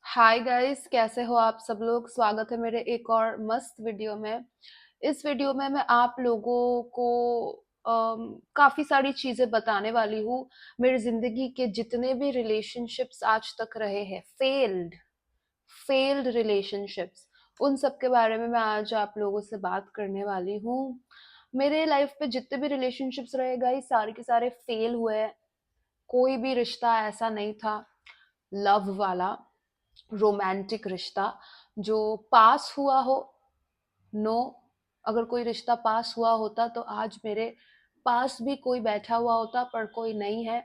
Hi guys, कैसे हो आप सब लोग। स्वागत है मेरे एक और मस्त वीडियो में। इस वीडियो में मैं आप लोगों को काफी सारी चीजें बताने वाली हूँ। मेरी जिंदगी के जितने भी रिलेशनशिप्स आज तक रहे हैं, फेल्ड फेल्ड रिलेशनशिप्स, उन सब के बारे में मैं आज आप लोगों से बात करने वाली हूँ। मेरे लाइफ पे जितने भी रिलेशनशिप्स रहे गाइस, सारे के सारे फेल हुए हैं। कोई भी रिश्ता ऐसा नहीं था, लव वाला, रोमांटिक रिश्ता, जो पास हुआ हो। नो, अगर कोई रिश्ता पास हुआ होता तो आज मेरे पास भी कोई बैठा हुआ होता, पर कोई नहीं है।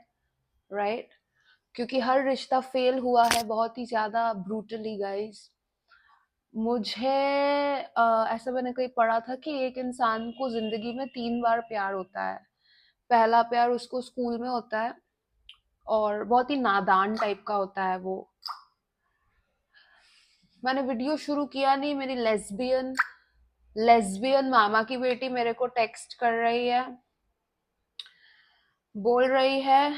राइट, क्योंकि हर रिश्ता फेल हुआ है बहुत ही ज्यादा ब्रूटली गाइस। मुझे ऐसा मैंने कहीं पढ़ा था कि एक इंसान को जिंदगी में 3 बार प्यार होता है। पहला प्यार उसको स्कूल में होता है, और बहुत ही नादान टाइप का होता है वो। मैंने वीडियो शुरू किया नहीं, मेरी लेस्बियन लेस्बियन मामा की बेटी मेरे को टेक्स्ट कर रही है, बोल रही है,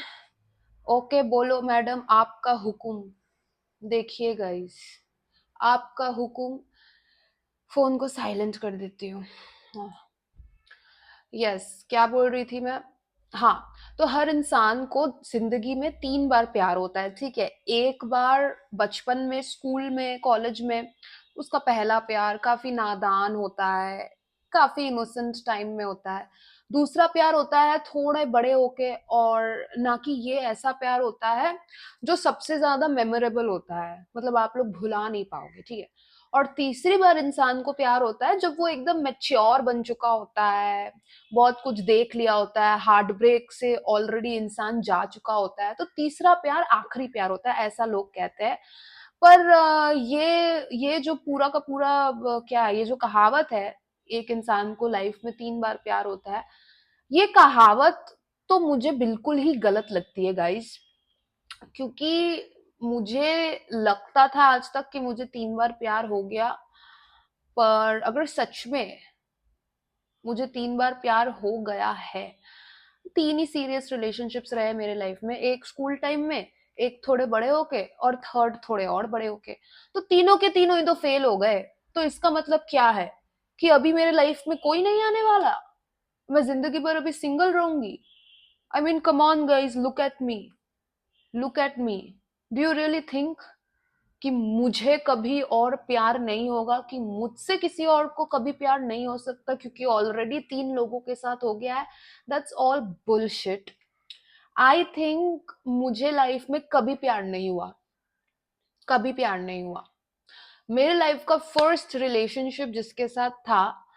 ओके बोलो मैडम, आपका हुक्म। देखिए गाइस, आपका हुक्म। फोन को साइलेंट कर देती हूँ। हाँ, यस, क्या बोल रही थी मैं। हाँ, तो हर इंसान को जिंदगी में 3 बार प्यार होता है, ठीक है। एक बार बचपन में, स्कूल में, कॉलेज में, उसका पहला प्यार काफी नादान होता है, काफी इनोसेंट टाइम में होता है। दूसरा प्यार होता है थोड़े बड़े होके, और ना कि ये ऐसा प्यार होता है जो सबसे ज्यादा मेमोरेबल होता है, मतलब आप लोग भुला नहीं पाओगे, ठीक है। और तीसरी बार इंसान को प्यार होता है जब वो एकदम मैच्योर बन चुका होता है, बहुत कुछ देख लिया होता है, हार्ट ब्रेक से ऑलरेडी इंसान जा चुका होता है, तो तीसरा प्यार आखिरी प्यार होता है, ऐसा लोग कहते हैं। पर ये जो पूरा का पूरा क्या है, ये जो कहावत है, एक इंसान को लाइफ में 3 बार प्यार होता है, ये कहावत तो मुझे बिल्कुल ही गलत लगती है गाइस। क्योंकि मुझे लगता था आज तक कि मुझे 3 बार प्यार हो गया, पर अगर सच में मुझे 3 बार प्यार हो गया है, तीन ही सीरियस रिलेशनशिप्स रहे मेरे लाइफ में, एक स्कूल टाइम में, एक थोड़े बड़े होके, और थर्ड थोड़े और बड़े होके, तो तीनों के तीनों ही तो फेल हो गए। तो इसका मतलब क्या है कि अभी मेरे लाइफ में कोई नहीं आने वाला, मैं जिंदगी भर अभी सिंगल रहूंगी। I mean come on guys, look at me, look at me. Do you really think कि मुझे कभी और प्यार नहीं होगा, कि मुझसे किसी और को कभी प्यार नहीं हो सकता क्योंकि ऑलरेडी 3 लोगों के साथ हो गया है? That's all bullshit. I think मुझे लाइफ में कभी प्यार नहीं हुआ, कभी प्यार नहीं हुआ। मेरे लाइफ का फर्स्ट रिलेशनशिप जिसके साथ था,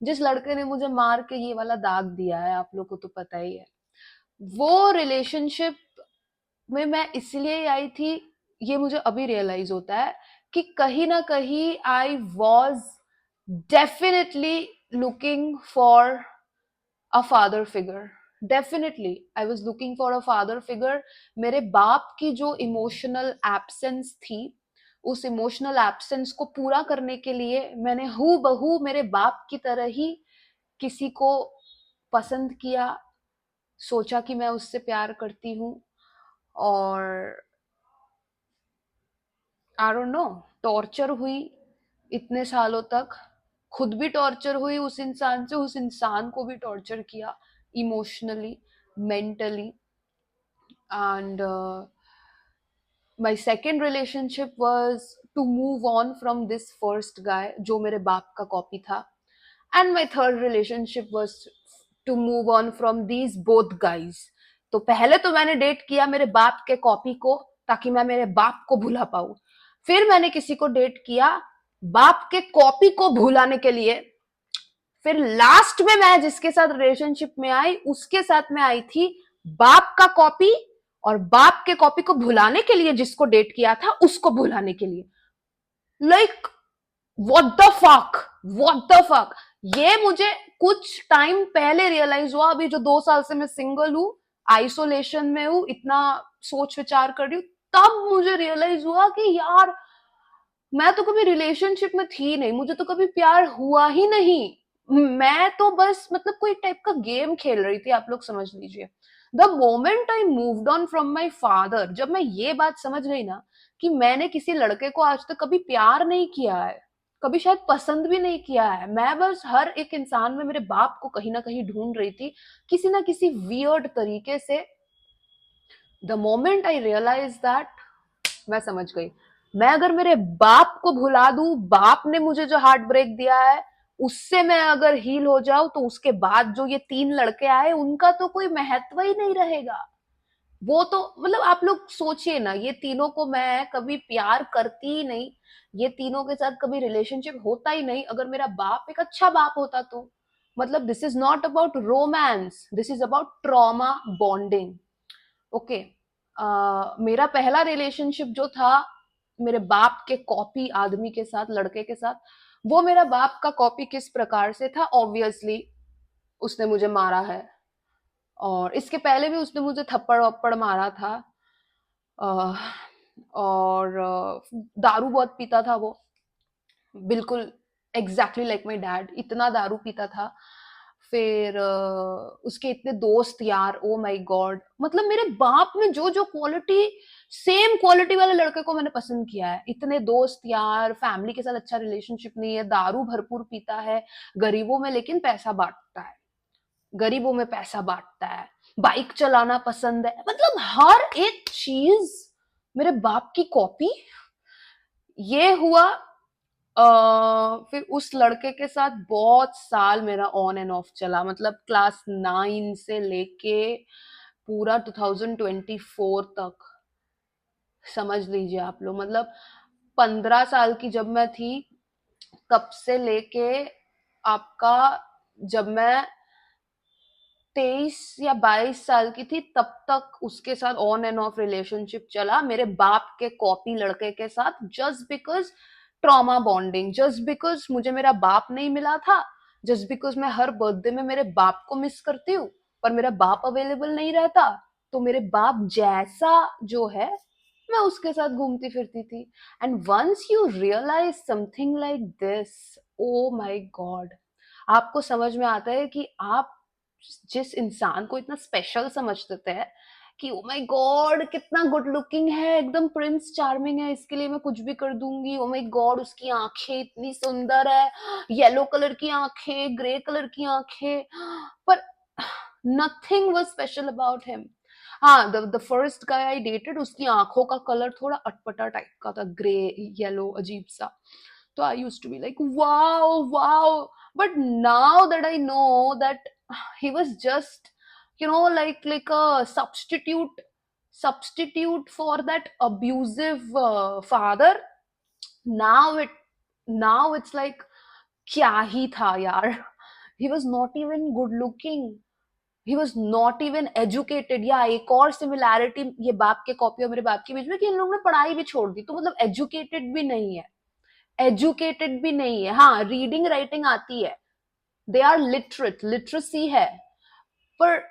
जिस लड़के ने मुझे मार के ये वाला दाग दिया है, आप लोग को तो पता ही है, वो रिलेशनशिप में मैं इसलिए आई थी, ये मुझे अभी रियलाइज होता है कि कहीं ना कहीं I was definitely looking for a father figure. Definitely I was looking for a father figure. मेरे बाप की जो इमोशनल एब्सेंस थी, उस इमोशनल एब्सेंस को पूरा करने के लिए मैंने हूबहू बहू मेरे बाप की तरह ही किसी को पसंद किया, सोचा कि मैं उससे प्यार करती हूँ। और आई डोंट नो, टॉर्चर हुई इतने सालों तक, खुद भी टॉर्चर हुई उस इंसान से, उस इंसान को भी टॉर्चर किया emotionally, mentally. And my second relationship was to move on from this first guy जो मेरे बाप का कॉपी था, and my third relationship was to move on from these both guys. तो पहले तो मैंने डेट किया मेरे बाप के कॉपी को, ताकि मैं मेरे बाप को भुला पाऊं। फिर मैंने किसी को डेट किया बाप के कॉपी को भुलाने के लिए। फिर लास्ट में मैं जिसके साथ रिलेशनशिप में आई, उसके साथ में आई थी बाप का कॉपी, और बाप के कॉपी को भुलाने के लिए जिसको डेट किया था उसको भुलाने के लिए। Like what the fuck, what the fuck. ये मुझे कुछ टाइम पहले रियलाइज हुआ, अभी जो 2 साल से मैं सिंगल हूं, आइसोलेशन में हूं, इतना सोच विचार कर रही हूँ, तब मुझे रियलाइज हुआ कि यार, मैं तो कभी रिलेशनशिप में थी नहीं, मुझे तो कभी प्यार हुआ ही नहीं। मैं तो बस मतलब कोई टाइप का गेम खेल रही थी, आप लोग समझ लीजिए। The moment I moved on from my father, जब मैं ये बात समझ गई ना कि मैंने किसी लड़के को आज तक कभी प्यार नहीं किया है, कभी शायद पसंद भी नहीं किया है। मैं बस हर एक इंसान में मेरे बाप को कहीं ना कहीं ढूंढ रही थी, किसी ना किसी वियर्ड तरीके से। The moment I realise that, मैं समझ गई, मैं अगर मेरे बाप को भुला दूं, बाप ने मुझे जो हार्ट ब्रेक दिया है उससे मैं अगर हील हो जाऊं, तो उसके बाद जो ये 3 लड़के आए उनका तो कोई महत्व ही नहीं रहेगा। वो तो मतलब आप लोग सोचिए ना, ये तीनों को मैं कभी प्यार करती ही नहीं, ये तीनों के साथ कभी रिलेशनशिप होता ही नहीं अगर मेरा बाप एक अच्छा बाप होता तो। मतलब this is not about romance, this is about trauma bonding. Okay, मेरा पहला रिलेशनशिप जो था मेरे बाप के कॉपी आदमी के साथ, लड़के के साथ, वो मेरा बाप का कॉपी किस प्रकार से था, ऑब्वियसली उसने मुझे मारा है, और इसके पहले भी उसने मुझे थप्पड़ वप्पड़ मारा था। अ, और दारू बहुत पीता था वो, बिल्कुल एग्जैक्टली लाइक माई डैड, इतना दारू पीता था। फिर उसके इतने दोस्त यार, ओ माय गॉड, मतलब मेरे बाप में जो जो क्वालिटी, सेम क्वालिटी वाले लड़के को मैंने पसंद किया है। इतने दोस्त यार, फैमिली के साथ अच्छा रिलेशनशिप नहीं है, दारू भरपूर पीता है, गरीबों में लेकिन पैसा बांटता है, गरीबों में पैसा बांटता है, बाइक चलाना पसंद है, मतलब हर एक चीज मेरे बाप की कॉपी। ये हुआ। फिर उस लड़के के साथ बहुत साल मेरा ऑन एंड ऑफ चला, मतलब क्लास 9 से लेके पूरा 2024 तक, समझ लीजिए आप लोग। मतलब 15 साल की जब मैं थी, तब से लेके आपका, जब मैं 23 या 22 साल की थी तब तक उसके साथ ऑन एंड ऑफ रिलेशनशिप चला, मेरे बाप के कॉपी लड़के के साथ, just because trauma bonding, just because मुझे मेरा बाप नहीं मिला था, जस्ट बिकॉज मैं हर बर्थडे में मेरे बाप को मिस करती हूँ, पर मेरा बाप अवेलेबल नहीं रहता, तो मेरे बाप जैसा जो है मैं उसके साथ घूमती फिरती थी। And once you realise something like this, oh my god, आपको समझ में आता है कि आप जिस इंसान को इतना स्पेशल समझते थे कि ओ माय गॉड कितना गुड लुकिंग है, एकदम प्रिंस चार्मिंग है, इसके लिए मैं कुछ भी कर दूंगी, ओ माय गॉड उसकी आंखें इतनी सुंदर है, येलो कलर की आंखें, ग्रे कलर की आंखें, पर nothing was special about him. हाँ, the first guy I dated, उसकी आंखों का कलर थोड़ा अटपटा टाइप का था, ग्रे येलो अजीब सा, तो I used to be like wow wow. But now that I know that he was just, like a substitute for that abusive father. Now it now it's like क्या ही था यार, he was not even good looking, he was not even educated। या एक और similarity ये बाप के copy और मेरे बाप के बीच में, कि इन लोगों ने पढ़ाई भी छोड़ दी, तो मतलब एजुकेटेड भी नहीं है, एजुकेटेड भी नहीं है, हाँ रीडिंग राइटिंग आती है, दे आर लिटरेट, लिटरेसी है, पर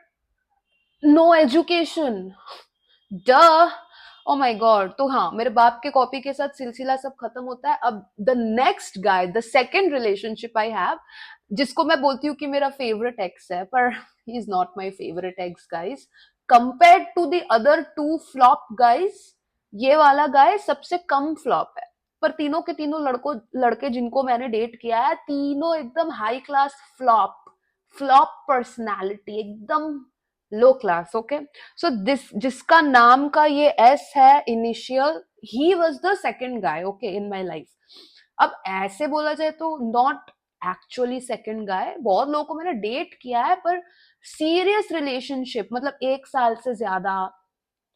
नो एजुकेशन, ड ओ माय गॉड। तो हाँ, मेरे बाप के कॉपी के साथ सिलसिला सब खत्म होता है। अब the next guy, the second relationship I have, जिसको मैं बोलती हूँ कि मेरा फेवरेट एक्स है, पर he is not my favourite ex guys, compare to the other 2 flop guys, ये वाला गाय सबसे कम फ्लॉप है। पर तीनों के तीनों लड़के जिनको मैंने डेट किया है, तीनों एकदम high class flop, flop personality, एकदम लो क्लास। ओके, सो दिस जिसका नाम का ये एस है initial, he was the second guy okay in my life. अब ऐसे बोला जाए तो नॉट एक्चुअली सेकेंड गाय, बहुत लोगों को मैंने डेट किया है, पर सीरियस रिलेशनशिप, मतलब 1 साल से ज्यादा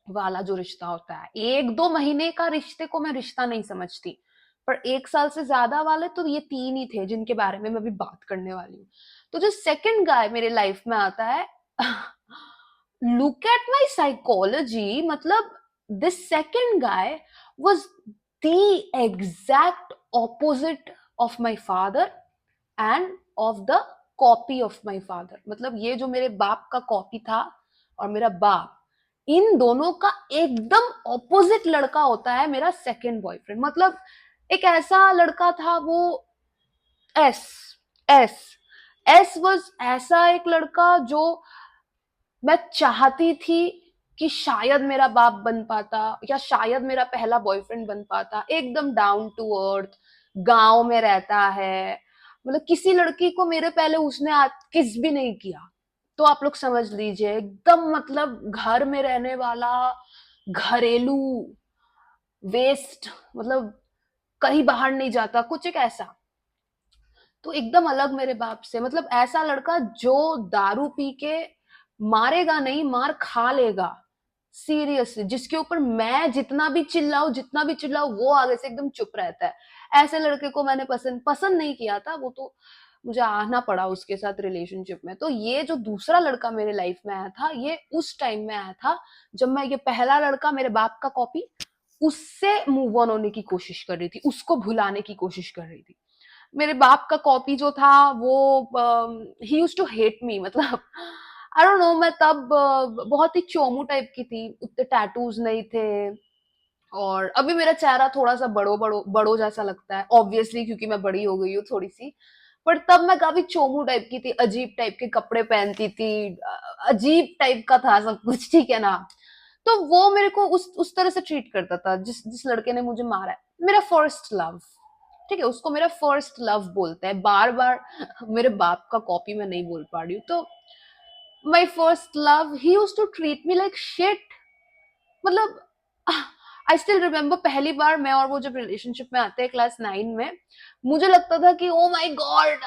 वाला जो रिश्ता होता है, 1-2 महीने का रिश्ते को मैं रिश्ता नहीं समझती, पर 1 साल से ज्यादा वाले तो ये 3 ही थे जिनके बारे में मैं अभी बात करने वाली हूँ। तो जो सेकंड गाय मेरे लाइफ में आता है, लुक एट माई साइकोलॉजी, मतलब this second guy was the exact opposite of my father end of the copy of my father. मतलब ये जो मेरे बाप का कॉपी था और मेरा बाप, इन दोनों का एकदम ऑपोजिट लड़का होता है मेरा सेकेंड बॉयफ्रेंड। मतलब एक ऐसा लड़का था वो, एस एस एस वाज ऐसा एक लड़का जो मैं चाहती थी कि शायद मेरा बाप बन पाता या शायद मेरा पहला बॉयफ्रेंड बन पाता, एकदम डाउन टू अर्थ, गांव में रहता है, मतलब किसी लड़की को मेरे पहले उसने किस भी नहीं किया। तो आप लोग समझ लीजिए, एकदम मतलब घर में रहने वाला, घरेलू, वेस्ट, मतलब कहीं बाहर नहीं जाता, कुछ एक ऐसा। तो एकदम अलग मेरे बाप से, मतलब ऐसा लड़का जो दारू पी के मारेगा नहीं, मार खा लेगा, सीरियसली, जिसके ऊपर मैं जितना भी चिल्लाऊं वो आगे से एकदम चुप रहता है। ऐसे लड़के को मैंने पसंद पसंद नहीं किया था, वो तो मुझे आना पड़ा उसके साथ रिलेशनशिप में। तो ये जो दूसरा लड़का मेरे लाइफ में आया था, ये उस टाइम में आया था जब मैं, ये पहला लड़का मेरे बाप का कॉपी, उससे मूव ऑन होने की कोशिश कर रही थी, उसको भुलाने की कोशिश कर रही थी। मेरे बाप का कॉपी जो था वो, he used to hate me, मतलब आई डोंट नो, मैं तब बहुत ही चोमू टाइप की थी, उतने टैटूज नहीं थे, और अभी मेरा चेहरा थोड़ा सा बड़ो बड़ो बड़ो जैसा लगता है, ऑब्वियसली क्योंकि मैं बड़ी हो गई हूँ थोड़ी सी। पर तब मैं काफी चोमू टाइप की थी, अजीब टाइप के कपड़े पहनती थी, अजीब टाइप का था सब कुछ, ठीक है ना। तो वो मेरे को उस तरह से ट्रीट करता था, जिस जिस लड़के ने मुझे मारा है, मेरा फर्स्ट लव, ठीक है, उसको मेरा फर्स्ट लव बोलते हैं। बार बार मेरे बाप का कॉपी मैं नहीं बोल पा रही हूँ, तो my first love, he used to treat me like shit, मतलब आई स्टिल रिमेम्बर, पहली बार मैं और वो जब रिलेशनशिप में आते हैं क्लास 9 में, मुझे लगता था कि ओ माय गॉड,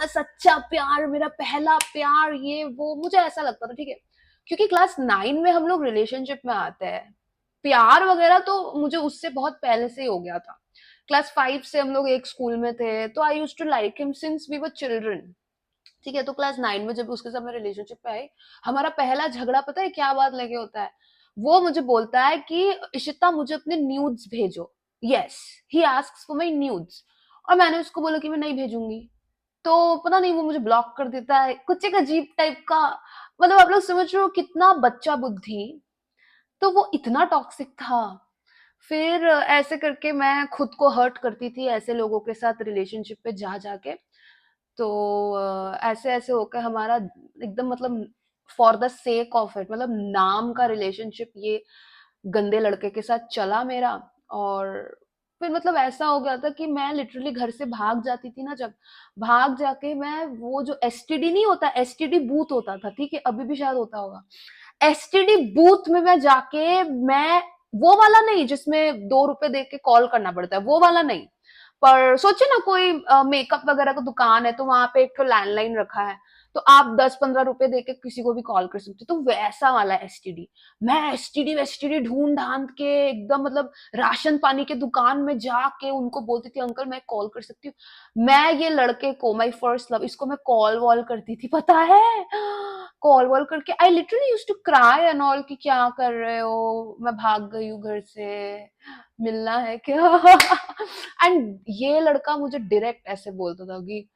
सच्चा प्यार, मेरा पहला प्यार, ये वो, मुझे ऐसा लगता था, ठीक है, क्योंकि क्लास 9 में हम लोग रिलेशनशिप में आते हैं, प्यार वगैरह तो मुझे उससे बहुत पहले से ही हो गया था। क्लास 5 से हम लोग एक स्कूल में थे, तो I use to like him since we were children, ठीक है। तो क्लास 9 में जब उसके साथ मैं रिलेशनशिप पे आई, हमारा पहला झगड़ा पता है क्या बात लेके होता है? वो मुझे बोलता है कि इशिता मुझे अपने न्यूड्स भेजो, yes, he asks for my nudes, और मैंने उसको बोला कि मैं नहीं भेजूंगी। तो पता नहीं वो मुझे ब्लॉक कर देता है, कुछ एक अजीब टाइप का, मतलब आप लोग समझ रहे हो कितना बच्चा बुद्धि। तो वो इतना टॉक्सिक था। फिर ऐसे करके मैं खुद को हर्ट करती थी ऐसे लोगों के साथ रिलेशनशिप पे जा जाके। तो ऐसे ऐसे होकर हमारा एकदम, मतलब for the sake of it, मतलब नाम का रिलेशनशिप ये गंदे लड़के के साथ चला मेरा। और फिर मतलब ऐसा हो गया था कि मैं लिटरली घर से भाग जाती थी ना, जब भाग जाके मैं, वो जो एसटीडी नहीं होता, एसटीडी बूथ होता था, ठीक है, अभी भी शायद होता होगा, एसटीडी बूथ में मैं जाके, मैं वो वाला नहीं जिसमें 2 रुपए दे के कॉल करना पड़ता है, वो वाला नहीं, पर सोचिए ना कोई मेकअप वगैरह का दुकान है, तो वहां पे एक तो लैंडलाइन रखा है, तो आप 10-15 रुपए देके किसी को भी कॉल कर सकते हो, तो वैसा वाला एसटीडी। मैं एसटीडी वेस्टीडी ढूंढ ढांड के एकदम, मतलब राशन पानी के दुकान में जाके उनको बोलती थी अंकल मैं कॉल कर सकती हूँ। मैं ये लड़के को, माई फर्स्ट लव, इसको मैं कॉल वॉल करती थी, पता है, कॉल वॉल करके I literally used to cry and all कि क्या कर रहे हो, मैं भाग गई हूँ घर से, मिलना है क्या? एंड ये लड़का मुझे डायरेक्ट ऐसे बोलता था कि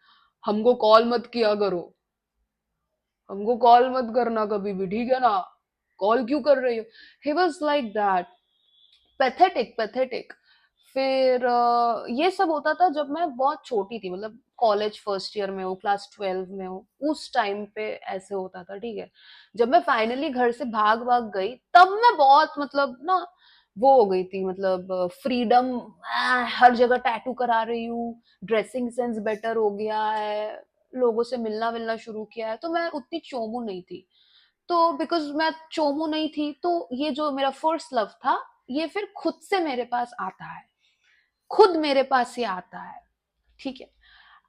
हमको कॉल मत किया करो, हमको कॉल मत करना कभी भी, ठीक है ना, कॉल क्यों कर रही हो? He was like that, pathetic pathetic. फिर ये सब होता था जब मैं बहुत छोटी थी, मतलब कॉलेज फर्स्ट ईयर में हूँ, क्लास 12 में हूँ, उस टाइम पे ऐसे होता था, ठीक है। जब मैं फाइनली घर से भाग भाग गई, तब मैं बहुत, मतलब ना, वो हो गई थी, मतलब फ्रीडम, हर जगह टैटू करा रही हूँ, ड्रेसिंग सेंस बेटर हो गया है, लोगों से मिलना मिलना शुरू किया है, तो मैं उतनी चोमू नहीं थी। तो बिकॉज मैं चोमू नहीं थी, तो ये जो मेरा फर्स्ट लव था, ये फिर खुद से मेरे पास आता है, खुद मेरे पास ही आता है, ठीक है।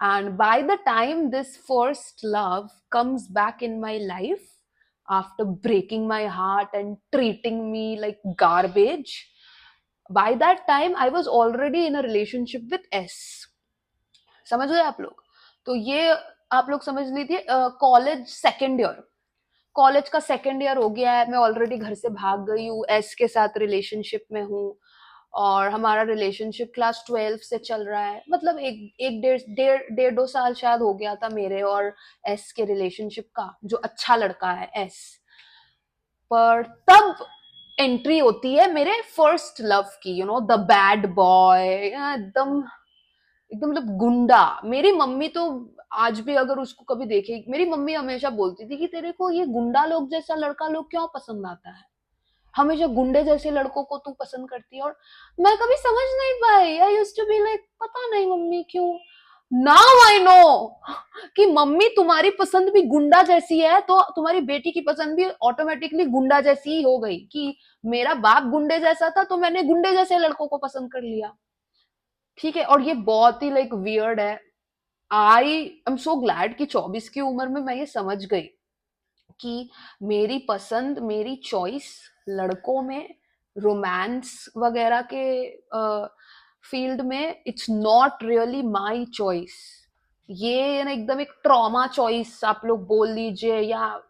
And by the time this first love comes back in my life, after breaking my heart and treating me like garbage, by that time I was already in a relationship with S. समझ गए आप लोग? तो ये आप लोग समझ लीजिए, कॉलेज सेकेंड ईयर, कॉलेज का सेकेंड ईयर हो गया है, मैं ऑलरेडी घर से भाग गई हूँ, एस के साथ रिलेशनशिप में हूँ, और हमारा रिलेशनशिप क्लास 12 से चल रहा है, मतलब एक एक डेढ़ 2 साल शायद हो गया था मेरे और एस के रिलेशनशिप का, जो अच्छा लड़का है एस। पर तब एंट्री होती है मेरे फर्स्ट लव की, you know, the bad boy, एकदम एकदम, मतलब गुंडा। मेरी मम्मी तो आज भी अगर उसको कभी देखेगी, मेरी मम्मी हमेशा बोलती थी कि तेरे को ये गुंडा लोग जैसा लड़का लोग क्यों पसंद आता है, हमेशा गुंडे जैसे लड़कों को तू पसंद करती है। और मैं कभी समझ नहीं पाई, I used to be like पता नहीं मम्मी क्यों। नाउ आई नो कि मम्मी तुम्हारी पसंद भी गुंडा जैसी है, तो तुम्हारी बेटी की पसंद भी ऑटोमेटिकली गुंडा जैसी ही हो गई, कि मेरा बाप गुंडे जैसा था तो मैंने गुंडे जैसे लड़कों को पसंद कर लिया। ठीक है, और ये बहुत ही लाइक वियर्ड है। आई एम सो ग्लैड कि 24 की उम्र में मैं ये समझ गई कि मेरी पसंद, मेरी चॉइस लड़कों में रोमांस वगैरह के फील्ड में it's not really my choice. ये ना एकदम एक ट्रॉमा चॉइस आप लोग बोल लीजिए, या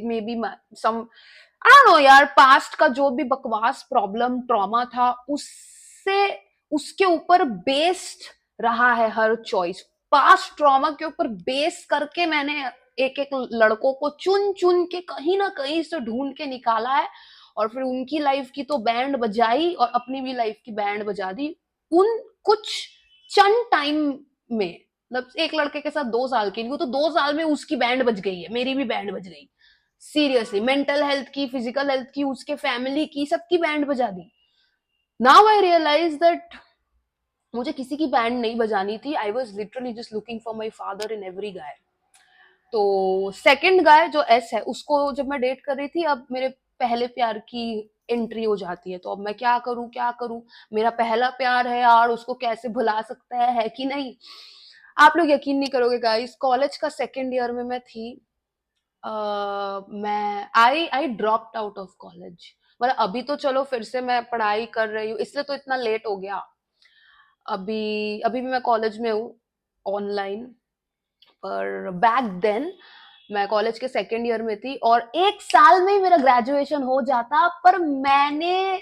maybe some I don't know यार, पास्ट का जो भी बकवास प्रॉब्लम ट्रॉमा था उससे, उसके ऊपर बेस्ड रहा है हर चॉइस। पास्ट ट्रॉमा के ऊपर बेस करके मैंने एक एक लड़कों को चुन चुन के कहीं ना कहीं से ढूंढ के निकाला है, और फिर उनकी लाइफ की तो बैंड बजाई और अपनी भी लाइफ की बैंड बजा दी उन कुछ चंद टाइम में। मतलब एक लड़के के साथ 2 साल की, वो तो 2 साल में उसकी बैंड बज गई है, मेरी भी बैंड बज गई। सीरियसली, मेंटल हेल्थ की, फिजिकल हेल्थ की, उसके फैमिली की, सबकी बैंड बजा दी। नाउ आई रियलाइज दैट मुझे किसी की बैंड नहीं बजानी थी। I was literally just looking for my father in every guy. तो सेकंड गाय जो एस है, उसको जब मैं डेट कर रही थी, अब मेरे पहले प्यार की एंट्री हो जाती है। तो अब मैं क्या करूं क्या करूं, मेरा पहला प्यार है यार, उसको कैसे भुला सकता है कि नहीं। आप लोग यकीन नहीं करोगे गाइस, कॉलेज का सेकंड ईयर में मैं थी। मैं I dropped out of college. मतलब अभी तो चलो फिर से मैं पढ़ाई कर रही हूँ, इसलिए तो इतना लेट हो गया। अभी अभी भी मैं कॉलेज में हूँ, ऑनलाइन। पर बैक देन मैं कॉलेज के सेकेंड ईयर में थी और 1 साल में ही मेरा ग्रेजुएशन हो जाता। पर मैंने,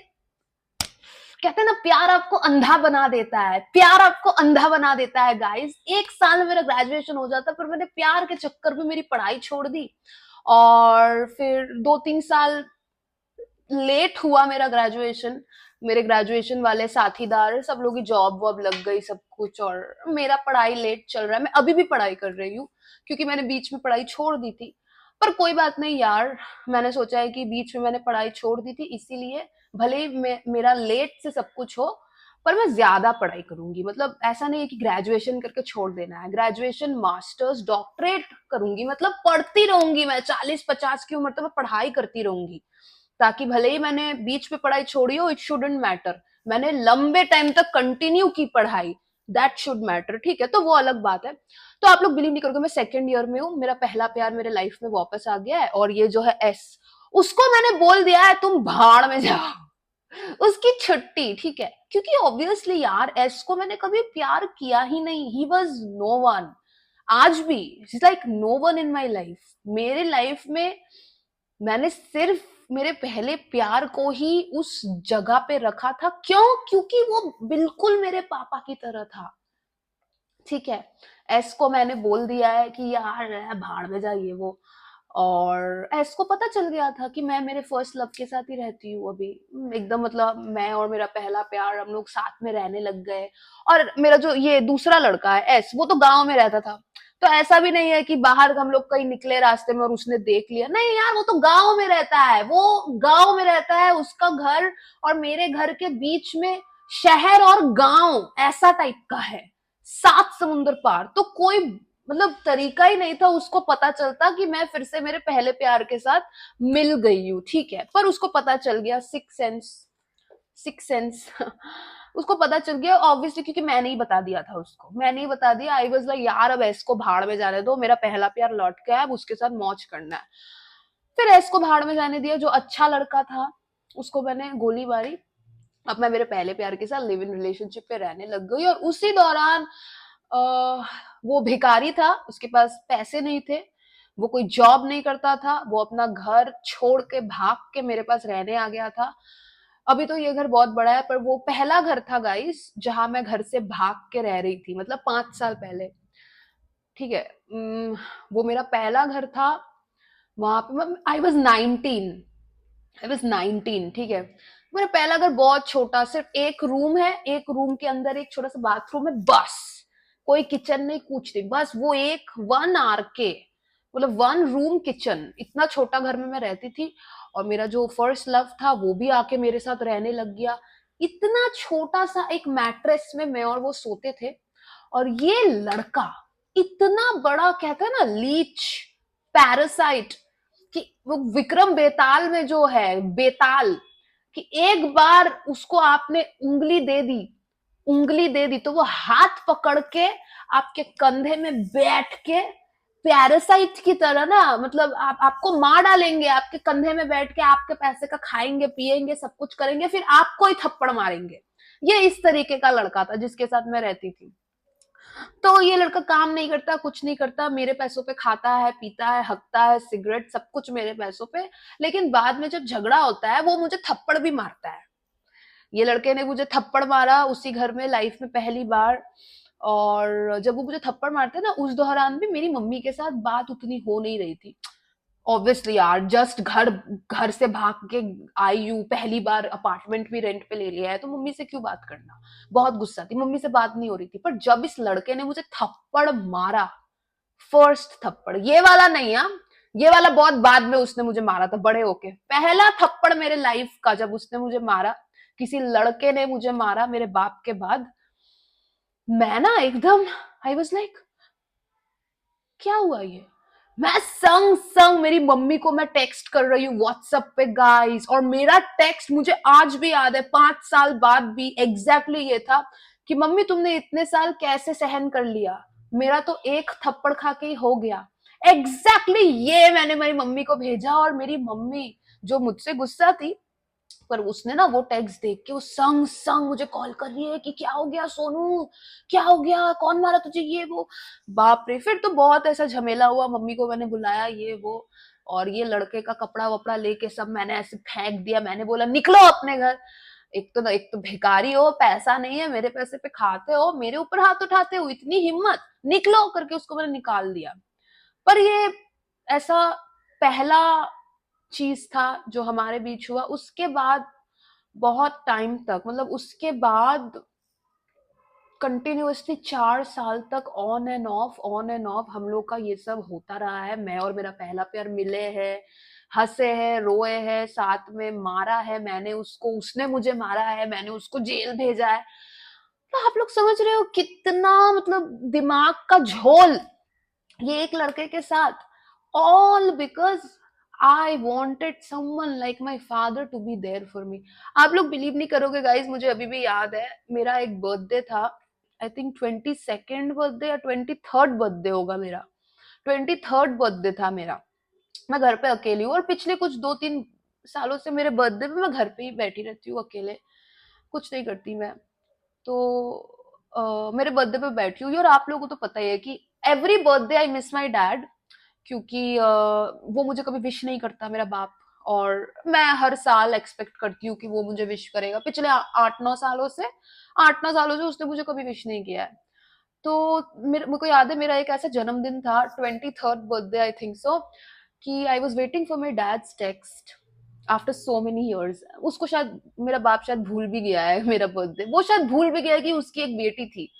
कहते हैं ना, प्यार आपको अंधा बना देता है, प्यार आपको अंधा बना देता है गाइस। 1 साल में मेरा ग्रेजुएशन हो जाता, पर मैंने प्यार के चक्कर में मेरी पढ़ाई छोड़ दी। और फिर 2-3 साल लेट हुआ मेरा ग्रेजुएशन। मेरे ग्रेजुएशन वाले साथीदार सब लोग की जॉब वॉब लग गई, सब कुछ, और मेरा पढ़ाई लेट चल रहा है। मैं अभी भी पढ़ाई कर रही हूँ, क्योंकि मैंने बीच में पढ़ाई छोड़ दी थी। पर कोई बात नहीं यार, मैंने सोचा है कि बीच में मैंने पढ़ाई छोड़ दी थी, इसीलिए भले ही मेरा लेट से सब कुछ हो, पर मैं ज्यादा पढ़ाई करूंगी। मतलब ऐसा नहीं है कि ग्रेजुएशन करके छोड़ देना है, ग्रेजुएशन, मास्टर्स, डॉक्टरेट करूंगी। मतलब पढ़ती रहूंगी मैं, 40-50 की उम्र तक मैं पढ़ाई करती रहूंगी, ताकि भले ही मैंने बीच में पढ़ाई छोड़ी हो, इट शुडंट मैटर। मैंने लंबे टाइम तक कंटिन्यू की पढ़ाई, दैट शुड मैटर। ठीक है, तो वो अलग बात है। तो आप लोग बिलीव नहीं करोगे, मैं सेकंड ईयर में हूँ, मेरा पहला प्यार मेरे लाइफ में वापस आ गया है। और ये जो है एस, उसको मैंने बोल दिया है तुम भाड़ में जाओ, उसकी छुट्टी। ठीक है, क्योंकि ऑब्वियसली यार एस को मैंने कभी प्यार किया ही नहीं, ही वॉज नो वन। आज भी like no one in my life. मेरे लाइफ में मैंने सिर्फ मेरे पहले प्यार को ही उस जगह पे रखा था। क्यों? क्योंकि वो बिल्कुल मेरे पापा की तरह था। ठीक है, एस को मैंने बोल दिया है कि यार भाड़ में जाइए वो। और एस को पता चल गया था कि मैं मेरे फर्स्ट लव के साथ ही रहती हूँ अभी। एकदम मतलब मैं और मेरा पहला प्यार, हम लोग साथ में रहने लग गए। और मेरा जो ये दूसरा लड़का है एस, वो तो गांव में रहता था। तो ऐसा भी नहीं है कि बाहर हम लोग कहीं निकले रास्ते में और उसने देख लिया, नहीं यार, वो तो गांव में रहता है, वो गांव में रहता है। उसका घर और मेरे घर के बीच में शहर और गांव ऐसा टाइप का है, 7 समुंदर पार। तो कोई मतलब तरीका ही नहीं था उसको पता चलता कि मैं फिर से मेरे पहले प्यार के साथ मिल गई हूँ। ठीक है, पर उसको पता चल गया, सिक्स सेंस, सिक्स सेंस उसको पता चल गया ऑब्वियसली, क्योंकि मैंने ही बता दिया था उसको, मैंने ही बता दिया। आई वाज लाइक यार अब एस को भाड़ में जाने दो, मेरा पहला प्यार लौट गया, अब उसके साथ मौज करना है। फिर एस को भाड़ में जाने दिया, जो अच्छा लड़का था उसको मैंने गोली मारी। अब मैं मेरे पहले प्यार के साथ लिव इन रिलेशनशिप पे रहने लग गई। और उसी दौरान वो भिखारी था, उसके पास पैसे नहीं थे, वो कोई जॉब नहीं करता था, वो अपना घर छोड़ के भाग के मेरे पास रहने आ गया था। अभी तो ये घर बहुत बड़ा है, पर वो पहला घर था गाइस जहां मैं घर से भाग के रह रही थी, मतलब 5 साल पहले। ठीक है, वो मेरा पहला घर था। वहां पे आई वॉज 19। ठीक है, मेरा पहला घर बहुत छोटा, सिर्फ एक रूम है, एक रूम के अंदर एक छोटा सा बाथरूम है, बस। कोई किचन नहीं, कुछ नहीं, बस वो एक 1 आर के, मतलब 1 रूम किचन, इतना छोटा घर में मैं रहती थी। और मेरा जो फर्स्ट लव था वो भी आके मेरे साथ रहने लग गया। इतना छोटा सा एक मैट्रेस में मैं और वो सोते थे, और ये लड़का इतना बड़ा, कहते हैं ना लीच, पैरासाइट, कि वो विक्रम बेताल में जो है बेताल, कि एक बार उसको आपने उंगली दे दी तो वो हाथ पकड़ के आपके कंधे में बैठ के पैरासाइट की तरह ना, मतलब आपको मार डालेंगे, आपके कंधे में बैठ के आपके पैसे का खाएंगे पिएंगे सब कुछ करेंगे, फिर आपको ही थप्पड़ मारेंगे। ये इस तरीके का लड़का था जिसके साथ मैं रहती थी। तो ये लड़का काम नहीं करता, कुछ नहीं करता, मेरे पैसों पे खाता है पीता है हकता है, सिगरेट सब कुछ मेरे पैसों पे, लेकिन बाद में जब झगड़ा होता है वो मुझे थप्पड़ भी मारता है। ये लड़के ने मुझे थप्पड़ मारा उसी घर में लाइफ में पहली बार। और जब वो मुझे थप्पड़ मारते ना, उस दौरान भी मेरी मम्मी के साथ बात उतनी हो नहीं रही थी। ऑब्वियसली यार, जस्ट घर घर से भाग के आई हूँ, पहली बार अपार्टमेंट भी रेंट पे ले लिया है, तो मम्मी से क्यों बात करना। बहुत गुस्सा थी, मम्मी से बात नहीं हो रही थी। पर जब इस लड़के ने मुझे थप्पड़ मारा, फर्स्ट थप्पड़, ये वाला नहीं, हाँ, ये वाला बहुत बाद में उसने मुझे मारा था बड़े होके। पहला थप्पड़ मेरे लाइफ का जब उसने मुझे मारा, किसी लड़के ने मुझे मारा मेरे बाप के बाद, मैं ना एकदम, आई वाज लाइक क्या हुआ ये। मैं संग संग मेरी मम्मी को मैं टेक्स्ट कर रही हूँ व्हाट्सएप पे गाइस, और मेरा टेक्स्ट मुझे आज भी याद है, 5 साल बाद भी एग्जैक्टली ये था कि मम्मी तुमने इतने साल कैसे सहन कर लिया, मेरा तो एक थप्पड़ खा के ही हो गया। एग्जैक्टली ये मैंने मेरी मम्मी को भेजा, और मेरी मम्मी जो मुझसे गुस्सा थी, पर उसने ना वो टेक्स्ट देख के वो संग संग मुझे कॉल कर रही है कि क्या हो गया सोनू, क्या हो गया, कौन मारा तुझे, ये वो। बाप रे, फिर तो बहुत ऐसा झमेला हुआ, मम्मी को मैंने बुलाया ये वो, और ये लड़के का कपड़ा वपड़ा लेके सब मैंने ऐसे फेंक दिया। मैंने बोला निकलो अपने घर, एक तो भिखारी हो, पैसा नहीं है, मेरे पैसे पे खाते हो, मेरे ऊपर हाथ उठाते हो, इतनी हिम्मत, निकलो करके उसको मैंने निकाल दिया। पर ये ऐसा पहला चीज था जो हमारे बीच हुआ। उसके बाद बहुत टाइम तक, मतलब उसके बाद कंटिन्यूअसली 4 साल तक ऑन एंड ऑफ हम लोग का ये सब होता रहा है। मैं और मेरा पहला प्यार मिले हैं, हंसे हैं, रोए हैं, साथ में मारा है मैंने उसको, उसने मुझे मारा है, मैंने उसको जेल भेजा है। तो आप लोग समझ रहे हो कितना, मतलब दिमाग का झोल ये एक लड़के के साथ, all because I wanted someone like my father to be there for me. आप लोग बिलीव नहीं करोगे गाइज, मुझे अभी भी याद है, मेरा एक बर्थडे था, आई थिंक 22nd बर्थडे या 23rd बर्थडे होगा मेरा, 23rd बर्थडे था मेरा। मैं घर पे अकेली हूँ, और पिछले कुछ 2-3 सालों से मेरे बर्थडे पे मैं घर पे ही बैठी रहती हूँ अकेले, कुछ नहीं करती मैं। तो मेरे बर्थडे पे बैठी हुई, और आप लोगों को तो पता ही है कि every birthday I miss my dad, क्योंकि वो मुझे कभी विश नहीं करता मेरा बाप, और मैं हर साल एक्सपेक्ट करती हूँ कि वो मुझे विश करेगा। पिछले 8-9 सालों से उसने मुझे कभी विश नहीं किया है। तो मेरे को याद है, मेरा एक ऐसा जन्मदिन था, 23rd birthday I think so, कि I was waiting for my dad's text after so many years. उसको शायद मेरा बाप शायद भूल भी गया है मेरा बर्थडे, वो शायद भूल भी गया है कि उसकी एक बेटी थी।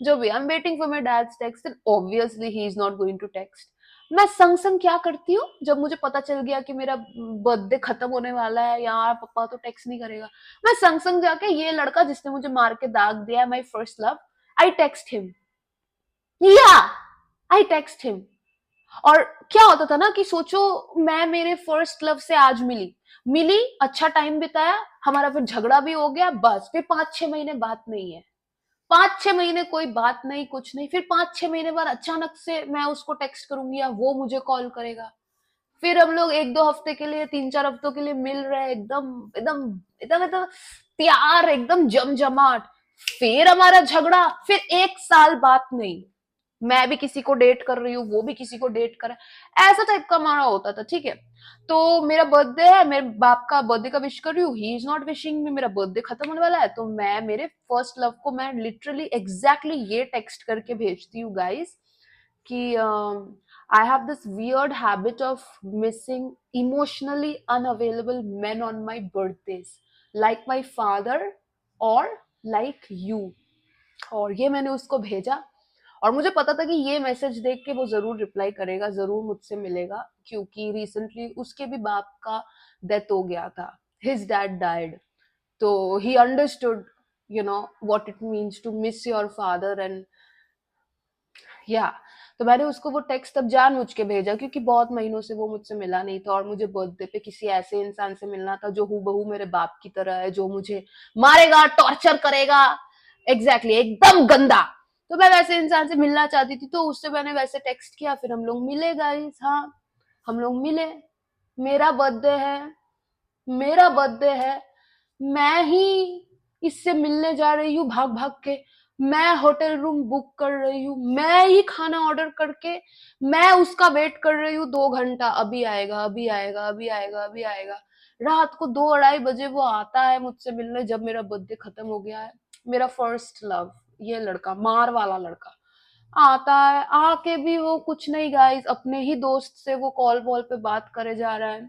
जो भी, I am waiting for my dad's text, and obviously he is not going to text. मैं संग संग क्या करती हूँ, जब मुझे पता चल गया कि मेरा बर्थडे खत्म होने वाला है, यार पापा तो टेक्स्ट नहीं करेगा, मैं संग संग जाके ये लड़का जिसने मुझे मार के दाग दिया, माई first love, I text him, या आई टेक्स्ट हिम। और क्या होता था ना कि सोचो, मैं मेरे फर्स्ट लव से आज मिली अच्छा टाइम बिताया, हमारा फिर झगड़ा भी हो गया, बस फिर 5-6 महीने बात नहीं है, 5-6 महीने कोई बात नहीं, कुछ नहीं, फिर 5-6 महीने बाद अचानक से मैं उसको टेक्स्ट करूंगी या वो मुझे कॉल करेगा, फिर हम लोग 1-2 हफ्ते के लिए, 3-4 हफ्तों के लिए मिल रहे हैं, एकदम एकदम एकदम एकदम प्यार, एकदम जमजमाट। फिर हमारा झगड़ा, फिर 1 साल बात नहीं, मैं भी किसी को डेट कर रही हूँ, वो भी किसी को डेट कर रहा है, ऐसा टाइप का हमारा होता था, ठीक है। तो मेरा बर्थडे है, मेरे बाप का बर्थडे का विश कर रही हूँ, ही इज नॉट विशिंग मी, मेरा बर्थडे खत्म होने वाला है, तो मैं मेरे फर्स्ट लव को मैं लिटरली एग्जैक्टली ये टेक्स्ट करके भेजती हूँ गाइस, कि I have this weird habit of missing emotionally unavailable main on my birthdays, like my father और लाइक यू। और ये मैंने उसको भेजा, और मुझे पता था कि ये मैसेज देख के वो जरूर रिप्लाई करेगा, जरूर मुझसे मिलेगा, क्योंकि रिसेंटली उसके भी बाप का डेथ हो गया था, हिज डैड डाइड। तो he understood what it means to miss your father and या तो मैंने उसको वो टेक्स्ट तब जानबूझ के भेजा, क्योंकि बहुत महीनों से वो मुझसे मिला नहीं था और मुझे बर्थडे पे किसी ऐसे इंसान से मिलना था जो हूबहू मेरे बाप की तरह है, जो मुझे मारेगा, टॉर्चर करेगा, एग्जैक्टली एकदम गंदा। तो मैं वैसे इंसान से मिलना चाहती थी, तो उससे मैंने वैसे टेक्स्ट किया, फिर हम लोग मिले गाइस। हाँ, हम लोग मिले। मेरा बर्थडे है, मेरा बर्थडे है, मैं ही इससे मिलने जा रही हूँ भाग भाग के, मैं होटल रूम बुक कर रही हूँ, मैं ही खाना ऑर्डर करके मैं उसका वेट कर रही हूँ 2 घंटा, अभी आएगा, अभी आएगा, अभी आएगा, अभी आएगा। रात को 2-2:30 बजे वो आता है मुझसे मिलने, जब मेरा बर्थडे खत्म हो गया है। मेरा फर्स्ट लव, ये लड़का, मार वाला लड़का आता है, आके भी वो कुछ नहीं गाइस, अपने ही दोस्त से वो कॉल वॉल पे बात करे जा रहा है,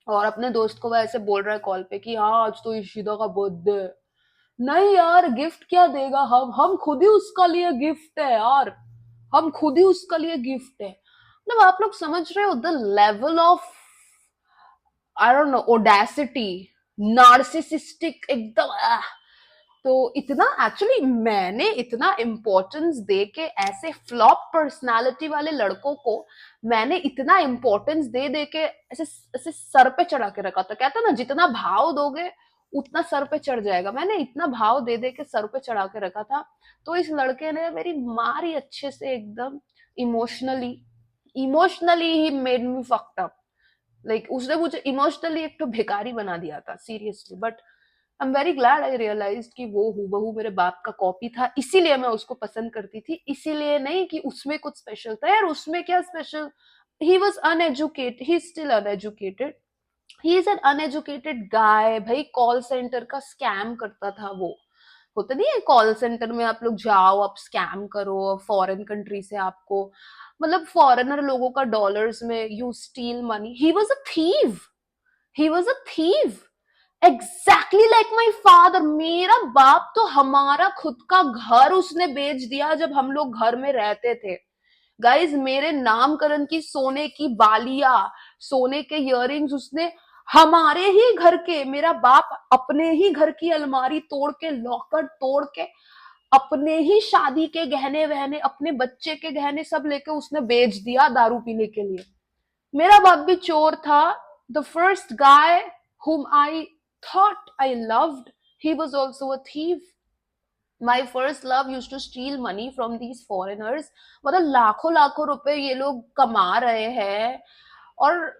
और अपने दोस्त को वो ऐसे बोल रहा है कॉल पे कि हाँ आज तो ईशिता का बर्थडे है। नहीं यार, गिफ्ट क्या देगा, हम खुद ही उसका लिए गिफ्ट है यार, हम खुद ही उसका लिए गिफ्ट है। मतलब आप लोग समझ रहे हो the level of, I don't no, Audacity, narcissistic एकदम। तो इतना एक्चुअली मैंने इतना इम्पोर्टेंस दे के ऐसे फ्लॉप पर्सनालिटी वाले लड़कों को मैंने इतना इम्पोर्टेंस दे दे के ऐसे ऐसे सर पे चढ़ा के रखा था। कहता ना, जितना भाव दोगे उतना सर पे चढ़ जाएगा। मैंने इतना भाव दे दे के सर पे चढ़ा के रखा था। तो इस लड़के ने मेरी मारी अच्छे से एकदम emotionally, emotionally he made me fucked up. Like उसने मुझे इमोशनली एक तो भिखारी बना दिया था seriously. But I am very glad I realised कि वो हूबहू मेरे बाप का कॉपी था, इसीलिए मैं उसको पसंद करती थी, इसीलिए नहीं कि उसमें कुछ स्पेशल था। यार उसमें क्या special, he was uneducated, he still uneducated, he is an uneducated guy भाई। कॉल सेंटर का स्कैम करता था वो। होता नहीं है कॉल सेंटर में आप लोग जाओ, आप स्कैम करो फॉरेन कंट्री से, आपको मतलब फॉरेनर लोगों का डॉलर्स में you steel money. He was a thief, he was a thief, exactly like my father. मेरा बाप तो हमारा खुद का घर उसने बेच दिया जब हम लोग घर में रहते थे। गाइज मेरे नामकरण की सोने की बालिया, सोने के इयररिंग्स उसने हमारे ही घर के, मेरा बाप अपने ही घर की अलमारी तोड़ के, लॉकर तोड़ के, अपने ही शादी के गहने वहने, अपने बच्चे के गहने सब लेके उसने बेच दिया दारू पीने के लिए। मेरा बाप भी चोर था। The first guy whom I thought I loved, he was also a thief. My first love used to steal money from these foreigners. मतलब लाखों लाखों रुपए ये लोग कमा रहे हैं, और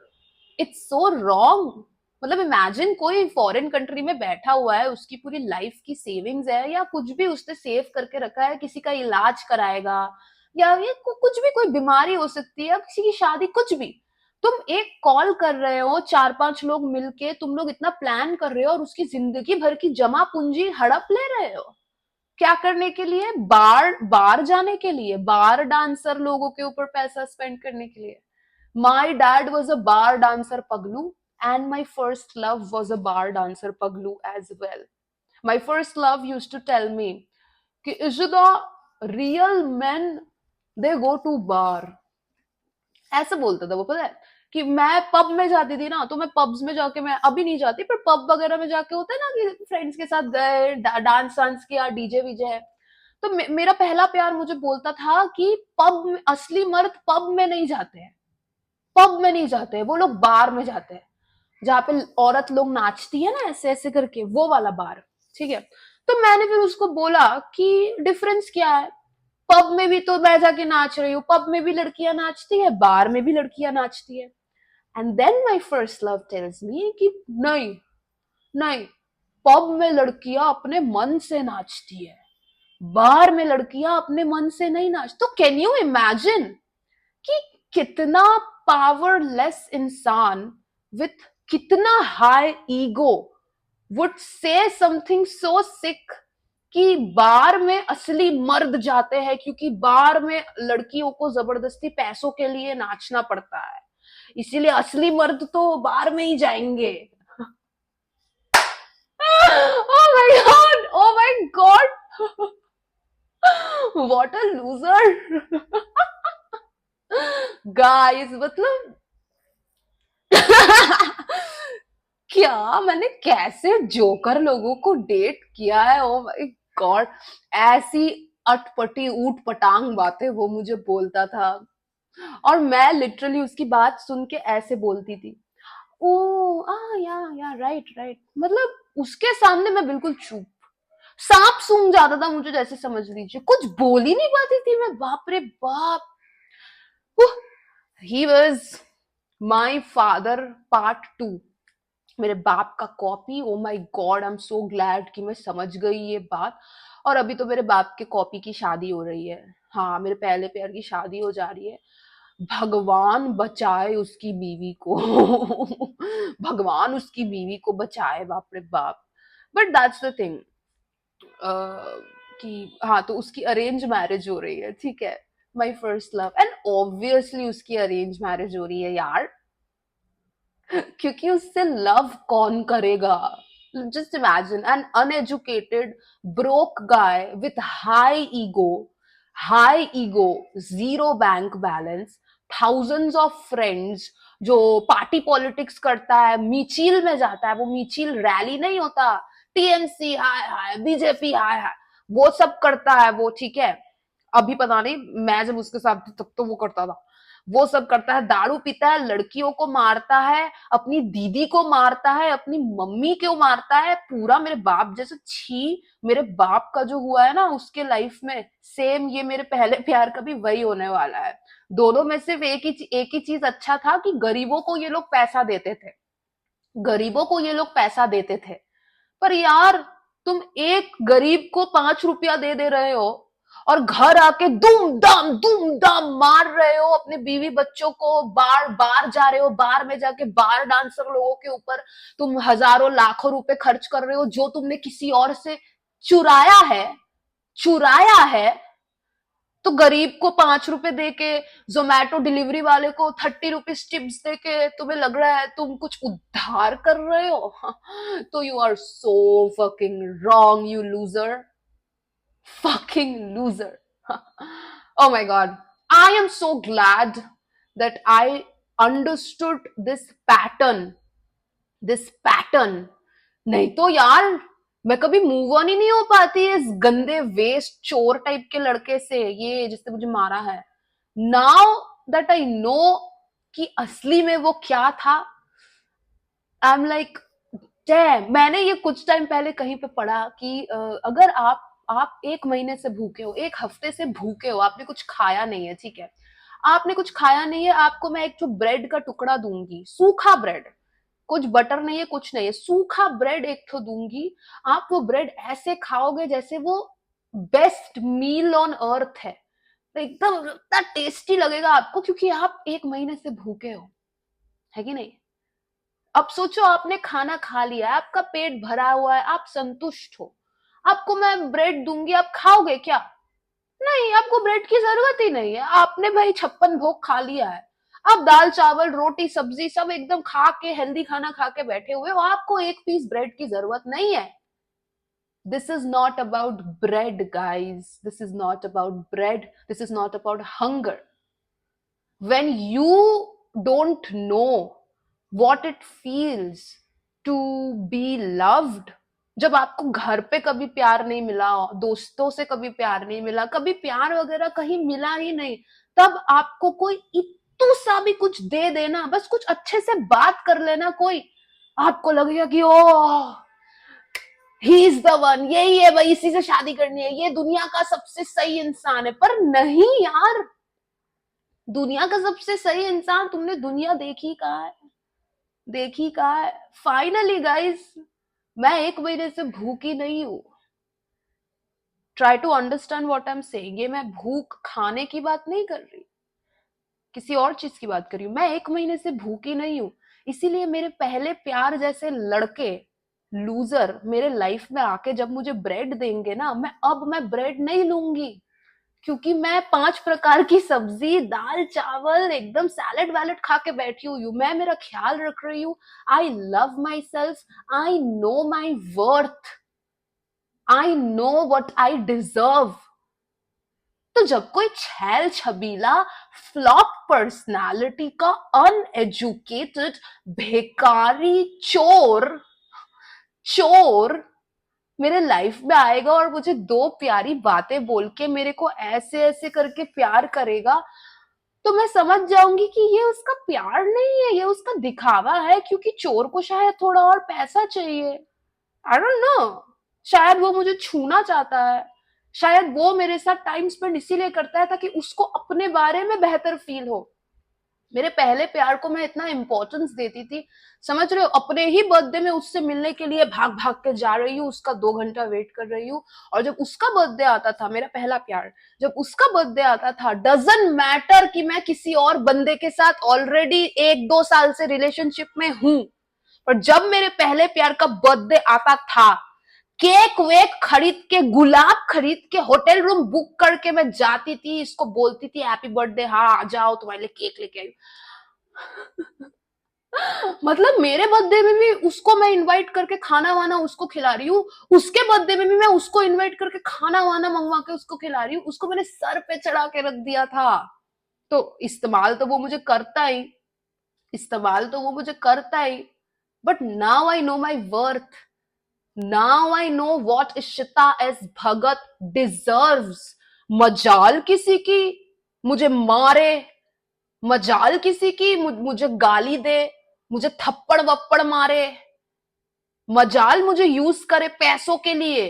इट्स सो रॉन्ग। मतलब इमेजिन कोई फॉरेन कंट्री में बैठा हुआ है, उसकी पूरी लाइफ की सेविंग्स है या कुछ भी उसने सेव करके रखा है, किसी का इलाज कराएगा, या ये कुछ भी, कोई बीमारी हो सकती है, किसी की शादी, कुछ भी। तुम एक कॉल कर रहे हो, 4-5 लोग मिलके तुम लोग इतना प्लान कर रहे हो, और उसकी जिंदगी भर की जमा पूंजी हड़प ले रहे हो। क्या करने के लिए? बार बार जाने के लिए, बार डांसर लोगों के ऊपर पैसा स्पेंड करने के लिए। My dad was a bar dancer Paglu, and my first love was a bar dancer Paglu as well. My first love used to tell me कि Ishida, real men they go to bar. ऐसे बोलता था वो, पता है कि मैं pub में जाती थी ना, तो मैं पब्स में जाके, मैं अभी नहीं जाती पर पब वगैरह में जाके होता है ना कि फ्रेंड्स के साथ गए, डांस वांस किया, डीजे वीजे है। तो मेरा पहला प्यार मुझे बोलता था कि पब में, असली मर्द पब में नहीं जाते हैं, पब में नहीं जाते हैं, वो लोग बार में जाते हैं, जहाँ पे औरत लोग नाचती है ना ऐसे ऐसे करके, वो वाला बार। ठीक है। तो मैंने फिर उसको बोला कि डिफरेंस क्या है, पब में भी तो मैं जाके नाच रही हूँ, पब में भी लड़कियां नाचती है, बार में भी लड़कियां नाचती है। And then my first love tells me कि नहीं, नहीं, पब में लड़कियां अपने मन से नाचती है, बार में लड़कियां अपने मन से नहीं नाच। तो कैन यू इमेजिन कि कितना पावरलेस इंसान विथ कितना high ego would say something so sick कि बार में असली मर्द जाते हैं, क्योंकि बार में लड़कियों को जबरदस्ती पैसों के लिए नाचना पड़ता है, इसीलिए असली मर्द तो बार में ही जाएंगे। Oh my god, oh my god. What a loser guys, मतलब क्या मैंने कैसे जोकर लोगों को डेट किया है, ओ माय गॉड। ऐसी अटपटी ऊट पटांग बातें वो मुझे बोलता था, और मैं लिटरली उसकी बात सुन के ऐसे बोलती थी, ओ आ या राइट राइट, मतलब उसके सामने मैं बिल्कुल चुप, सांप सूंघ जाता था मुझे, जैसे समझ लीजिए, कुछ बोल ही नहीं पाती थी मैं, बाप रे बाप। He was my father part 2, मेरे बाप का copy. O my God, I am so glad कि मैं समझ गई ये बात। और अभी तो मेरे बाप के कॉपी की शादी हो रही है, हाँ, मेरे पहले प्यार की शादी हो जा रही है। भगवान बचाए उसकी बीवी को भगवान उसकी बीवी को बचाए, बाप रे बाप। बट दैट्स द थिंग, कि हाँ, तो उसकी अरेंज मैरिज हो रही है, ठीक है। My first love, and obviously उसकी अरेंज मैरिज हो रही है यार, क्योंकि उससे लव कौन करेगा। Just imagine an uneducated broke guy with high ego, zero bank balance, thousands of friends, जो पार्टी पॉलिटिक्स करता है, मिचिल में जाता है, वो मिचिल रैली नहीं होता, टीएमसी हाय हाय, बीजेपी हाय हाय, वो सब करता है वो, ठीक है। अभी पता नहीं, मैं जब उसके साथ थी तब तो वो करता था, वो सब करता है, दारू पीता है, लड़कियों को मारता है, अपनी दीदी को मारता है, अपनी मम्मी को मारता है, पूरा मेरे बाप जैसे। छी, मेरे बाप का जो हुआ है ना उसके लाइफ में, सेम ये मेरे पहले प्यार का भी वही होने वाला है। दोनों में सिर्फ एक ही चीज अच्छा था कि गरीबों को ये लोग पैसा देते थे, गरीबों को ये लोग पैसा देते थे। पर यार, तुम एक गरीब को 5 रुपया दे रहे हो, और घर आके दुम दाम मार रहे हो अपने बीवी बच्चों को, बार बार जा रहे हो, बार में जाके बार डांसर लोगों के ऊपर तुम हजारों लाखों रुपए खर्च कर रहे हो, जो तुमने किसी और से चुराया है, चुराया है। तो गरीब को 5 रुपए दे के, जोमैटो डिलीवरी वाले को 30 रुपीज टिप्स दे के तुम्हें लग रहा है तुम कुछ उद्धार कर रहे हो। तो you are so fucking wrong, you loser, fucking loser. Oh my god, I am so glad that I understood this pattern. नहीं तो यार, मैं कभी मूव ऑन ही नहीं हो पाती इस गंदे वेस्ट चोर टाइप के लड़के से, ये जिसने मुझे मारा है। नाउ दैट आई नो कि असली में वो क्या था, आई एम लाइक डैम। मैंने ये कुछ टाइम पहले कहीं पे पढ़ा कि अगर आप 1 महीने से भूखे हो, 1 हफ्ते से भूखे हो, आपने कुछ खाया नहीं है, ठीक है, आपने कुछ खाया नहीं है, आपको मैं एक जो ब्रेड का टुकड़ा दूंगी, सूखा ब्रेड, कुछ बटर नहीं है, कुछ नहीं है, सूखा ब्रेड एक तो दूंगी। आप वो ब्रेड ऐसे खाओगे जैसे वो बेस्ट मील ऑन अर्थ है, तो एकदम इतना टेस्टी लगेगा आपको, क्योंकि आप 1 महीने से भूखे हो, है कि नहीं। अब सोचो, आपने खाना खा लिया है, आपका पेट भरा हुआ है, आप संतुष्ट हो, आपको मैं ब्रेड दूंगी, आप खाओगे क्या? नहीं, आपको ब्रेड की जरूरत ही नहीं है, आपने भाई 56 भोग खा लिया है। आप दाल चावल रोटी सब्जी सब एकदम खा के, हेल्दी खाना खा के बैठे हुए हो, आपको एक पीस ब्रेड की जरूरत नहीं है। This is not about bread, guys. This is not about bread. This is not about hunger. When you don't know what it feels to be loved, जब आपको घर पे कभी प्यार नहीं मिला, दोस्तों से कभी प्यार नहीं मिला, कभी प्यार वगैरह कहीं मिला ही नहीं, तब आपको कोई इतू सा भी कुछ दे देना, बस कुछ अच्छे से बात कर लेना कोई, आपको लगेगा कि ओ, ही इज द वन, यही है भाई, इसी से शादी करनी है, ये दुनिया का सबसे सही इंसान है। पर नहीं यार, दुनिया का सबसे सही इंसान तुमने दुनिया देखी कहाँ है, देखी कहाँ है। फाइनली गाइस, मैं 1 महीने से भूखी नहीं हूं। Try to understand what I am saying. ये मैं भूख खाने की बात नहीं कर रही, किसी और चीज की बात कर रही हूँ। मैं 1 महीने से भूखी नहीं हूं, इसीलिए मेरे पहले प्यार जैसे लड़के लूजर मेरे लाइफ में आके जब मुझे ब्रेड देंगे ना, मैं ब्रेड नहीं लूंगी, क्योंकि मैं 5 प्रकार की सब्जी, दाल चावल, एकदम सैलेड वैलेड खा के बैठी हुई हूँ। मैं मेरा ख्याल रख रही हूँ। I love my self, I know my worth, I know what I deserve. तो जब कोई छैल छबीला फ्लॉप पर्सनालिटी का अनएजुकेटेड भिखारी चोर चोर मेरे लाइफ में आएगा और मुझे दो प्यारी बातें बोल के मेरे को ऐसे ऐसे करके प्यार करेगा, तो मैं समझ जाऊंगी कि ये उसका प्यार नहीं है, ये उसका दिखावा है, क्योंकि चोर को शायद थोड़ा और पैसा चाहिए। आई डोंट नो, शायद वो मुझे छूना चाहता है, शायद वो मेरे साथ टाइम स्पेंड इसीलिए करता है ताकि उसको अपने बारे में बेहतर फील हो। मेरे पहले प्यार को मैं इतना इंपॉर्टेंस देती थी, समझ रहे हो, अपने ही बर्थडे में उससे मिलने के लिए भाग भाग के जा रही हूँ, उसका 2 घंटा वेट कर रही हूँ। और जब उसका बर्थडे आता था, मेरा पहला प्यार, जब उसका बर्थडे आता था, डजंट मैटर कि मैं किसी और बंदे के साथ ऑलरेडी 1-2 साल से रिलेशनशिप में हूं, पर जब मेरे पहले प्यार का बर्थडे आता था, केक वेक खरीद के, गुलाब खरीद के, होटल रूम बुक करके मैं जाती थी, इसको बोलती थी हैप्पी बर्थडे, हाँ आ जाओ तुम्हारे लिए केक लेके आई। मतलब मेरे बर्थडे में भी उसको मैं इनवाइट करके खाना वाना उसको खिला रही हूँ, उसके बर्थडे में भी मैं उसको इनवाइट करके खाना वाना मंगवा के उसको खिला रही हूँ, उसको मैंने सर पे चढ़ा के रख दिया था। तो इस्तेमाल तो वो मुझे करता ही, इस्तेमाल तो वो मुझे करता ही, but now I know my worth, now I know what Ishita S Bhagat deserves. मजाल किसी की मुझे मारे, मजाल किसी की मुझे गाली दे, मुझे थप्पड़ वप्पड़ मारे, मजाल मुझे यूज करे पैसों के लिए।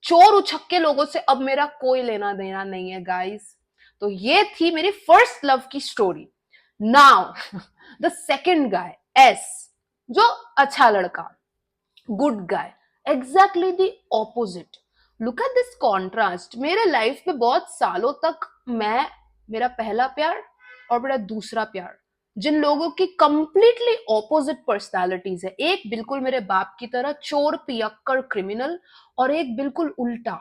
चोर उछक्के लोगों से अब मेरा कोई लेना देना नहीं है गाइस। तो ये थी मेरी फर्स्ट लव की story. Now the second guy, S, जो अच्छा लड़का, good guy, exactly the opposite. Look at this contrast. मेरे लाइफ में बहुत सालों तक मैं, मेरा पहला प्यार और मेरा दूसरा प्यार, जिन लोगों की कंप्लीटली ऑपोजिट पर्सनालिटीज है, एक बिल्कुल मेरे बाप की तरह चोर पियक्कड़ क्रिमिनल, और एक बिल्कुल उल्टा,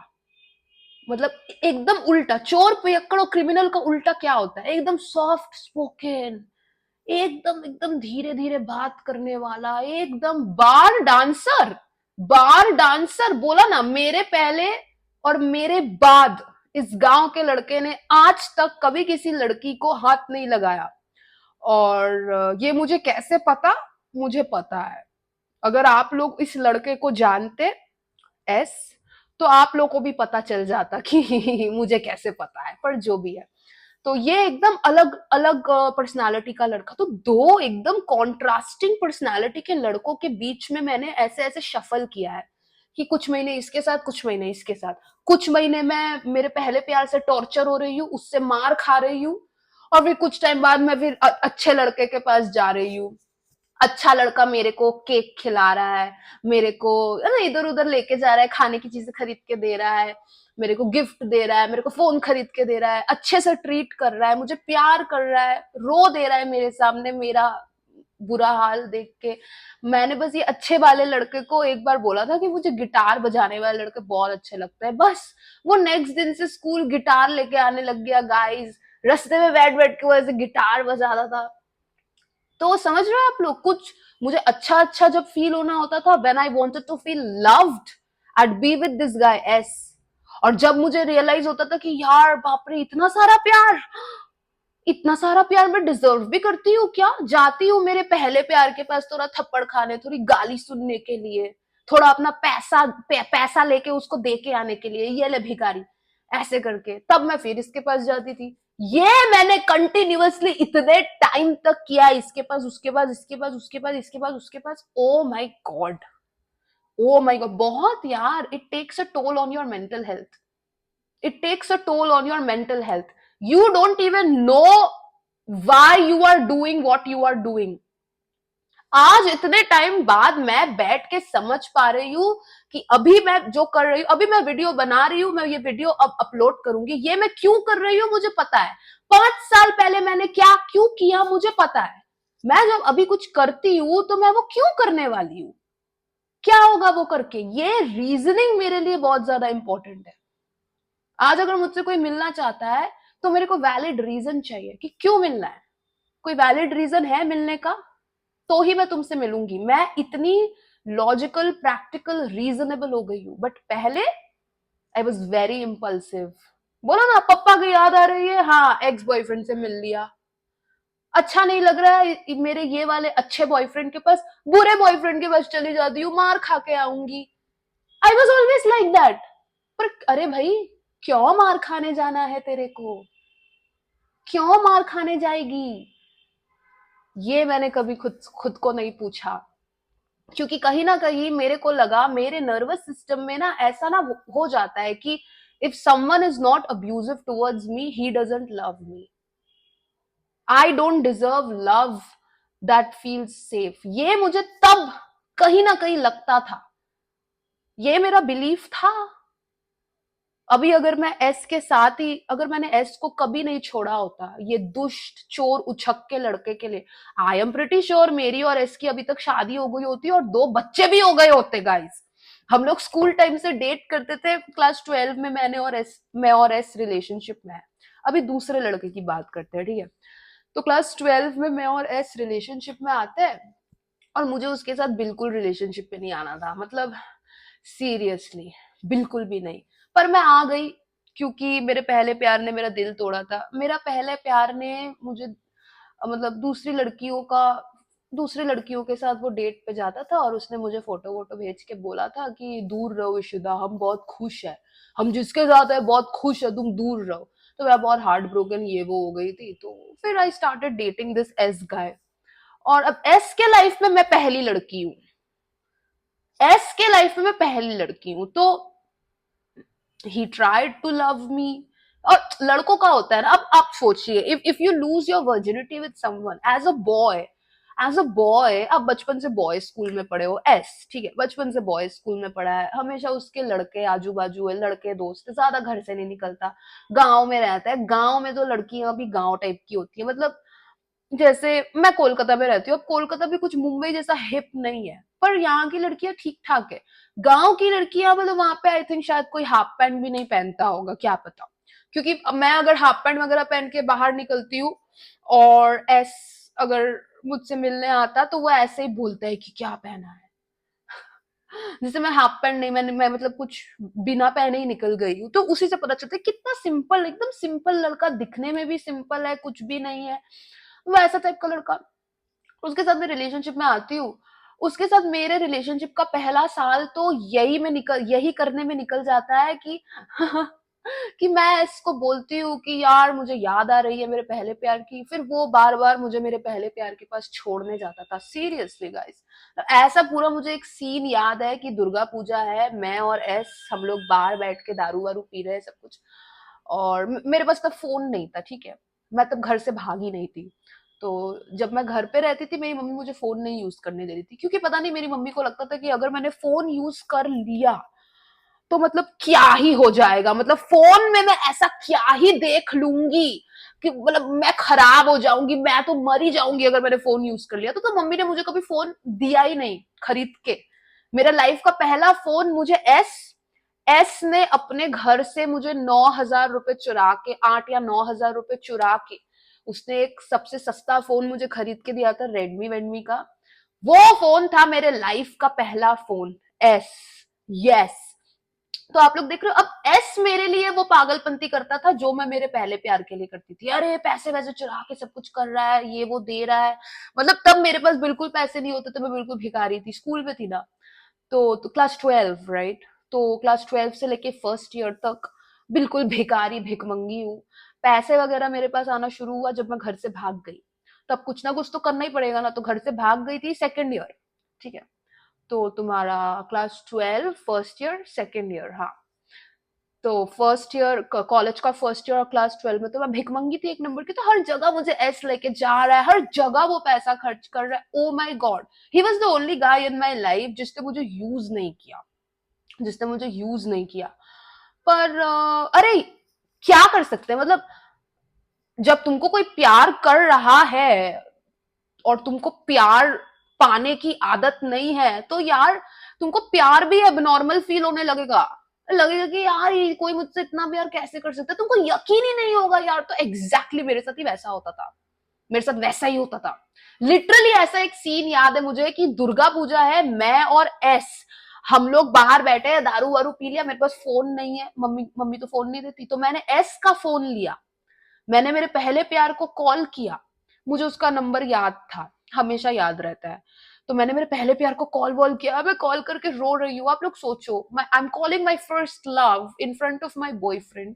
मतलब एकदम उल्टा। चोर पियक्कड़ और क्रिमिनल का उल्टा क्या होता है? एकदम सॉफ्ट स्पोकन, एकदम एकदम धीरे धीरे बात करने वाला, एकदम बार डांसर। बार डांसर बोला ना, मेरे पहले और मेरे बाद इस गांव के लड़के ने आज तक कभी किसी लड़की को हाथ नहीं लगाया। और ये मुझे कैसे पता? मुझे पता है। अगर आप लोग इस लड़के को जानते, एस, तो आप लोग को भी पता चल जाता कि मुझे कैसे पता है, पर जो भी है। तो ये एकदम अलग अलग पर्सनालिटी का लड़का। तो दो एकदम कॉन्ट्रास्टिंग पर्सनालिटी के लड़कों के बीच में मैंने ऐसे ऐसे शफल किया है कि कुछ महीने इसके साथ, कुछ महीने इसके साथ, कुछ महीने मैं मेरे पहले प्यार से टॉर्चर हो रही हूँ, उससे मार खा रही हूँ, और फिर कुछ टाइम बाद मैं फिर अच्छे लड़के के पास जा रही हूँ। अच्छा लड़का मेरे को केक खिला रहा है, मेरे को इधर उधर लेके जा रहा है, खाने की चीजें खरीद के दे रहा है, मेरे को गिफ्ट दे रहा है, मेरे को फोन खरीद के दे रहा है, अच्छे से ट्रीट कर रहा है, मुझे प्यार कर रहा है, रो दे रहा है मेरे सामने मेरा बुरा हाल देख के। मैंने बस ये अच्छे वाले लड़के को एक बार बोला था कि मुझे गिटार बजाने वाले लड़के बहुत अच्छे लगते हैं, बस वो नेक्स्ट दिन से स्कूल गिटार लेके आने लग गया गाइस, रास्ते में बैठ बैठ के वो ऐसे गिटार बजाता था। तो समझ रहे हो आप लोग, कुछ मुझे अच्छा अच्छा जब फील होना होता था, when I wanted to feel loved, I'd be with this guy S। और जब मुझे रियलाइज होता था कि यार बाप रे, इतना सारा प्यार, इतना सारा प्यार मैं डिजर्व भी करती हूँ क्या, जाती हूँ मेरे पहले प्यार के पास थोड़ा थप्पड़ खाने, थोड़ी गाली सुनने के लिए, थोड़ा अपना पैसा लेके उसको दे के आने के लिए, ये ले भिखारी, ऐसे करके तब मैं फिर इसके पास जाती थी। ये मैंने कंटिन्यूअसली इतने टाइम तक किया, इसके पास, उसके पास, इसके पास, उसके पास, इसके पास, उसके पास। Oh my God, oh my God, बहुत यार, it takes a toll on your mental health, it takes a toll on your mental health. You don't even know why you are doing what you are doing। आज इतने time बाद मैं बैठ के समझ पा रही हूँ कि अभी मैं जो कर रही हूँ, अभी मैं वीडियो बना रही हूँ, मैं ये वीडियो अब अपलोड करूंगी, ये मैं क्यों कर रही हूँ मुझे पता है। 5 साल पहले मैंने क्या क्यों किया मुझे पता है। मैं जब अभी कुछ करती हूँ तो मैं वो क्यों करने वाली हूँ, क्या होगा वो करके, ये रीजनिंग मेरे लिए बहुत ज्यादा इंपॉर्टेंट है। आज अगर मुझसे कोई मिलना चाहता है तो मेरे को वैलिड रीजन चाहिए कि क्यों मिलना है। कोई वैलिड रीजन है मिलने का तो ही मैं तुमसे मिलूंगी। मैं इतनी लॉजिकल, प्रैक्टिकल, रीजनेबल हो गई हूं, बट पहले आई वॉज वेरी इम्पल्सिव। बोलो ना, पप्पा की याद आ रही है, हाँ एक्स बॉयफ्रेंड से मिल लिया। अच्छा नहीं लग रहा है मेरे ये वाले अच्छे बॉयफ्रेंड के पास, बुरे बॉयफ्रेंड के पास चली जाती हूँ, मार खा के आऊंगी। I was always like that. पर अरे भाई, क्यों मार खाने जाना है तेरे को? क्यों मार खाने जाएगी? ये मैंने कभी खुद खुद को नहीं पूछा, क्योंकि कहीं ना कहीं मेरे को लगा, मेरे नर्वस सिस्टम में ना ऐसा ना हो जाता है कि if someone is not abusive towards me, he doesn't love me. I don't deserve love that feels safe. ये मुझे तब कहीं ना कहीं लगता था, ये मेरा बिलीफ था। अभी अगर मैं एस के साथ ही, अगर मैंने एस को कभी नहीं छोड़ा होता, ये दुष्ट चोर उछक के लड़के के लिए, आई एम प्रिटी श्योर मेरी और एस की अभी तक शादी हो गई होती और 2 बच्चे भी हो गए होते गाइस। हम लोग स्कूल टाइम से डेट करते थे, क्लास 12 में मैं और एस रिलेशनशिप में है। अभी दूसरे लड़के की बात करते हैं, ठीक है। तो क्लास 12 में मैं और एस रिलेशनशिप में आते हैं, और मुझे उसके साथ बिल्कुल रिलेशनशिप पे नहीं आना था, मतलब सीरियसली बिल्कुल भी नहीं। पर मैं आ गई, क्योंकि मेरे पहले प्यार ने मेरा दिल तोड़ा था। मेरा पहले प्यार ने मुझे मतलब दूसरी लड़कियों के साथ वो डेट पे जाता था, और उसने मुझे फोटो वोटो भेज के बोला था कि दूर रहो इशिता, हम बहुत खुश है, हम जिसके साथ है बहुत खुश है, तुम दूर रहो। तो मैं बहुत हार्ट ब्रोकन ये वो हो गई थी। तो फिर I started dating this S guy, और अब एस के लाइफ में मैं पहली लड़की हूँ। एस के लाइफ में मैं पहली लड़की हूँ। तो he tried to love me. और लड़कों का होता है ना, अब आप सोचिए, if you lose your virginity with someone as a boy, आप बचपन से बॉय स्कूल में पढ़े हो, एस ठीक है, बचपन से बॉय स्कूल में पढ़ा है, हमेशा उसके लड़के आजू बाजू है, लड़के दोस्त, ज्यादा घर से नहीं निकलता, गांव में रहता है। गांव में तो लड़कियां भी गांव टाइप की होती है, मतलब जैसे मैं कोलकाता में रहती हूँ, अब कोलकाता भी कुछ मुंबई जैसा हिप नहीं है, पर यहाँ की लड़कियां ठीक ठाक है। गांव की लड़कियां मतलब वहां पे आई थिंक शायद कोई हाफ पैंट भी नहीं पहनता होगा, क्या पता। क्योंकि मैं अगर हाफ पैंट वगैरह पहन के बाहर निकलती हूँ, और अगर मुझसे मिलने आता, तो वो ऐसे ही बोलता है कि क्या पहना है। जैसे मैं हाफ पैंट नहीं, मैं मतलब कुछ बिना पहने ही निकल गई हूँ, तो उसी से पता चलता है कितना सिंपल, एकदम सिंपल लड़का, दिखने में भी सिंपल है, कुछ भी नहीं है, वैसा टाइप का लड़का। उसके साथ मैं रिलेशनशिप में आती हूँ। उसके साथ मेरे रिलेशनशिप का पहला साल तो यही करने में निकल जाता है कि कि मैं इसको बोलती हूँ कि यार मुझे याद आ रही है मेरे पहले प्यार की, फिर वो बार बार मुझे मेरे पहले प्यार के पास छोड़ने जाता था। सीरियसली गाइस, ऐसा पूरा मुझे एक सीन याद है कि दुर्गा पूजा है, मैं और एस हम लोग बाहर बैठ के दारू वारू पी रहे हैं, सब कुछ। और मेरे पास तब फोन नहीं था, ठीक है, मैं तब घर से भागी नहीं थी। तो जब मैं घर पे रहती थी, मेरी मम्मी मुझे फोन नहीं यूज करने दे रही थी, क्योंकि पता नहीं मेरी मम्मी को लगता था कि अगर मैंने फोन यूज कर लिया तो मतलब क्या ही हो जाएगा, मतलब फोन में मैं ऐसा क्या ही देख लूंगी कि मतलब मैं खराब हो जाऊंगी, मैं तो मर ही जाऊंगी अगर मैंने फोन यूज कर लिया। तो मम्मी ने मुझे कभी फोन दिया ही नहीं खरीद के। मेरा लाइफ का पहला फोन मुझे एस एस ने अपने घर से मुझे 9,000 रुपए चुरा के, 8 या 9 हजार रुपए चुरा के, उसने एक सबसे सस्ता फोन मुझे खरीद के दिया था, रेडमी वेडमी का। वो फोन था मेरे लाइफ का पहला फोन, एस। यस। तो आप लोग देख रहे हो, अब एस मेरे लिए वो पागलपंती करता था जो मैं मेरे पहले प्यार के लिए करती थी। अरे पैसे वैसे चुरा के सब कुछ कर रहा है, ये वो दे रहा है। मतलब तब मेरे पास बिल्कुल पैसे नहीं होते थे, मैं बिल्कुल भिखारी थी, स्कूल में थी ना। तो क्लास 12 राइट। तो क्लास 12 से लेके फर्स्ट ईयर तक बिल्कुल भिखारी भिकमंगी हूँ। पैसे वगैरह मेरे पास आना शुरू हुआ जब मैं घर से भाग गई। तब कुछ ना कुछ तो करना ही पड़ेगा ना, तो घर से भाग गई थी सेकेंड ईयर, ठीक है। तो तुम्हारा class 12 first year second year, हाँ। तो फर्स्ट ईयर कॉलेज का फर्स्ट ईयर और क्लास 12 में तो मैं भिकमंगी थी एक नंबर की। तो हर जगह मुझे एस लेके जा रहा है, हर जगह वो पैसा खर्च कर रहा है। ओ my God, he was the only guy in my life जिसने मुझे यूज नहीं किया, पर अरे क्या कर सकते हैं, मतलब जब तुमको कोई प्यार कर रहा है और तुमको प्यार पाने की आदत नहीं है, तो यार तुमको प्यार भी एबनॉर्मल फील होने लगेगा। लगेगा कि यार ये कोई मुझसे इतना प्यार कैसे कर सकता है, तुमको यकीन ही नहीं होगा यार। तो एग्जैक्टली मेरे साथ ही वैसा होता था, मेरे साथ वैसा ही होता था। लिटरली ऐसा एक सीन याद है मुझे कि दुर्गा पूजा है, मैं और एस हम लोग बाहर बैठे हैं, दारू वारू पी लिया, मेरे पास फोन नहीं है, मम्मी मम्मी तो फोन नहीं देती, तो मैंने एस का फोन लिया, मैंने मेरे पहले प्यार को कॉल किया, मुझे उसका नंबर याद था, हमेशा याद रहता है, तो मैंने मेरे पहले प्यार को कॉल वॉल किया, मैं कॉल करके रो रही हूँ, आप लोग सोचो, I am calling my first love in front of my boyfriend,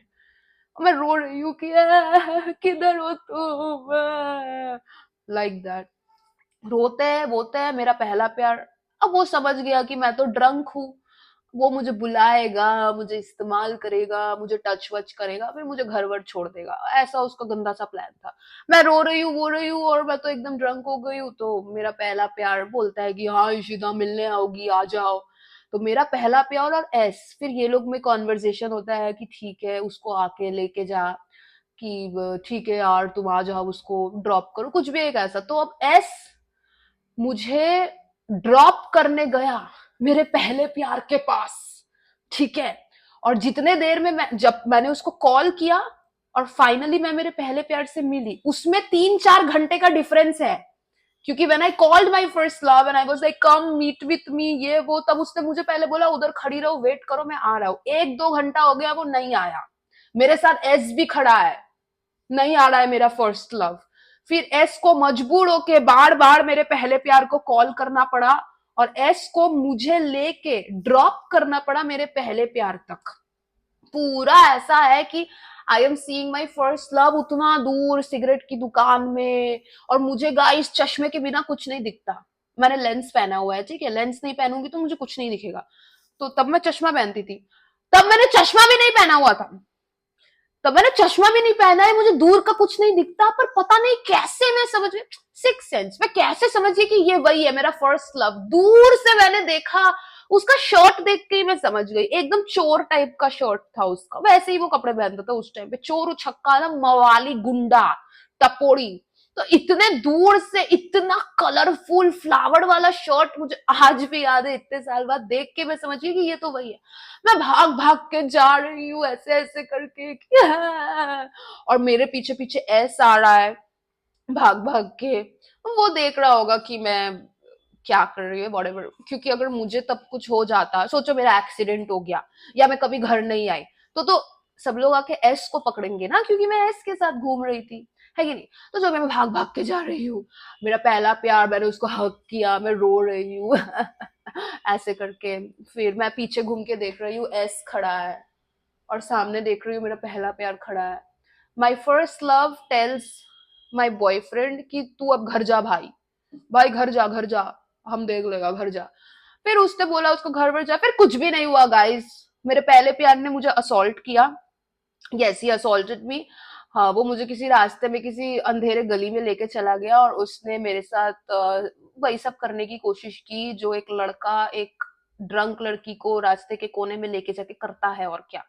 मैं रो रही हूँ कि किधर हो तुम, लाइक दैट, रोते हैं बोते हैं मेरा पहला प्यार। अब वो समझ गया कि मैं तो ड्रंक हूँ, वो मुझे बुलाएगा, मुझे इस्तेमाल करेगा, मुझे टच वच करेगा, फिर मुझे घर वर छोड़ देगा, ऐसा उसका गंदा सा प्लान था। मैं रो रही हूँ वो रही हूँ और मैं तो एकदम ड्रंक हो गई हूँ, तो मेरा पहला प्यार बोलता है कि हाँ इशिता मिलने आओगी आ जाओ, तो मेरा पहला प्यार और एस, फिर ये लोग में कॉन्वर्जेशन होता है कि ठीक है उसको आके लेके जा, कि ठीक है यार तुम आ जाओ उसको ड्रॉप करो, कुछ भी एक ऐसा, तो अब एस मुझे ड्रॉप करने गया मेरे पहले प्यार के पास, ठीक है, और जितने देर में जब मैंने उसको कॉल किया और फाइनली मैं मेरे पहले प्यार से मिली, उसमें 3-4 घंटे का डिफरेंस है, क्योंकि when I called my first love and I was like come meet with me ये वो, तब उसने मुझे पहले बोला उधर खड़ी रहो वेट करो मैं आ रहा हूं, 1-2 घंटा हो गया वो नहीं आया, मेरे साथ एस भी खड़ा है, नहीं आ रहा है मेरा फर्स्ट लव, फिर एस को मजबूर होके बार बार मेरे पहले प्यार को कॉल करना पड़ा और एस को मुझे लेके ड्रॉप करना पड़ा मेरे पहले प्यार तक, पूरा ऐसा है कि I am seeing my first love उतना दूर सिगरेट की दुकान में, और मुझे गाइस चश्मे के बिना कुछ नहीं दिखता, मैंने लेंस पहना हुआ है, ठीक है, लेंस नहीं पहनूंगी तो मुझे कुछ नहीं दिखेगा, तो तब मैं चश्मा पहनती थी, तब मैंने चश्मा भी नहीं पहना हुआ था, तब मैंने चश्मा भी नहीं पहना है, मुझे दूर का कुछ नहीं दिखता, पर पता नहीं कैसे मैं समझ गई, सिक्स सेंस, मैं कैसे समझ गई कि ये वही है मेरा फर्स्ट लव, दूर से मैंने देखा, उसका शर्ट देख के ही मैं समझ गई, एकदम चोर टाइप का शर्ट था उसका, वैसे ही वो कपड़े पहनता था उस टाइम पे, चोर उछक्का ना, मवाली गुंडा टपोरी, तो इतने दूर से इतना कलरफुल फ्लावर वाला शर्ट मुझे आज भी याद है, इतने साल बाद देख के मैं समझ गई कि ये तो वही है, मैं भाग भाग के जा रही हूँ ऐसे ऐसे करके कि हाँ। और मेरे पीछे पीछे एस आ रहा है भाग भाग के, वो देख रहा होगा कि मैं क्या कर रही है वॉटेवर, क्योंकि अगर मुझे तब कुछ हो जाता, सोचो मेरा एक्सीडेंट हो गया या मैं कभी घर नहीं आई, तो सब लोग आके एस को पकड़ेंगे ना, क्योंकि मैं एस के साथ घूम रही थी, है कि नहीं, तो जो मैं भाग भाग के जा रही हूँ, मेरा पहला प्यार, मैंने उसको हक किया, मैं रो रही हूँ ऐसे करके, फिर मैं पीछे घूम के देख रही हूँ एस खड़ा है और सामने देख रही हूँ मेरा पहला प्यार खड़ा है, my first love tells my boyfriend कि तू अब घर जा भाई, भाई घर जा घर जा, हम देख लेगा घर जा, फिर उसने बोला उसको घर पर जा, फिर कुछ भी नहीं हुआ गाइस, मेरे पहले प्यार ने मुझे असॉल्ट किया, यस ही असॉल्टेड मी, हाँ वो मुझे किसी रास्ते में किसी अंधेरे गली में लेके चला गया और उसने मेरे साथ वही सब करने की कोशिश की जो एक लड़का एक ड्रंक लड़की को रास्ते के कोने में लेके जाके करता है, और क्या,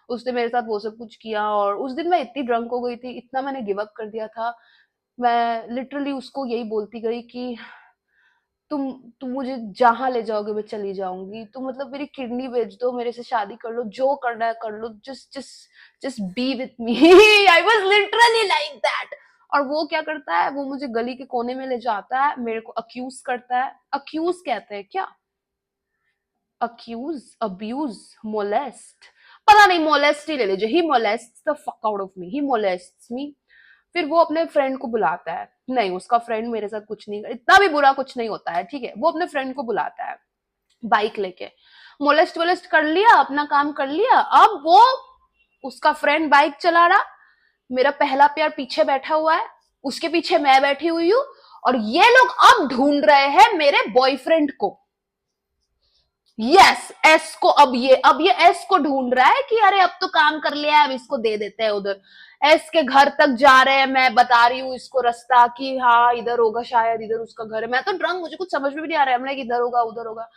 उसने मेरे साथ वो सब कुछ किया, और उस दिन मैं इतनी ड्रंक हो गई थी, इतना मैंने गिव अप कर दिया था, मैं लिटरली उसको यही बोलती गई कि तुम मुझे जहां ले जाओगे मैं चली जाऊंगी, तुम मतलब मेरी किडनी बेच दो, मेरे से शादी कर लो, जो करना है कर लो, just be with me, I was literally like that, और वो क्या करता है, वो मुझे गली के कोने में ले जाता है, मेरे को अक्यूज करता है, अक्यूज कहते हैं क्या, अक्यूज अब्यूज मोलेस्ट, पता नहीं, मोलेस्ट ही ले लीजिए, he molests the fuck out of me, he molests me, फिर वो अपने फ्रेंड को बुलाता है, नहीं उसका फ्रेंड मेरे साथ कुछ नहीं, इतना भी बुरा कुछ नहीं होता है, ठीक है, वो अपने फ्रेंड को बुलाता है बाइक लेके, मोलेस्ट वोलेस्ट कर लिया, अपना काम कर लिया, अब वो उसका फ्रेंड बाइक चला रहा, मेरा पहला प्यार पीछे बैठा हुआ है, उसके पीछे मैं बैठी हुई हूँ, और ये लोग अब ढूंढ रहे हैं मेरे बॉयफ्रेंड को, यस एस को, अब ये एस को ढूंढ रहा है कि अरे अब तो काम कर लिया है, अब इसको दे देते हैं उधर, एस के घर तक जा रहे हैं, मैं बता रही हूँ इसको रास्ता कि हाँ इधर होगा शायद, इधर उसका घर है, मैं तो ड्रंक, मुझे कुछ समझ में भी नहीं आ रहा है, हमने इधर होगा उधर होगा,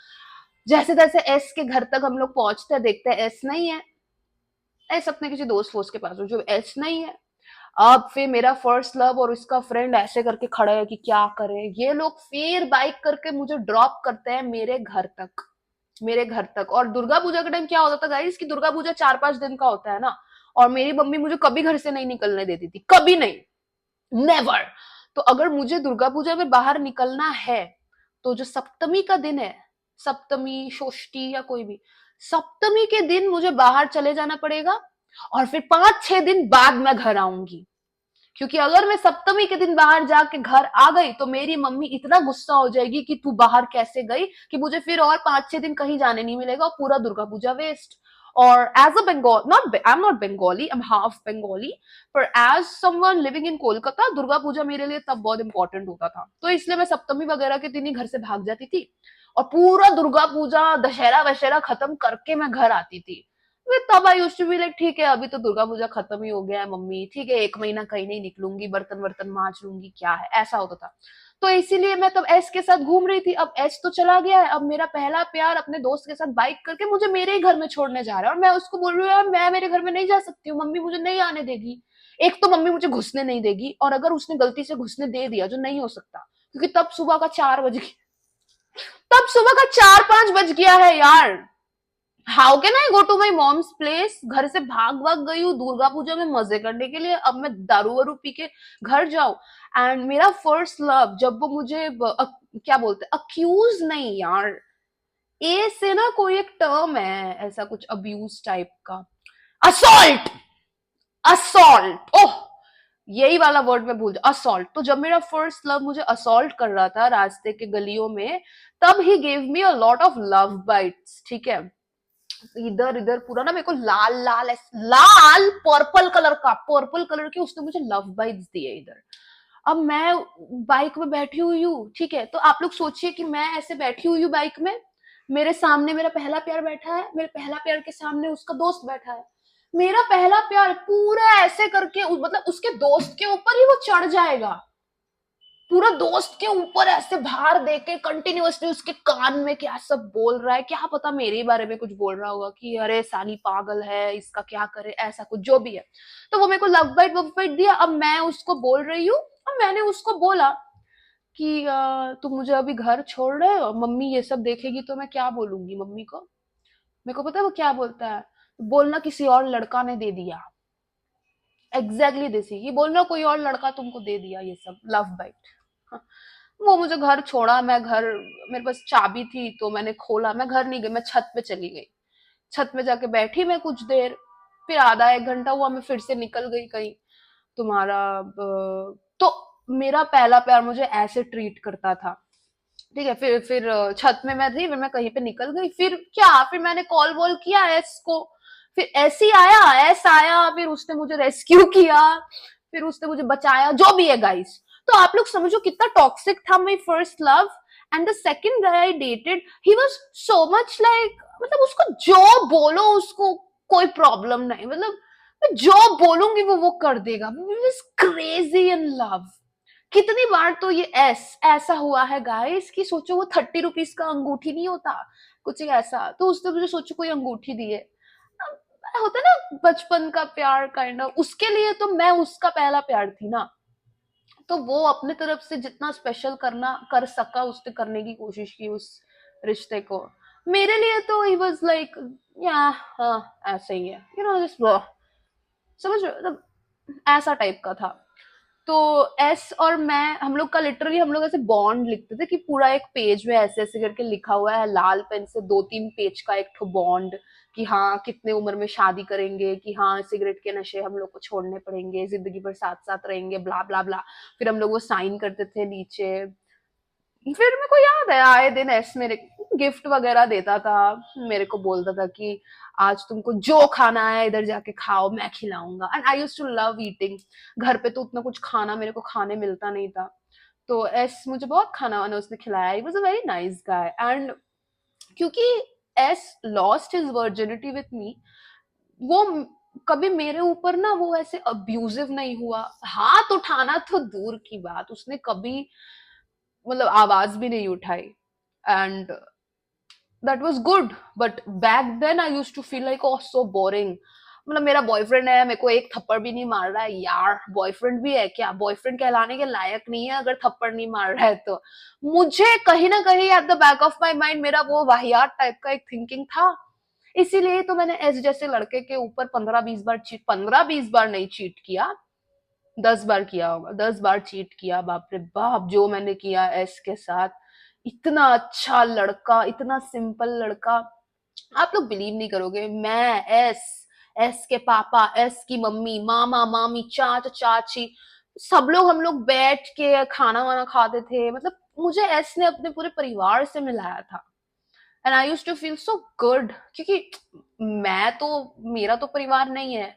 जैसे तैसे एस के घर तक हम लोग पहुंचते हैं, देखते हैं एस नहीं है, एस अपने किसी दोस्त वोस्त के पास हो, जो एस नहीं है, अब फिर मेरा फर्स्ट लव और उसका फ्रेंड ऐसे करके खड़े है कि क्या करें, ये लोग फिर बाइक करके मुझे ड्रॉप करते हैं मेरे घर तक, मेरे घर तक, और दुर्गा पूजा के टाइम क्या होता था गाइस कि दुर्गा पूजा 4-5 दिन का होता है ना, और मेरी मम्मी मुझे कभी घर से नहीं निकलने देती थी, कभी नहीं, नेवर, तो अगर मुझे दुर्गा पूजा में बाहर निकलना है तो जो सप्तमी का दिन है, सप्तमी, षष्ठी या कोई भी, सप्तमी के दिन मुझे बाहर चले जाना पड़ेगा और फिर 5-6 दिन बाद मैं घर आऊंगी। क्योंकि अगर मैं सप्तमी के दिन बाहर जाके घर आ गई तो मेरी मम्मी इतना गुस्सा हो जाएगी कि तू बाहर कैसे गई, कि मुझे फिर और 5-6 दिन कहीं जाने नहीं मिलेगा और पूरा दुर्गा पूजा वेस्ट। और as a Bengal, not I am not Bengali, I am half Bengali, पर as someone living in Kolkata Durga Puja मेरे लिए तब बहुत इंपॉर्टेंट होता था। तो इसलिए मैं सप्तमी वगैरह के दिन ही घर से भाग जाती थी और पूरा दुर्गा पूजा दशहरा वशहरा खत्म करके मैं घर आती थी। फिर तब I used to be like, ठीक है अभी तो दुर्गा पूजा खत्म ही हो गया है मम्मी, ठीक है 1 महीना कहीं नहीं निकलूंगी, बर्तन वर्तन मांज लूंगी, क्या है, ऐसा होता था। तो इसीलिए मैं तब एस के साथ घूम रही थी। अब एस तो चला गया है, अब मेरा पहला प्यार अपने दोस्त के साथ बाइक करके मुझे मेरे ही घर में छोड़ने जा रहा है और मैं उसको बोल रही हूँ यार मैं मेरे घर में नहीं जा सकती हूँ, मम्मी मुझे नहीं आने देगी। एक तो मम्मी मुझे घुसने नहीं देगी, और अगर उसने गलती से घुसने दे दिया, जो नहीं हो सकता क्योंकि तब सुबह का 4-5 बज गया है यार। How can I go to my mom's place? घर से भाग भाग गई हूँ दुर्गा पूजा में मजे करने के लिए, अब मैं दारू वारू पी के घर जाऊं। एंड मेरा फर्स्ट लव जब वो मुझे क्या बोलते हैं, अक्यूज नहीं यार, ए से ना कोई एक टर्म है ऐसा कुछ अब्यूज टाइप का, असॉल्ट, असॉल्ट, ओह यही वाला वर्ड मैं भूल जा, असॉल्ट। तो जब मेरा फर्स्ट लव मुझे असॉल्ट कर रहा था रास्ते के गलियों में, तब he gave me a lot of love bites, ठीक है। इधर इधर पूरा ना मेरे को लाल लाल लाल पर्पल कलर के उसने मुझे लव बाइट्स दिए इधर। अब मैं बाइक में बैठी हुई हूँ, ठीक है, तो आप लोग सोचिए कि मैं ऐसे बैठी हुई हूँ बाइक में, मेरे सामने मेरा पहला प्यार बैठा है, मेरे पहला प्यार के सामने उसका दोस्त बैठा है। मेरा पहला प्यार पूरा ऐसे करके मतलब उसके दोस्त के ऊपर ही वो चढ़ जाएगा, पूरा दोस्त के ऊपर ऐसे भार देके कंटिन्यूअसली उसके कान में क्या सब बोल रहा है, क्या पता मेरे बारे में कुछ बोल रहा होगा कि अरे साली पागल है, इसका क्या करे, ऐसा कुछ जो भी है। तो वो मेरे को लव बाइट वव बाइट दिया। अब मैं उसको बोल रही हूँ और मैंने उसको बोला कि तुम मुझे अभी घर छोड़ रहे हो, मम्मी ये सब देखेगी तो मैं क्या बोलूंगी मम्मी को। मेरे को पता है वो क्या बोलता है, बोलना किसी और लड़का ने दे दिया, एग्जैक्टली दिस ही बोलना कोई और लड़का तुमको दे दिया, ये सब लव बाइट। वो मुझे घर छोड़ा, मैं घर, मेरे पास चाबी थी तो मैंने खोला, मैं घर नहीं गई, मैं छत पे चली गई। छत पे जाके बैठी मैं कुछ देर, फिर आधा एक घंटा हुआ मैं फिर से निकल गई कहीं। तुम्हारा तो मेरा पहला प्यार मुझे ऐसे ट्रीट करता था, ठीक है। फिर छत में मैं थी, फिर मैं कहीं पे निकल गई, फिर क्या, फिर मैंने कॉल वॉल किया एस को, फिर एस ही आया, एस आया, फिर उसने मुझे रेस्क्यू किया, फिर उसने मुझे बचाया, जो भी है गाइस। तो आप लोग समझो कितना टॉक्सिक था my first love. And the second guy I dated, he was so much like, मतलब उसको जो बोलो उसको कोई प्रॉब्लम नहीं, मतलब मैं जो बोलूंगी वो कर देगा, he was crazy in love. कितनी बार तो ये ऐसा हुआ है गाइस कि सोचो वो 30 रुपीज का अंगूठी नहीं होता, कुछ ऐसा, तो उसने मुझे सोचो कोई अंगूठी दी है। होता ना बचपन का प्यार काइंड ऑफ, उसके लिए तो मैं उसका पहला प्यार थी ना, तो वो अपने तरफ से जितना स्पेशल करना कर सका उसने करने की कोशिश की उस रिश्ते को। मेरे लिए तो ही वाज लाइक, या हाँ ऐसा ही है, यू नो जस्ट समझ रहे हो? मतलब ऐसा टाइप का था। तो एस और मैं, हम लोग का लिटरली हम लोग ऐसे बॉन्ड लिखते थे कि पूरा एक पेज में ऐसे ऐसे करके लिखा हुआ है लाल पेन से, 2-3 पेज का एक ठो बॉन्ड, कि हाँ कितने उम्र में शादी करेंगे, कि हाँ सिगरेट के नशे हम लोग को छोड़ने पड़ेंगे, जिंदगी भर साथ साथ रहेंगे, ब्ला ब्ला ब्ला। फिर हम लोग वो साइन करते थे नीचे। फिर मेरे को याद है आए दिन एस मेरे गिफ्ट वगैरह देता था, मेरे को बोलता था कि आज तुमको जो खाना है इधर जाके खाओ, मैं खिलाऊंगा। And I used to love eating. घर पे तो उतना कुछ खाना मेरे को खाने मिलता नहीं था, तो एस मुझे बहुत खाना वाना उसने खिलाया, he was a very nice guy. And क्योंकि he's lost his virginity with me, वो कभी मेरे ऊपर ना वो ऐसे अब्यूजिव नहीं हुआ, हाथ उठाना तो दूर की बात, उसने कभी मतलब आवाज भी नहीं उठाई। And that was good. But back then I used to feel like oh so boring, मतलब मेरा बॉयफ्रेंड है, मेरे को एक थप्पड़ भी नहीं मार रहा है यार, बॉयफ्रेंड भी है क्या, बॉयफ्रेंड कहलाने के लायक नहीं है अगर थप्पड़ नहीं मार रहा है तो। मुझे कहीं ना कहीं at the back of my mind मेरा वो वाहियात टाइप का एक थिंकिंग था। इसीलिए तो मैंने एस जैसे लड़के के ऊपर 15-20 बार चीट, 15-20 बार नहीं चीट किया, 10 बार किया होगा, 10 बार चीट किया, बाप रे बाप जो मैंने किया एस के साथ। इतना अच्छा लड़का, इतना सिंपल लड़का, आप लोग बिलीव नहीं करोगे। मैं एस के पापा, एस की मम्मी, मामा मामी, चाचा चाची, सब लोग, हम लोग बैठ के खाना वाना खाते थे। मतलब मुझे एस ने अपने पूरे परिवार से मिलाया था, and I used to feel so good, क्योंकि मैं तो, मेरा तो परिवार नहीं है,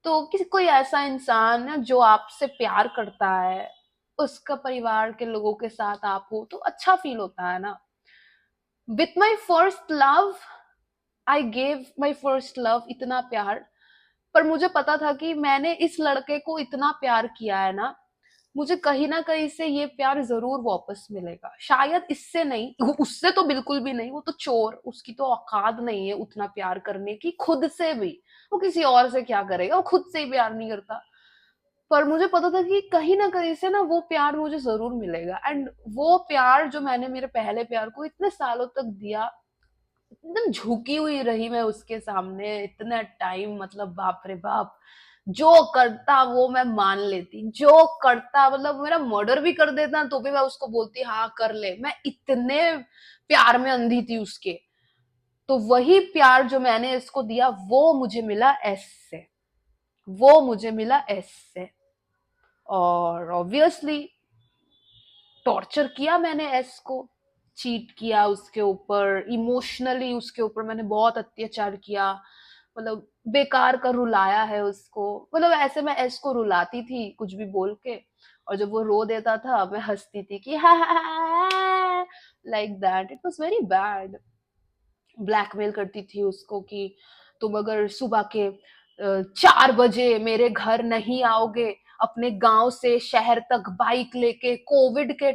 तो किसी कोई ऐसा इंसान है जो आपसे प्यार करता है, उसका परिवार के लोगों के साथ आप हो तो अच्छा फील होता है ना। With my first love, I gave my first love इतना प्यार, पर मुझे पता था कि मैंने इस लड़के को इतना प्यार किया है ना, मुझे कहीं ना कहीं से ये प्यार जरूर वापस मिलेगा। शायद इससे नहीं, उससे तो बिल्कुल भी नहीं, वो तो चोर, उसकी तो औकात नहीं है उतना प्यार करने की खुद से भी। वो किसी और से क्या करेगा, वो खुद से ही प्यार नहीं करता। पर मुझे पता था कि कहीं ना कहीं से ना वो प्यार मुझे जरूर मिलेगा, एंड वो प्यार जो मैंने मेरे पहले प्यार को इतने सालों तक दिया, एकदम झुकी हुई रही मैं उसके सामने इतना टाइम, मतलब बाप रे बाप, जो करता वो मैं मान लेती, जो करता, मतलब मेरा मर्डर भी कर देता तो भी मैं उसको बोलती हाँ कर ले, मैं इतने प्यार में अंधी थी उसके। तो वही प्यार जो मैंने इसको दिया वो मुझे मिला एस से, वो मुझे मिला एस से। और ऑब्वियसली टॉर्चर किया मैंने एस को, चीट किया उसके ऊपर, इमोशनली उसके ऊपर मैंने बहुत अत्याचार किया, मतलब बेकार का रुलाया है उसको। मतलब ऐसे मैं एस को रुलाती थी कुछ भी बोल के, और जब वो रो देता था मैं हंसती थी कि like that. It was very bad. Blackmail करती थी उसको कि तुम अगर सुबह के 4 बजे मेरे घर नहीं आओगे, अपने गांव से शहर तक बाइक लेके, कोविड के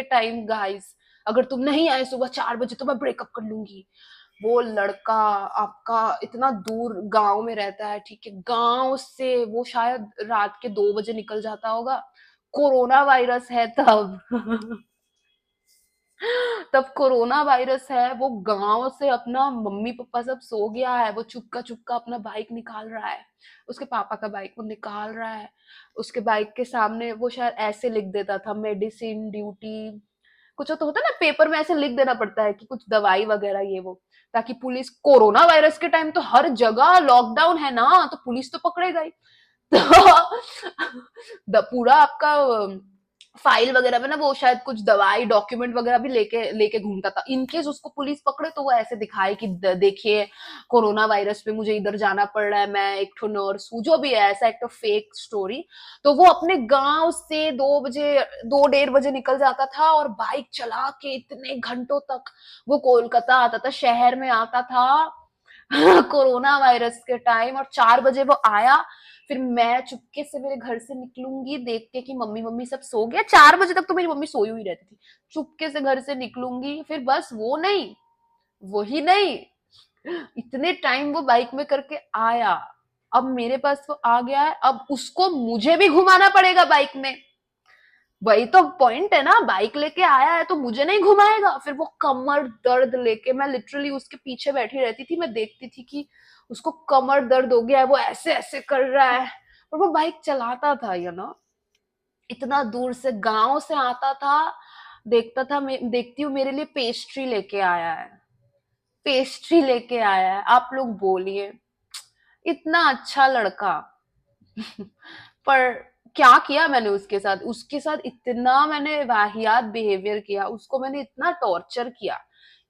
टाइम गाइस, अगर तुम नहीं आए सुबह 4 बजे तो मैं ब्रेकअप कर लूंगी। वो लड़का आपका इतना दूर गांव में रहता है, ठीक है, गांव से वो शायद रात के 2 बजे निकल जाता होगा, कोरोना वायरस है तब तब कोरोना वायरस है, वो गांव से अपना, मम्मी पापा सब सो गया है, वो चुपका चुपका अपना बाइक निकाल रहा है, उसके पापा का बाइक वो निकाल रहा है। उसके बाइक के सामने वो शायद ऐसे लिख देता था, मेडिसिन ड्यूटी, कुछ तो होता है ना पेपर में, ऐसे लिख देना पड़ता है कि कुछ दवाई वगैरह ये वो, ताकि पुलिस, कोरोना वायरस के टाइम तो हर जगह लॉकडाउन है ना, तो पुलिस तो पकड़ेगा ही। तो पूरा आपका फाइल वगैरह में ना वो शायद कुछ दवाई डॉक्यूमेंट वगैरह भी लेके लेके घूमता था, इनकेस उसको पुलिस पकड़े तो वो ऐसे दिखाए कि देखिए कोरोना वायरस पे मुझे इधर जाना पड़ रहा है, मैं एक ठो नर्स हूँ, जो भी है, ऐसा एक तो फेक स्टोरी। तो वो अपने गांव से 2 बजे, 2 1:30 बजे निकल जाता था, और बाइक चला के इतने घंटों तक वो कोलकाता आता था, शहर में आता था कोरोना वायरस के टाइम। और 4 बजे वो आया, फिर मैं चुपके से मेरे घर से निकलूंगी देख के कि मम्मी मम्मी सब सो गया, 4 बजे तक तो मेरी मम्मी सोई हुई रहती थी, चुपके से घर से निकलूंगी, फिर बस वो नहीं, वही नहीं, इतने टाइम वो बाइक में करके आया, अब मेरे पास वो आ गया है, अब उसको मुझे भी घुमाना पड़ेगा बाइक में, वही तो पॉइंट है ना, बाइक लेके आया है तो मुझे नहीं घुमाएगा। फिर वो कमर दर्द लेके, मैं लिटरली उसके पीछे बैठी रहती थी, मैं देखती थी कि उसको कमर दर्द हो गया है, वो ऐसे ऐसे कर रहा है, और वो बाइक चलाता था, इतना दूर से गांव से आता था, देखता था, मैं देखती हूँ मेरे लिए पेस्ट्री लेके आया है, पेस्ट्री लेके आया है, आप लोग बोलिए, इतना अच्छा लड़का। पर क्या किया मैंने उसके साथ, उसके साथ इतना मैंने वाहियात बिहेवियर किया, उसको मैंने इतना टॉर्चर किया,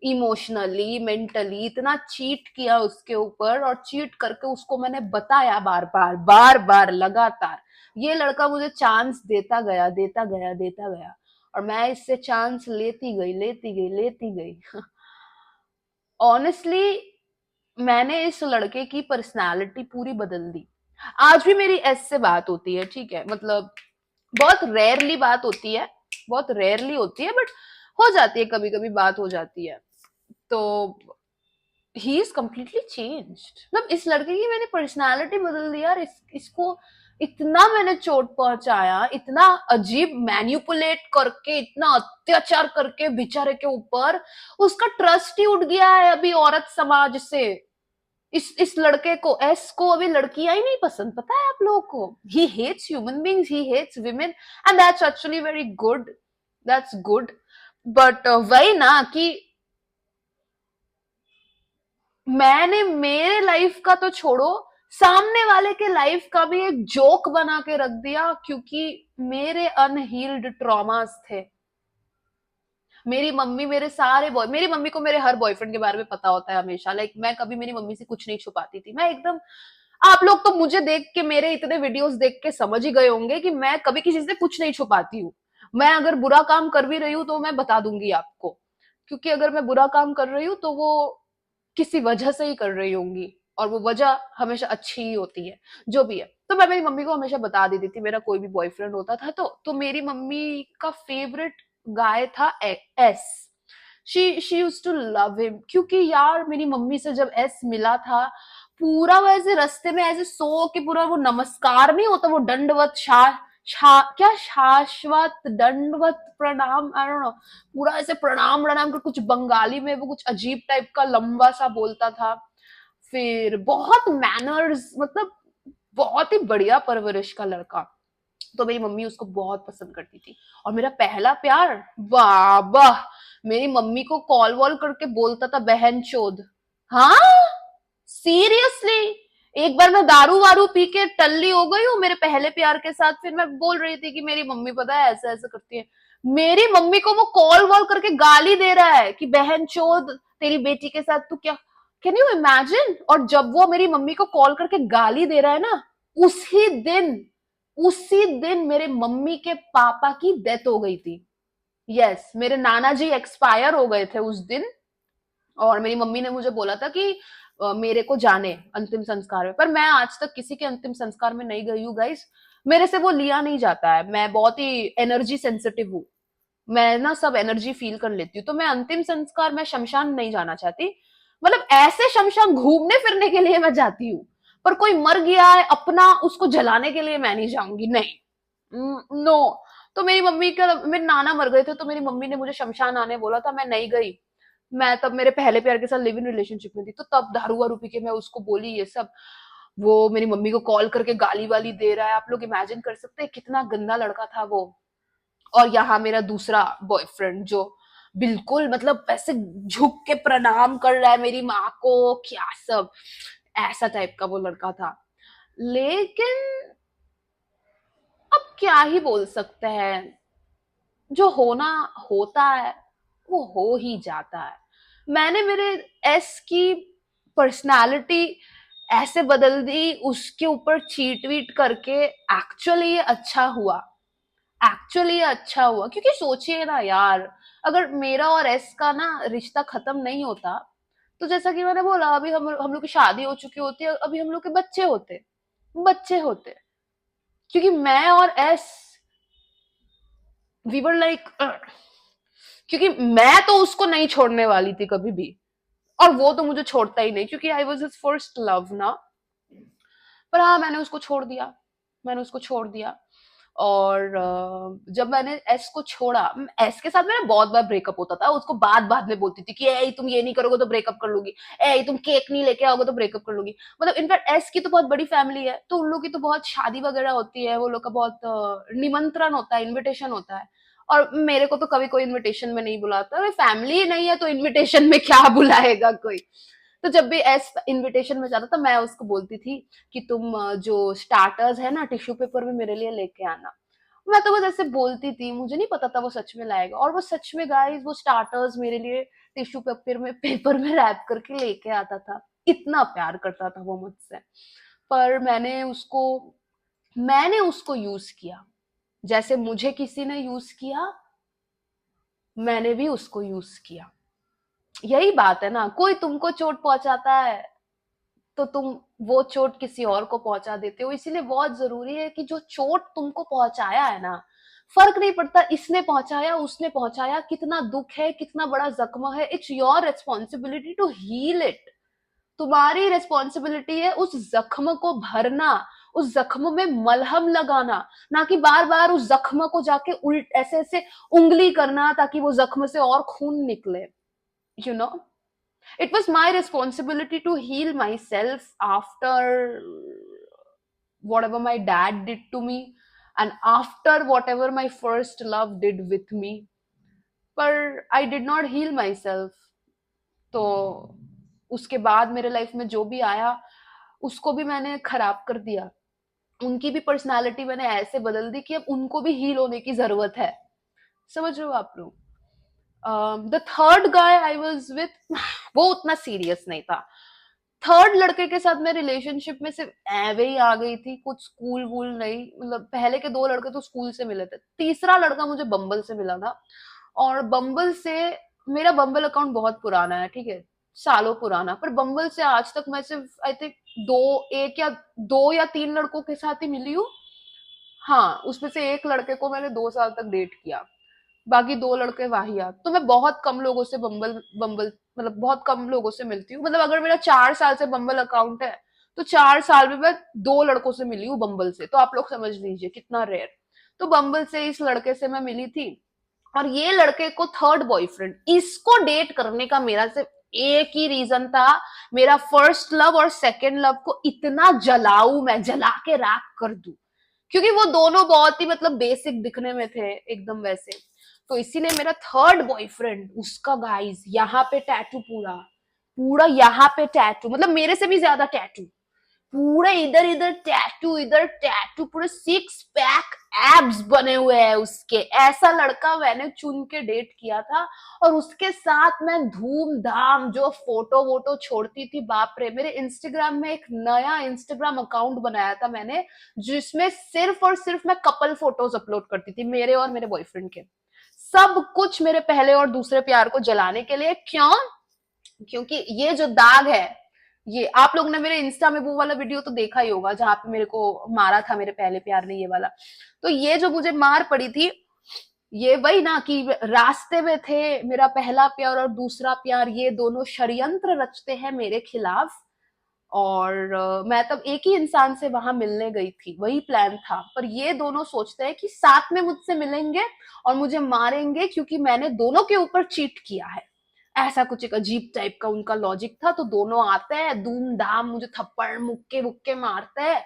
इमोशनली मेंटली इतना चीट किया उसके ऊपर, और चीट करके उसको मैंने बताया बार बार लगातार। ये लड़का मुझे चांस देता गया, देता गया, देता गया, और मैं इससे चांस लेती गई, लेती गई, लेती गई। ऑनेस्टली मैंने इस लड़के की पर्सनालिटी पूरी बदल दी। आज भी मेरी एस से बात होती है, ठीक है, मतलब बहुत रेयरली बात होती है, बहुत रेयरली होती है, बट हो जाती है, कभी कभी बात हो जाती है। तो ही इज कम्प्लीटली चेंज्ड, मतलब इस लड़के की मैंने पर्सनालिटी बदल दी यार, इसको इतना मैंने चोट पहुंचाया, इतना अजीब मैन्युपुलेट करके, इतना अत्याचार करके बेचारे के ऊपर, उसका ट्रस्ट ही उठ गया है अभी औरत समाज से। इस लड़के को, एस को, अभी लड़कियां ही नहीं पसंद, पता है आप लोगों को, he hates human beings, he hates women, and that's actually very good, that's good. But वही ना कि मैंने मेरे लाइफ का तो छोड़ो, सामने वाले के लाइफ का भी एक जोक बना के रख दिया, क्योंकि मेरे अनहील्ड ट्रॉमास थे। मेरी मम्मी मेरे सारे बॉय मेरी मम्मी को मेरे हर बॉयफ्रेंड के बारे में पता होता है हमेशा। लाइक मैं कभी मेरी मम्मी से कुछ नहीं छुपाती थी, मैं एकदम, आप लोग तो मुझे देख के, मेरे इतने वीडियोस देख के समझ ही गए होंगे कि मैं कभी किसी से कुछ नहीं छुपाती हूँ। मैं अगर बुरा काम कर भी रही हूँ तो मैं बता दूंगी आपको, क्योंकि अगर मैं बुरा काम कर रही हूँ तो वो किसी वजह से ही कर रही होंगी, और वो वजह हमेशा अच्छी ही होती है, जो भी है। तो मैं मेरी मम्मी को हमेशा बता देती थी मेरा कोई भी बॉयफ्रेंड होता था तो मेरी मम्मी का फेवरेट गाय था S. She used to love him, क्योंकि यार मेरी मम्मी से जब एस मिला था, पूरा वैसे रास्ते में ऐसे सो के पूरा वो नमस्कार नहीं होता, वो दंडवत क्या शाश्वत दंडवत प्रणाम, आई डोंट नो, पूरा ऐसे प्रणाम प्रणाम कर, कुछ बंगाली में वो कुछ अजीब टाइप का लंबा सा बोलता था। फिर बहुत मैनर्स, मतलब बहुत ही बढ़िया परवरिश का लड़का। तो मेरी मम्मी उसको बहुत पसंद करती थी। और मेरा पहला प्यार, बाबा, मेरी मम्मी को कॉल वॉल करके बोलता था बहन चोद। हाँ, सीरियसली। एक बार मैं दारू वारू पी के टल्ली हो गई हूँ मेरे पहले प्यार के साथ, फिर मैं बोल रही थी कि मेरी मम्मी पता है ऐसा ऐसा करती है। मेरी मम्मी को वो कॉल वॉल करके गाली दे रहा है कि बहन चोद, तेरी बेटी के साथ तू क्या, कैन यू इमेजिन। और जब वो मेरी मम्मी को कॉल करके गाली दे रहा है ना, उसी दिन उसी दिन मेरे मम्मी के पापा की डेथ हो गई थी। यस, मेरे नाना जी एक्सपायर हो गए थे उस दिन। और मेरी मम्मी ने मुझे बोला था कि मेरे को जाने अंतिम संस्कार में, पर मैं आज तक किसी के अंतिम संस्कार में नहीं गई हूँ गाइस। मेरे से वो लिया नहीं जाता है, मैं बहुत ही एनर्जी सेंसिटिव हूँ। मैं ना सब एनर्जी फील कर लेती हूँ, तो मैं अंतिम संस्कार में शमशान नहीं जाना चाहती। मतलब ऐसे शमशान घूमने फिरने के लिए मैं जाती हूँ, पर कोई मर गया है अपना, उसको जलाने के लिए मैं नहीं जाऊंगी, नहीं। नो। तो मेरी मम्मी का, मेरे नाना मर गए थे तो मेरी मम्मी ने मुझे शमशान आने बोला था, मैं नहीं गई। मैं तब मेरे पहले प्यार के साथ लिव इन रिलेशनशिप में थी, तो तब दारू वारू पी के मैं उसको बोली ये सब। वो मेरी मम्मी को कॉल करके गाली वाली दे रहा है, आप लोग इमेजिन कर सकते हैं कितना गंदा लड़का था वो। और यहाँ मेरा दूसरा बॉयफ्रेंड जो बिल्कुल मतलब ऐसे झुक के प्रणाम कर रहा है मेरी माँ को, क्या सब, ऐसा टाइप का वो लड़का था। लेकिन अब क्या ही बोल सकते हैं, जो होना होता है वो हो ही जाता है। मैंने मेरे एस की पर्सनालिटी ऐसे बदल दी उसके ऊपर चीट वीट करके। एक्चुअली ये अच्छा हुआ, एक्चुअली ये अच्छा हुआ, क्योंकि सोचिए ना यार, अगर मेरा और एस का ना रिश्ता खत्म नहीं होता, तो जैसा कि मैंने बोला, अभी हम लोग की शादी हो चुकी होती है, अभी हम लोग के बच्चे होते, क्योंकि मैं और एस, वी वर लाइक, क्योंकि मैं तो उसको नहीं छोड़ने वाली थी कभी भी, और वो तो मुझे छोड़ता ही नहीं, क्योंकि I was his first love ना। पर हाँ, मैंने उसको छोड़ दिया। और जब मैंने एस को छोड़ा, एस के साथ मेरा बहुत बार ब्रेकअप होता था, उसको बात बात में बोलती थी कि ए तुम ये नहीं करोगे तो ब्रेकअप कर लूंगी, ए तुम केक नहीं लेके आओगे तो ब्रेकअप कर लूंगी। मतलब इनफैक्ट एस की तो बहुत बड़ी फैमिली है, तो उन लोग की तो बहुत शादी वगैरह होती है, वो लोग का बहुत निमंत्रण होता है, इन्विटेशन होता है। और मेरे को तो कभी कोई इन्विटेशन में नहीं बुलाता, फैमिली ही नहीं है तो इन्विटेशन में क्या बुलाएगा कोई। तो जब भी एस इनविटेशन में जाता था, मैं उसको बोलती थी कि तुम जो स्टार्टर्स है ना टिश्यू पेपर में मेरे लिए लेके आना। मैं तो बस ऐसे बोलती थी, मुझे नहीं पता था वो सच में लाएगा, और वो सच में गाइस वो स्टार्टर्स मेरे लिए टिश्यू पेपर में रैप करके लेके आता था। इतना प्यार करता था वो मुझसे। पर मैंने उसको यूज किया, जैसे मुझे किसी ने यूज किया, मैंने भी उसको यूज किया। यही बात है ना, कोई तुमको चोट पहुंचाता है तो तुम वो चोट किसी और को पहुंचा देते हो। इसीलिए बहुत जरूरी है कि जो चोट तुमको पहुंचाया है ना, फर्क नहीं पड़ता इसने पहुंचाया उसने पहुंचाया, कितना दुख है कितना बड़ा जख्म है, it's your responsibility to heal it. तुम्हारी रिस्पॉन्सिबिलिटी है उस जख्म को भरना, उस जख्म में मलहम लगाना, ना कि बार बार उस जख्म को जाके उल्ट ऐसे ऐसे उंगली करना ताकि वो जख्म से और खून निकले। You know, it was my responsibility to heal myself after whatever my dad did to me, and after whatever my first love did with me. पर I did not heal my self. तो उसके बाद मेरे life में जो भी आया उसको भी मैंने खराब कर दिया। उनकी भी पर्सनालिटी मैंने ऐसे बदल दी कि अब उनको भी हील होने की जरूरत है। समझ रहे हो आप लोग? The third guy I was with, वो उतना सीरियस नहीं था। थर्ड लड़के के साथ मैं रिलेशनशिप में सिर्फ ऐवे ही आ गई थी, कुछ स्कूल वूल नहीं, मतलब पहले के दो लड़के तो स्कूल से मिले थे, तीसरा लड़का मुझे बम्बल से मिला था। और बम्बल से, मेरा बम्बल अकाउंट बहुत पुराना है, ठीक है, सालों पुराना, पर बम्बल से आज तक मैं सिर्फ आई थिंक दो, एक या दो या तीन लड़कों के साथ ही मिली हूँ। हाँ, उसमें से एक लड़के को मैंने 2 साल तक डेट किया, बाकी दो लड़के वाहियात। तो मैं बहुत कम लोगों से बम्बल बम्बल मतलब बहुत कम लोगों से मिलती हूँ। मतलब अगर मेरा 4 साल से बम्बल अकाउंट है तो 4 साल में मैं दो लड़कों से मिली हूँ बम्बल से, तो आप लोग समझ लीजिए कितना रेयर। तो बम्बल से इस लड़के से मैं मिली थी, और ये लड़के को थर्ड बॉयफ्रेंड, इसको डेट करने का मेरा सिर्फ एक ही रीजन था। मेरा फर्स्ट लव और सेकंड लव को इतना जलाऊ, मैं जला के राख कर दूं, क्योंकि वो दोनों बहुत ही मतलब बेसिक दिखने में थे एकदम वैसे। तो इसीलिए मेरा थर्ड बॉयफ्रेंड, उसका गाइस यहाँ पे टैटू, पूरा पूरा यहाँ पे टैटू, मतलब मेरे से भी ज्यादा टैटू, पूरे इधर इधर टैटू, इधर टैटू, पूरे 6 पैक एब्स बने हुए हैं उसके। ऐसा लड़का मैंने चुन के डेट किया था, और उसके साथ मैं धूमधाम जो फोटो वोटो छोड़ती थी, बाप रे। मेरे इंस्टाग्राम में एक नया इंस्टाग्राम अकाउंट बनाया था मैंने, जिसमें सिर्फ और सिर्फ मैं कपल फोटोज अपलोड करती थी, मेरे और मेरे बॉयफ्रेंड के। सब कुछ मेरे पहले और दूसरे प्यार को जलाने के लिए। क्यों? क्योंकि ये जो दाग है, ये आप लोग ने मेरे इंस्टा में वो वाला वीडियो तो देखा ही होगा जहां पे मेरे को मारा था मेरे पहले प्यार ने, ये वाला। तो ये जो मुझे मार पड़ी थी, ये वही ना कि रास्ते में थे मेरा पहला प्यार और दूसरा प्यार, ये दोनों षड्यंत्र रचते हैं मेरे खिलाफ। और मैं तब एक ही इंसान से वहां मिलने गई थी, वही प्लान था, पर ये दोनों सोचते हैं कि साथ में मुझसे मिलेंगे और मुझे मारेंगे क्योंकि मैंने दोनों के ऊपर चीट किया है। ऐसा कुछ एक अजीब टाइप का उनका लॉजिक था। तो दोनों आते हैं, धूमधाम मुझे थप्पड़ मुक्के मुक्के मारते हैं।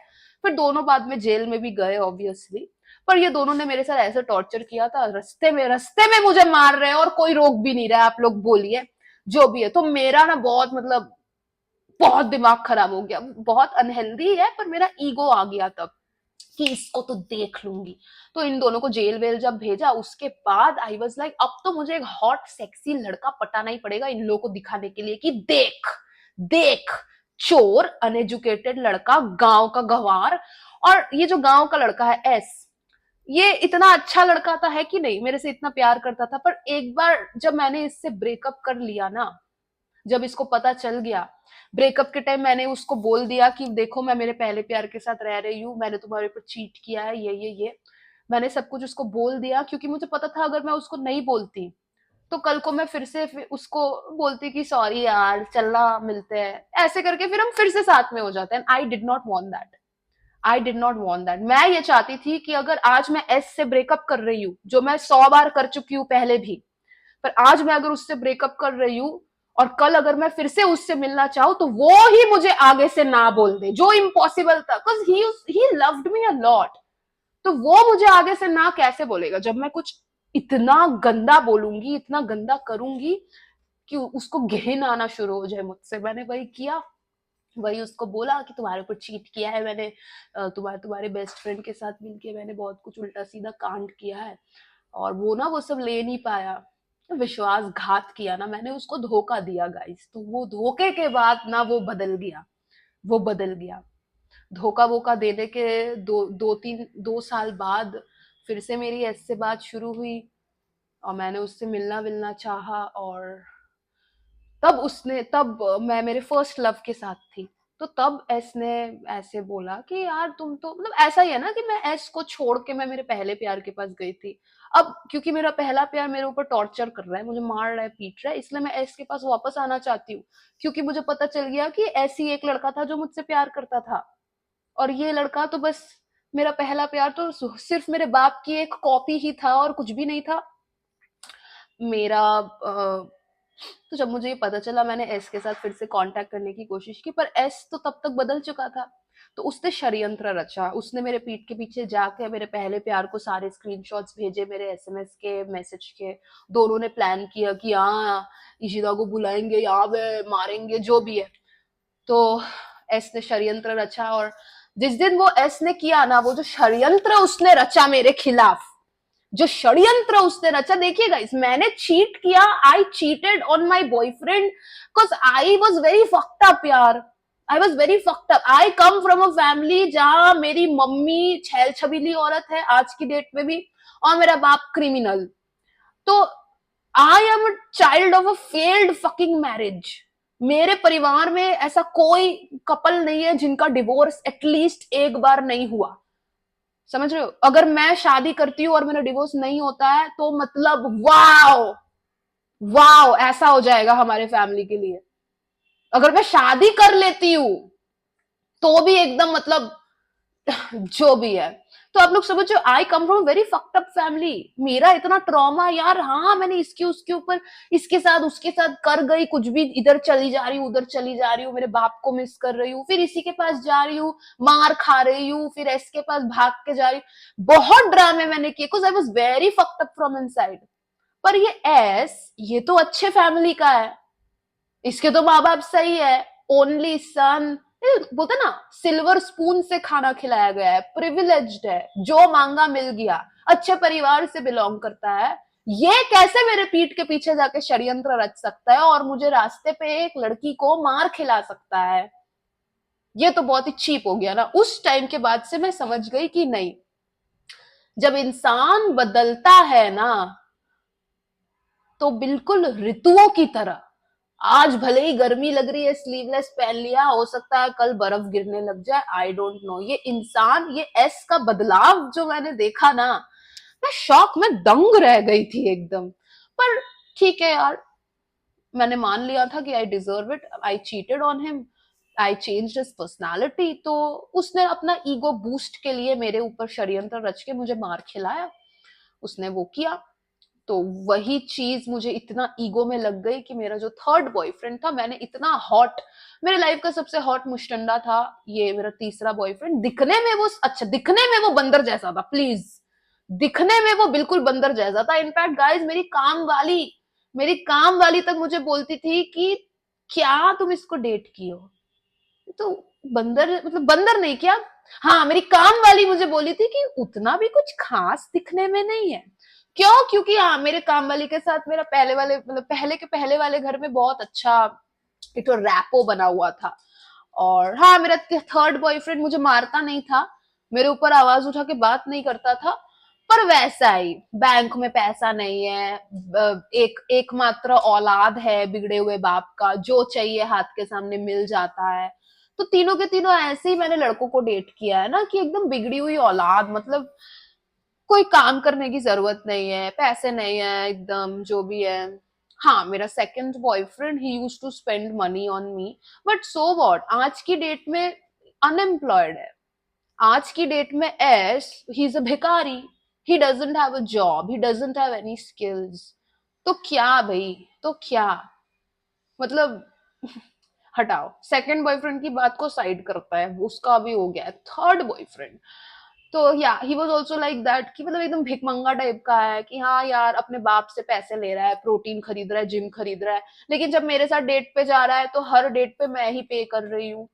फिर दोनों बाद में जेल में भी गए ऑब्वियसली। पर ये दोनों ने मेरे साथ ऐसे टॉर्चर किया था, रस्ते में मुझे मार रहे हैं और कोई रोक भी नहीं रहा है, आप लोग बोलिए जो भी है। तो मेरा ना बहुत मतलब बहुत दिमाग खराब हो गया, बहुत अनहेल्दी है, पर मेरा ईगो आ गया तब कि इसको तो देख लूंगी। तो इन दोनों को जेल वेल जब भेजा, उसके बाद आई वाज लाइक अब तो मुझे एक हॉट सेक्सी लड़का पटाना ही पड़ेगा इन लोगों को दिखाने के लिए कि देख देख, चोर अनएजुकेटेड लड़का, गांव का गंवार। और ये जो गांव का लड़का है एस, ये इतना अच्छा लड़का था है कि नहीं, मेरे से इतना प्यार करता था। पर एक बार जब मैंने इससे ब्रेकअप कर लिया ना, जब इसको पता चल गया, ब्रेकअप के टाइम मैंने उसको बोल दिया कि देखो मैं मेरे पहले प्यार के साथ रह रही हूँ, मैंने तुम्हारे ऊपर चीट किया है, ये मैंने सब कुछ उसको बोल दिया, क्योंकि मुझे पता था अगर मैं उसको नहीं बोलती तो कल को मैं फिर उसको बोलती कि सॉरी यार चलना मिलते हैं, ऐसे करके फिर हम फिर से साथ में हो जाते हैं। आई did not want that, I did not want that. मैं ये चाहती थी कि अगर आज मैं एस से ब्रेकअप कर रही हूँ, जो मैं 100 बार कर चुकी हूँ पहले भी, पर आज मैं अगर उससे ब्रेकअप कर रही हूँ और कल अगर मैं फिर से उससे मिलना चाहूँ तो वो ही मुझे आगे से ना बोल दे, जो इम्पॉसिबल था, because he loved me a lot. तो वो मुझे आगे से ना कैसे बोलेगा जब मैं कुछ इतना गंदा बोलूंगी, इतना गंदा करूंगी कि उसको घिन आना शुरू हो जाए मुझसे। मैंने वही किया, वही उसको बोला कि तुम्हारे ऊपर चीट किया है मैंने, तुम्हारे तुम्हारे बेस्ट फ्रेंड के साथ मिलके मैंने बहुत कुछ उल्टा सीधा कांड किया है। और वो ना वो सब ले नहीं पाया, विश्वासघात किया ना मैंने, उसको धोखा दिया गाइस। तो वो धोखे के बाद ना वो बदल गया, वो बदल गया। धोखा वोखा देने के 2 साल बाद फिर से मेरी ऐसे बात शुरू हुई, और मैंने उससे मिलना विलना चाहा। और तब मैं मेरे फर्स्ट लव के साथ थी। तो तब एस ने ऐसे बोला कि यार तुम तो, मतलब ऐसा ही है ना कि मैं एस को छोड़ के मैं मेरे पहले प्यार के पास गई थी। अब क्योंकि मेरा पहला प्यार मेरे ऊपर टॉर्चर कर रहा है, मुझे मार रहा है, पीट रहा है, इसलिए मैं एस के पास वापस आना चाहती हूँ। क्योंकि मुझे पता चल गया कि ऐसी एक लड़का था जो मुझसे प्यार करता था, और ये लड़का तो बस, मेरा पहला प्यार तो सिर्फ मेरे बाप की एक कॉपी ही था और कुछ भी नहीं था मेरा। तो जब मुझे ये पता चला, मैंने एस के साथ फिर से कांटेक्ट करने की कोशिश की, पर एस तो तब तक बदल चुका था। तो उसने षड्यंत्र रचा, उसने मेरे पीठ के पीछे जाके मेरे पहले प्यार को सारे स्क्रीनशॉट्स भेजे, मेरे एसएमएस के, मैसेज के। दोनों ने प्लान किया कि हाँ इशिता को बुलाएंगे, यहाँ पे मारेंगे, जो भी है। तो एस ने षड्यंत्र रचा, और जिस दिन वो एस ने किया ना, वो जो षड्यंत्र उसने रचा मेरे खिलाफ, जो षड्यंत्र उसने रचा, देखिए गाइस, मैंने चीट किया, I cheated on my boyfriend because I was very fucked up यार। I was very fucked up. I come from a family जहां मेरी मम्मी छैल छबीली औरत है आज की डेट में भी, और मेरा बाप क्रिमिनल। तो I am a child of a failed fucking marriage. मेरे परिवार में ऐसा कोई कपल नहीं है जिनका डिवोर्स एटलीस्ट एक बार नहीं हुआ। समझ रहे हो? अगर मैं शादी करती हूँ और मेरा डिवोर्स नहीं होता है तो मतलब वाओ, वाओ ऐसा हो जाएगा हमारे फैमिली के लिए। अगर मैं शादी कर लेती हूँ तो भी एकदम मतलब जो भी है। तो आप लोग समझो, I come from very fucked up family. मेरा इतना ट्रॉमा यार, हाँ मैंने इसके उसके ऊपर, इसके साथ उसके साथ कर गई कुछ भी, इधर चली जा रही हूँ, उधर चली जा रही हूँ, मेरे बाप को मिस कर रही हूँ, फिर इसी के पास जा रही हूँ, मार खा रही हूँ, फिर इसके पास भाग के जा रही हूँ। बहुत ड्रामे मैंने किए because I was very fucked up from inside. पर ये एस, ये तो अच्छे फैमिली का है, इसके तो माँ बाप सही है, ओनली सन, बोलते ना सिल्वर स्पून से खाना खिलाया गया है, प्रिविलेज्ड है, जो मांगा मिल गया, अच्छे परिवार से बिलोंग करता है। ये कैसे मेरे पीठ के पीछे जाके षड्यंत्र रच सकता है और मुझे रास्ते पे एक लड़की को मार खिला सकता है? ये तो बहुत ही चीप हो गया ना। उस टाइम के बाद से मैं समझ गई कि नहीं, जब इंसान बदलता है ना तो बिल्कुल ऋतुओं की तरह, आज भले ही गर्मी लग रही है, स्लीवलेस पहन लिया, हो सकता है कल बर्फ गिरने लग जाए, आई डोंट नो। ये इंसान, ये एस का बदलाव जो मैंने देखा ना, मैं शॉक में दंग रह गई थी एकदम। पर ठीक है यार, मैंने मान लिया था कि I deserve it, I cheated on him, I changed his personality. तो उसने अपना ईगो बूस्ट के लिए मेरे ऊपर षड्यंत्र रच के मुझे मार खिलाया, उसने वो किया। तो वही चीज मुझे इतना ईगो में लग गई कि मेरा जो थर्ड बॉयफ्रेंड था, मैंने इतना हॉट, मेरे लाइफ का सबसे हॉट मुश्तंडा था ये मेरा तीसरा बॉयफ्रेंड। दिखने में वो अच्छा, दिखने में वो बंदर जैसा था, प्लीज, दिखने में वो बिल्कुल बंदर जैसा था। इनफैक्ट गाइस, मेरी काम वाली तक मुझे बोलती थी कि क्या तुम इसको डेट की हो? तो बंदर मतलब बंदर नहीं क्या, हाँ मेरी काम वाली मुझे बोली थी कि उतना भी कुछ खास दिखने में नहीं है। क्यों? क्योंकि हाँ मेरे काम वाली के साथ मेरा पहले वाले मतलब पहले के पहले वाले घर में बहुत अच्छा एक तो रैपो बना हुआ था। और हाँ, मेरा थर्ड बॉयफ्रेंड मुझे मारता नहीं था, मेरे ऊपर आवाज उठा के बात नहीं करता था, पर वैसा ही, बैंक में पैसा नहीं है, एक एकमात्र औलाद है बिगड़े हुए बाप का, जो चाहिए हाथ के सामने मिल जाता है। तो तीनों के तीनों ऐसे ही मैंने लड़कों को डेट किया है ना, कि एकदम बिगड़ी हुई औलाद, मतलब कोई काम करने की जरूरत नहीं है, पैसे नहीं है, एकदम जो भी है। हाँ, मेरा second boyfriend, he used to spend money on me, but so what, आज की डेट में अनएम्प्लॉयड है, आज की डेट में एस, ही इज अ भिखारी, he doesn't have a job, he doesn't have any skills. तो क्या भाई, तो क्या मतलब, हटाओ, सेकंड बॉयफ्रेंड की बात को साइड करता है, उसका भी हो गया है। थर्ड बॉयफ्रेंड, तो या he was also like that, कि मतलब एकदम भिकमंगा टाइप का है, कि हाँ यार अपने बाप से पैसे ले रहा है, प्रोटीन खरीद रहा है, जिम खरीद रहा है, लेकिन जब मेरे साथ डेट पे जा रहा है तो हर डेट पे मैं ही पे कर रही हूँ।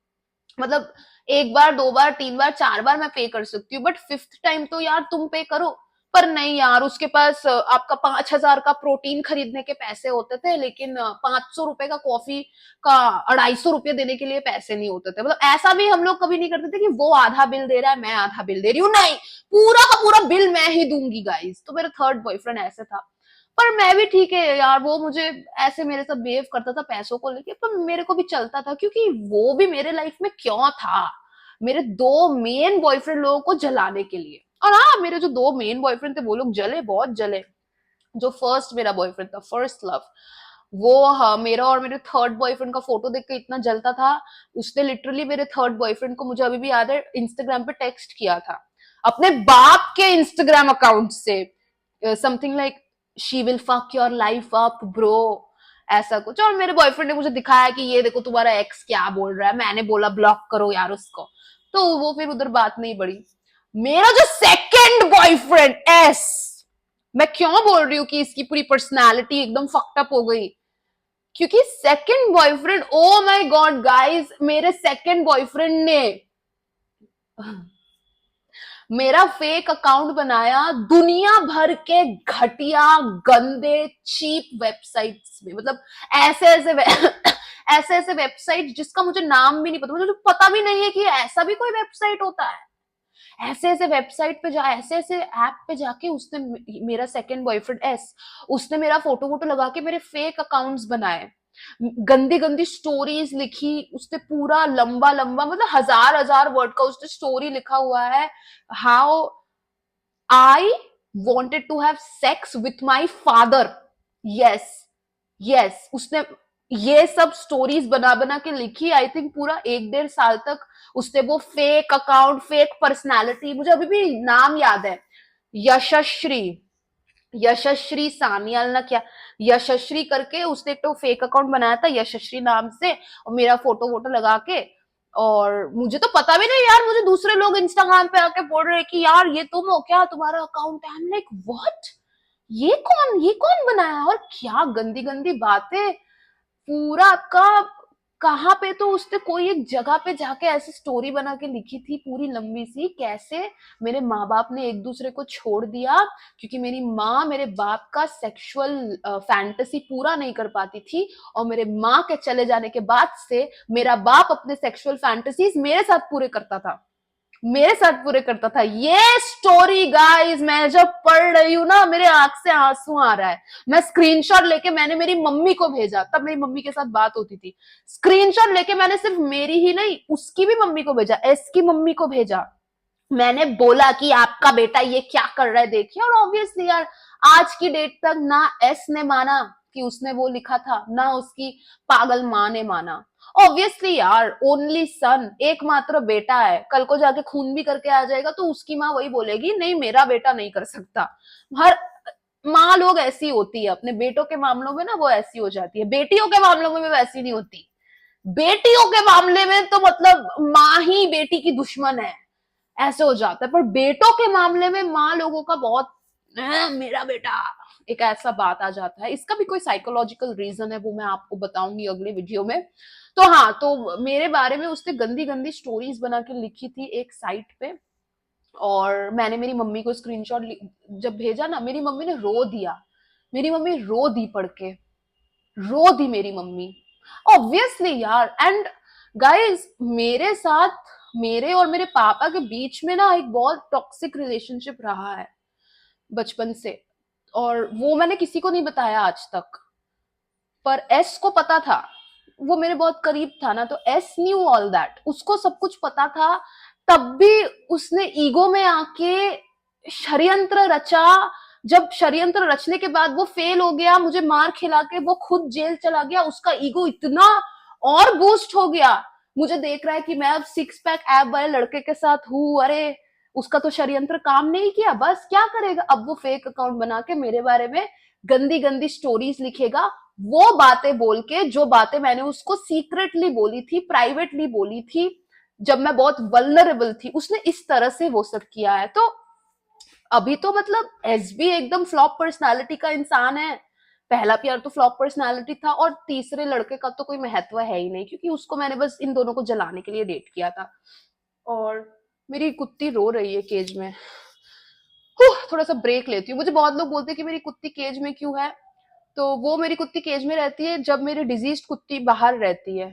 मतलब एक बार, दो बार, तीन बार, चार बार मैं पे कर सकती हूँ, बट फिफ्थ टाइम तो यार तुम पे करो। पर नहीं यार, उसके पास आपका 5,000 का प्रोटीन खरीदने के पैसे होते थे, लेकिन 500 रुपए का कॉफी का 250 रुपये देने के लिए पैसे नहीं होते थे। मतलब ऐसा भी हम लोग कभी नहीं करते थे कि वो आधा बिल दे रहा है, मैं आधा बिल दे रही हूँ, नहीं, पूरा का पूरा बिल मैं ही दूंगी गाइस। तो मेरा थर्ड बॉयफ्रेंड ऐसे था। पर मैं भी ठीक है यार, वो मुझे ऐसे मेरे साथ बिहेव करता था पैसों को लेके, पर मेरे को भी चलता था, क्योंकि वो भी मेरे लाइफ में क्यों था, मेरे दो मेन बॉयफ्रेंड लोगों को जलाने के लिए। और हाँ, मेरे जो दो मेन बॉयफ्रेंड थे वो लोग जले, बहुत जले। जो फर्स्ट मेरा बॉयफ्रेंड था, फर्स्ट लव, वो हाँ, मेरा और मेरे थर्ड बॉयफ्रेंड का फोटो देख के इतना जलता था। उसने लिटरली मेरे थर्ड बॉयफ्रेंड को, मुझे अभी भी याद है, इंस्टाग्राम पे टेक्स्ट किया था अपने बाप के इंस्टाग्राम अकाउंट से, something like she will fuck your life up bro, ऐसा कुछ। और मेरे बॉयफ्रेंड ने मुझे दिखाया कि ये देखो तुम्हारा एक्स क्या बोल रहा है, मैंने बोला ब्लॉक करो यार उसको। तो वो फिर उधर बात नहीं बढ़ी। मेरा जो सेकंड बॉयफ्रेंड एस, मैं क्यों बोल रही हूँ कि इसकी पूरी पर्सनालिटी एकदम फक्ड अप हो गई, क्योंकि second boyfriend, O my God guys, मेरे सेकंड बॉयफ्रेंड ने मेरा फेक अकाउंट बनाया दुनिया भर के घटिया गंदे चीप वेबसाइट्स में, मतलब ऐसे ऐसे ऐसे ऐसे वेबसाइट जिसका मुझे नाम भी नहीं पता, मुझे पता भी नहीं है कि ऐसा भी कोई वेबसाइट होता है। ऐसे ऐसे वेबसाइट पे जा, ऐसे ऐसे ऐप पे जाके उसने, मेरा सेकंड बॉयफ्रेंड एस, उसने मेरा फोटो वोटो लगा के मेरे फेक अकाउंट्स बनाए, गंदी गंदी स्टोरीज लिखी उसने, पूरा लंबा लंबा, मतलब हजार हजार वर्ड का उसने स्टोरी लिखा हुआ है, how I wanted to have sex with my father. Yes, yes, उसने ये सब स्टोरीज बना बना के लिखी। आई थिंक पूरा 1-1.5 साल तक उसने वो फेक अकाउंट, फेक पर्सनालिटी, मुझे अभी भी नाम याद है, यशश्री, यशश्री सान्याल ना क्या, यशश्री करके उसने एक तो फेक अकाउंट बनाया था यशश्री नाम से, और मेरा फोटो वोटो लगा के, और मुझे तो पता भी नहीं यार, मुझे दूसरे लोग इंस्टाग्राम पे आके बोल रहे कि यार ये तुम हो क्या, तुम्हारा अकाउंट है। आई एम लाइक व्हाट, ये कौन बनाया, और क्या गंदी गंदी बातें, पूरा आपका, कहाँ पे तो उसने कोई एक जगह पे जाके ऐसी स्टोरी बना के लिखी थी पूरी लंबी सी, कैसे मेरे माँ बाप ने एक दूसरे को छोड़ दिया क्योंकि मेरी माँ मेरे बाप का सेक्सुअल फैंटेसी पूरा नहीं कर पाती थी, और मेरे माँ के चले जाने के बाद से मेरा बाप अपने सेक्सुअल फैंटेसीज मेरे साथ पूरे करता था, मेरे साथ पूरे करता था। ये स्टोरी गाइस मैं जब पढ़ रही हूँ ना, मेरे आंख से आंसू आ रहा है। मैं स्क्रीनशॉट लेके मैंने मेरी मम्मी को भेजा, तब मेरी मम्मी के साथ बात होती थी, स्क्रीनशॉट लेके मैंने सिर्फ मेरी ही नहीं उसकी भी मम्मी को भेजा, एस की मम्मी को भेजा। मैंने बोला कि आपका बेटा ये क्या कर रहा है देखिए, और ऑब्वियसली यार आज की डेट तक ना एस ने माना कि उसने वो लिखा था, ना उसकी पागल माँ ने माना। ऑब्वियसली यार ओनली सन, एकमात्र बेटा है, कल को जाके खून भी करके आ जाएगा तो उसकी माँ वही बोलेगी नहीं मेरा बेटा नहीं कर सकता। हर माँ लोग ऐसी होती है, अपने बेटों के मामलों में ना वो ऐसी हो जाती है, बेटियों के मामलों में वैसी नहीं होती। बेटियों के मामले में तो मतलब माँ ही बेटी की दुश्मन है, ऐसे हो जाता है, पर बेटों के मामले में माँ लोगों का बहुत मेरा बेटा, एक ऐसा बात आ जाता है। इसका भी कोई साइकोलॉजिकल रीजन है, वो मैं आपको बताऊंगी अगले वीडियो में। तो हाँ, तो मेरे बारे में उसने गंदी गंदी स्टोरीज बना के लिखी थी एक साइट पे, और मैंने मेरी मम्मी को स्क्रीनशॉट जब भेजा ना, मेरी मम्मी ने रो दिया, मेरी मम्मी रो दी पढ़ के, रो दी मेरी मम्मी, ऑब्वियसली यार। एंड गाइस मेरे साथ, मेरे और मेरे पापा के बीच में ना एक बहुत टॉक्सिक रिलेशनशिप रहा है बचपन से, और वो मैंने किसी को नहीं बताया आज तक, पर एस को पता था, वो मेरे बहुत करीब था ना, तो एस न्यू ऑल दैट, उसको सब कुछ पता था। तब भी उसने ईगो में आके षड्यंत्र रचा, जब षड्यंत्र रचने के बाद वो फेल हो गया, मुझे मार खिला के वो खुद जेल चला गया, उसका ईगो इतना और बूस्ट हो गया, मुझे देख रहा है कि मैं अब 6 पैक ऐप वाले लड़के के साथ हूँ, अरे उसका तो षड्यंत्र काम नहीं किया, बस क्या करेगा, अब वो फेक अकाउंट बना के मेरे बारे में गंदी गंदी स्टोरीज लिखेगा, वो बातें बोल के जो बातें मैंने उसको सीक्रेटली बोली थी, प्राइवेटली बोली थी, जब मैं बहुत वल्नरेबल थी, उसने इस तरह से वो सब किया है। तो अभी तो मतलब एसबी एकदम फ्लॉप पर्सनालिटी का इंसान है, पहला प्यार तो फ्लॉप पर्सनालिटी था, और तीसरे लड़के का तो कोई महत्व है ही नहीं, क्योंकि उसको मैंने बस इन दोनों को जलाने के लिए डेट किया था। और मेरी कुत्ती रो रही है केज में, थोड़ा सा ब्रेक लेती हूँ। मुझे बहुत लोग बोलते हैं कि मेरी कुत्ती केज में क्यों है, तो वो मेरी कुत्ती केज में रहती है जब मेरी डिजीज कुत्ती बाहर रहती है,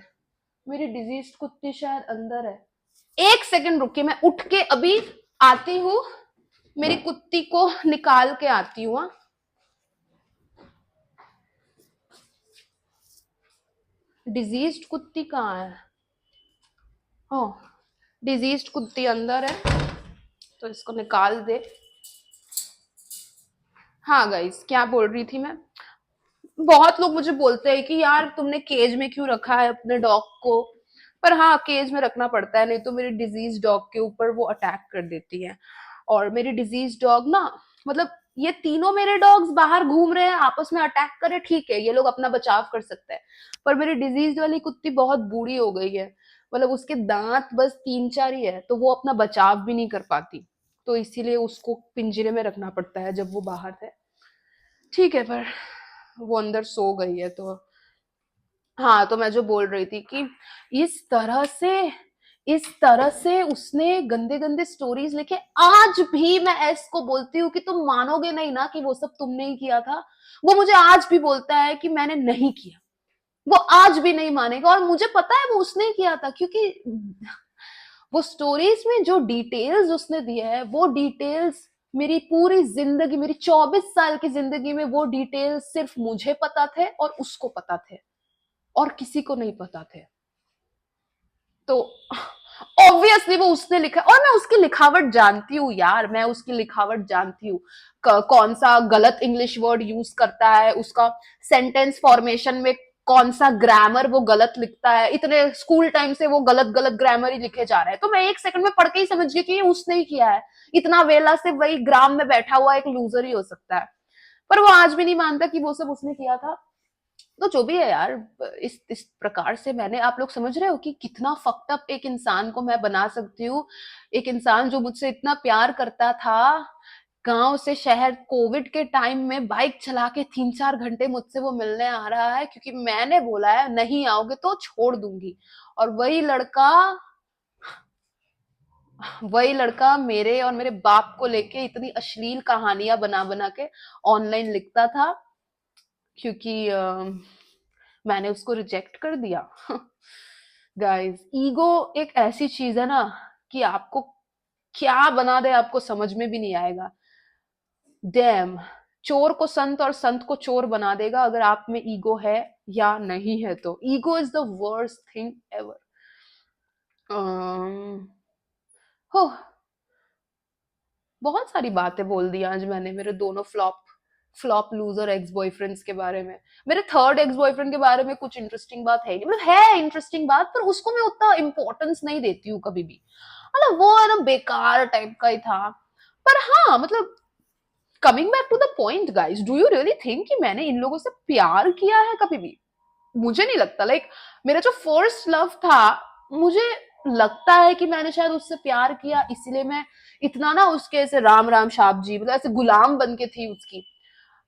मेरी डिजीज कुत्ती शायद अंदर है। एक सेकंड रुकिए, मैं उठ के अभी आती हूँ, मेरी कुत्ती को निकाल के आती हूँ। डिजीज कुत्ती कहाँ है, हाँ डिजीज कुत्ती अंदर है, तो इसको निकाल दे। हाँ गाइस, क्या बोल रही थी मैं, बहुत लोग मुझे बोलते हैं कि यार तुमने केज में क्यों रखा है अपने डॉग को, पर हाँ केज में रखना पड़ता है, नहीं तो मेरी डिजीज डॉग के ऊपर वो अटैक कर देती है। और मेरी डिजीज डॉग ना, मतलब ये तीनों मेरे डॉग्स बाहर घूम रहे हैं, आपस में अटैक करे ठीक है, ये लोग अपना बचाव कर सकते हैं, पर मेरी डिजीज वाली कुत्ती बहुत बूढ़ी हो गई है, मतलब उसके दांत बस 3-4 ही है, तो वो अपना बचाव भी नहीं कर पाती, तो इसीलिए उसको पिंजरे में रखना पड़ता है जब वो बाहर है। ठीक है, पर वो अंदर सो गई है तो। हाँ, तो मैं जो बोल रही थी कि इस तरह से इस तरह से उसने गंदे गंदे स्टोरीज लिखे। आज भी मैं एस को बोलती हूँ कि तुम मानोगे नहीं ना कि वो सब तुमने ही किया था। वो मुझे आज भी बोलता है कि मैंने नहीं किया। वो आज भी नहीं मानेगा, और मुझे पता है वो उसने ही किया था, क्योंकि वो स्टोरीज में जो डिटेल्स उसने दिए है, वो डिटेल्स मेरी पूरी जिंदगी, मेरी 24 साल की जिंदगी में वो डिटेल्स सिर्फ मुझे पता थे और उसको पता थे, और किसी को नहीं पता थे। तो ऑब्वियसली वो उसने लिखा, और मैं उसकी लिखावट जानती हूँ यार, मैं उसकी लिखावट जानती हूँ। कौन सा गलत इंग्लिश वर्ड यूज करता है, उसका सेंटेंस फॉर्मेशन में कौन सा ग्रामर वो गलत लिखता है। इतने स्कूल टाइम से वो गलत गलत ग्रामर ही लिखे जा रहे हैं, तो मैं एक सेकंड में पढ़ के ही समझ गई कि ये उसने ही किया है। इतना वेला से वही ग्राम में बैठा हुआ एक लूजर ही हो सकता है। पर वो आज भी नहीं मानता कि वो सब उसने किया था। तो जो भी है यार, इस प्रकार से मैंने, आप लोग समझ रहे हो कि कितना फक्ड अप एक इंसान को मैं बना सकती हूँ। एक इंसान जो मुझसे इतना प्यार करता था, गांव से शहर कोविड के टाइम में बाइक चला के 3-4 घंटे मुझसे वो मिलने आ रहा है, क्योंकि मैंने बोला है नहीं आओगे तो छोड़ दूंगी। और वही लड़का मेरे और मेरे बाप को लेके इतनी अश्लील कहानियां बना बना के ऑनलाइन लिखता था, क्योंकि मैंने उसको रिजेक्ट कर दिया। गाइस, ईगो एक ऐसी चीज है ना कि आपको क्या बना दे आपको समझ में भी नहीं आएगा। डैम, चोर को संत और संत को चोर बना देगा अगर आप में ईगो है या नहीं है तो। Ego is the worst thing ever. हो, बहुत सारी बातें बोल दी आज मैंने मेरे दोनों flop flop loser ex boyfriends के बारे में। मेरे थर्ड एक्स बॉयफ्रेंड के बारे में कुछ इंटरेस्टिंग बात है नहीं, मतलब है इंटरेस्टिंग बात, पर उसको मैं उतना इंपॉर्टेंस नहीं देती हूँ कभी भी। मतलब वो है ना बेकार टाइप का ही था। पर हाँ, मतलब coming back to the point guys, do you really think कि मैंने इन लोगों से प्यार किया है कभी भी? मुझे नहीं लगता। लाइक मेरा जो फर्स्ट लव था, मुझे लगता है कि मैंने शायद उससे प्यार किया, इसीलिए मैं इतना ना उसके ऐसे राम राम शाप जी, मतलब ऐसे गुलाम बन के थी उसकी।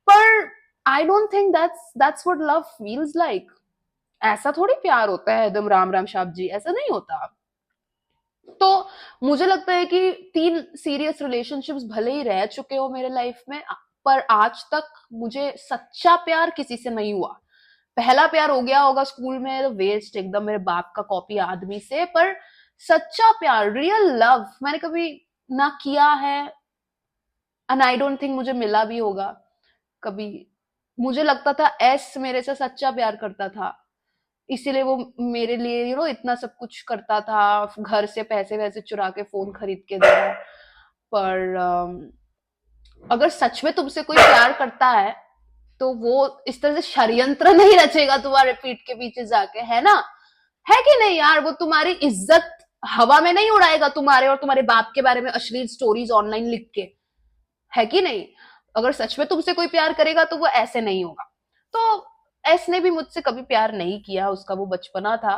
पर I don't think that's what love feels like. ऐसा थोड़ी प्यार होता है एकदम राम राम शाप जी, ऐसा नहीं होता। तो मुझे लगता है कि 3 सीरियस रिलेशनशिप्स भले ही रह चुके हो मेरे लाइफ में, पर आज तक मुझे सच्चा प्यार किसी से नहीं हुआ। पहला प्यार हो गया होगा स्कूल में, वेस्ट एकदम मेरे बाप का कॉपी आदमी से, पर सच्चा प्यार, रियल लव मैंने कभी ना किया है। एंड आई डोंट थिंक मुझे मिला भी होगा कभी। मुझे लगता था एस मेरे से सच्चा प्यार करता था, इसीलिए वो मेरे लिए इतना सब कुछ करता था, घर से पैसे वैसे चुरा के फोन खरीद के दे रहा है। पर अगर सच में तुमसे कोई प्यार करता है तो वो इस तरह से षड्यंत्र नहीं रचेगा तुम्हारे पीठ के पीछे जाके, है ना? है कि नहीं यार? वो तुम्हारी इज्जत हवा में नहीं उड़ाएगा, तुम्हारे और तुम्हारे बाप के बारे में अश्लील स्टोरीज ऑनलाइन लिख के, है कि नहीं? अगर सच में तुमसे कोई प्यार करेगा तो वो ऐसे नहीं होगा। तो एस ने भी मुझसे कभी प्यार नहीं किया, उसका वो बचपना था।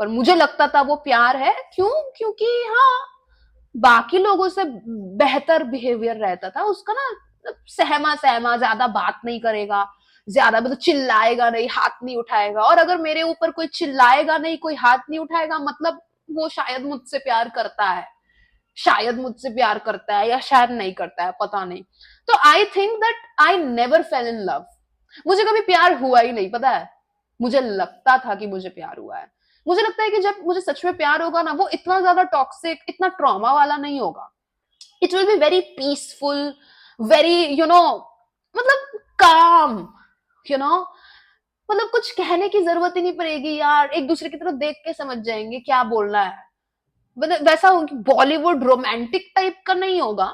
पर मुझे लगता था वो प्यार है, क्यों? क्योंकि हाँ, बाकी लोगों से बेहतर बिहेवियर रहता था उसका ना, मतलब सहमा सहमा, ज्यादा बात नहीं करेगा, ज्यादा मतलब चिल्लाएगा नहीं, हाथ नहीं उठाएगा। और अगर मेरे ऊपर कोई चिल्लाएगा नहीं, कोई हाथ नहीं उठाएगा, मतलब वो शायद मुझसे प्यार करता है, शायद मुझसे प्यार करता है या शायद नहीं करता है, पता नहीं। तो I think that I never fail in love. मुझे कभी प्यार हुआ ही नहीं, पता है? मुझे लगता था कि मुझे प्यार हुआ है। मुझे लगता है कि जब मुझे सच में प्यार होगा ना, वो इतना ज्यादा टॉक्सिक, इतना ट्रॉमा वाला नहीं होगा। It will be very peaceful, very मतलब काम, यू नो मतलब कुछ कहने की जरूरत ही नहीं पड़ेगी यार, एक दूसरे की तरफ देख के समझ जाएंगे क्या बोलना है। मतलब वैसा बॉलीवुड रोमांटिक टाइप का नहीं होगा,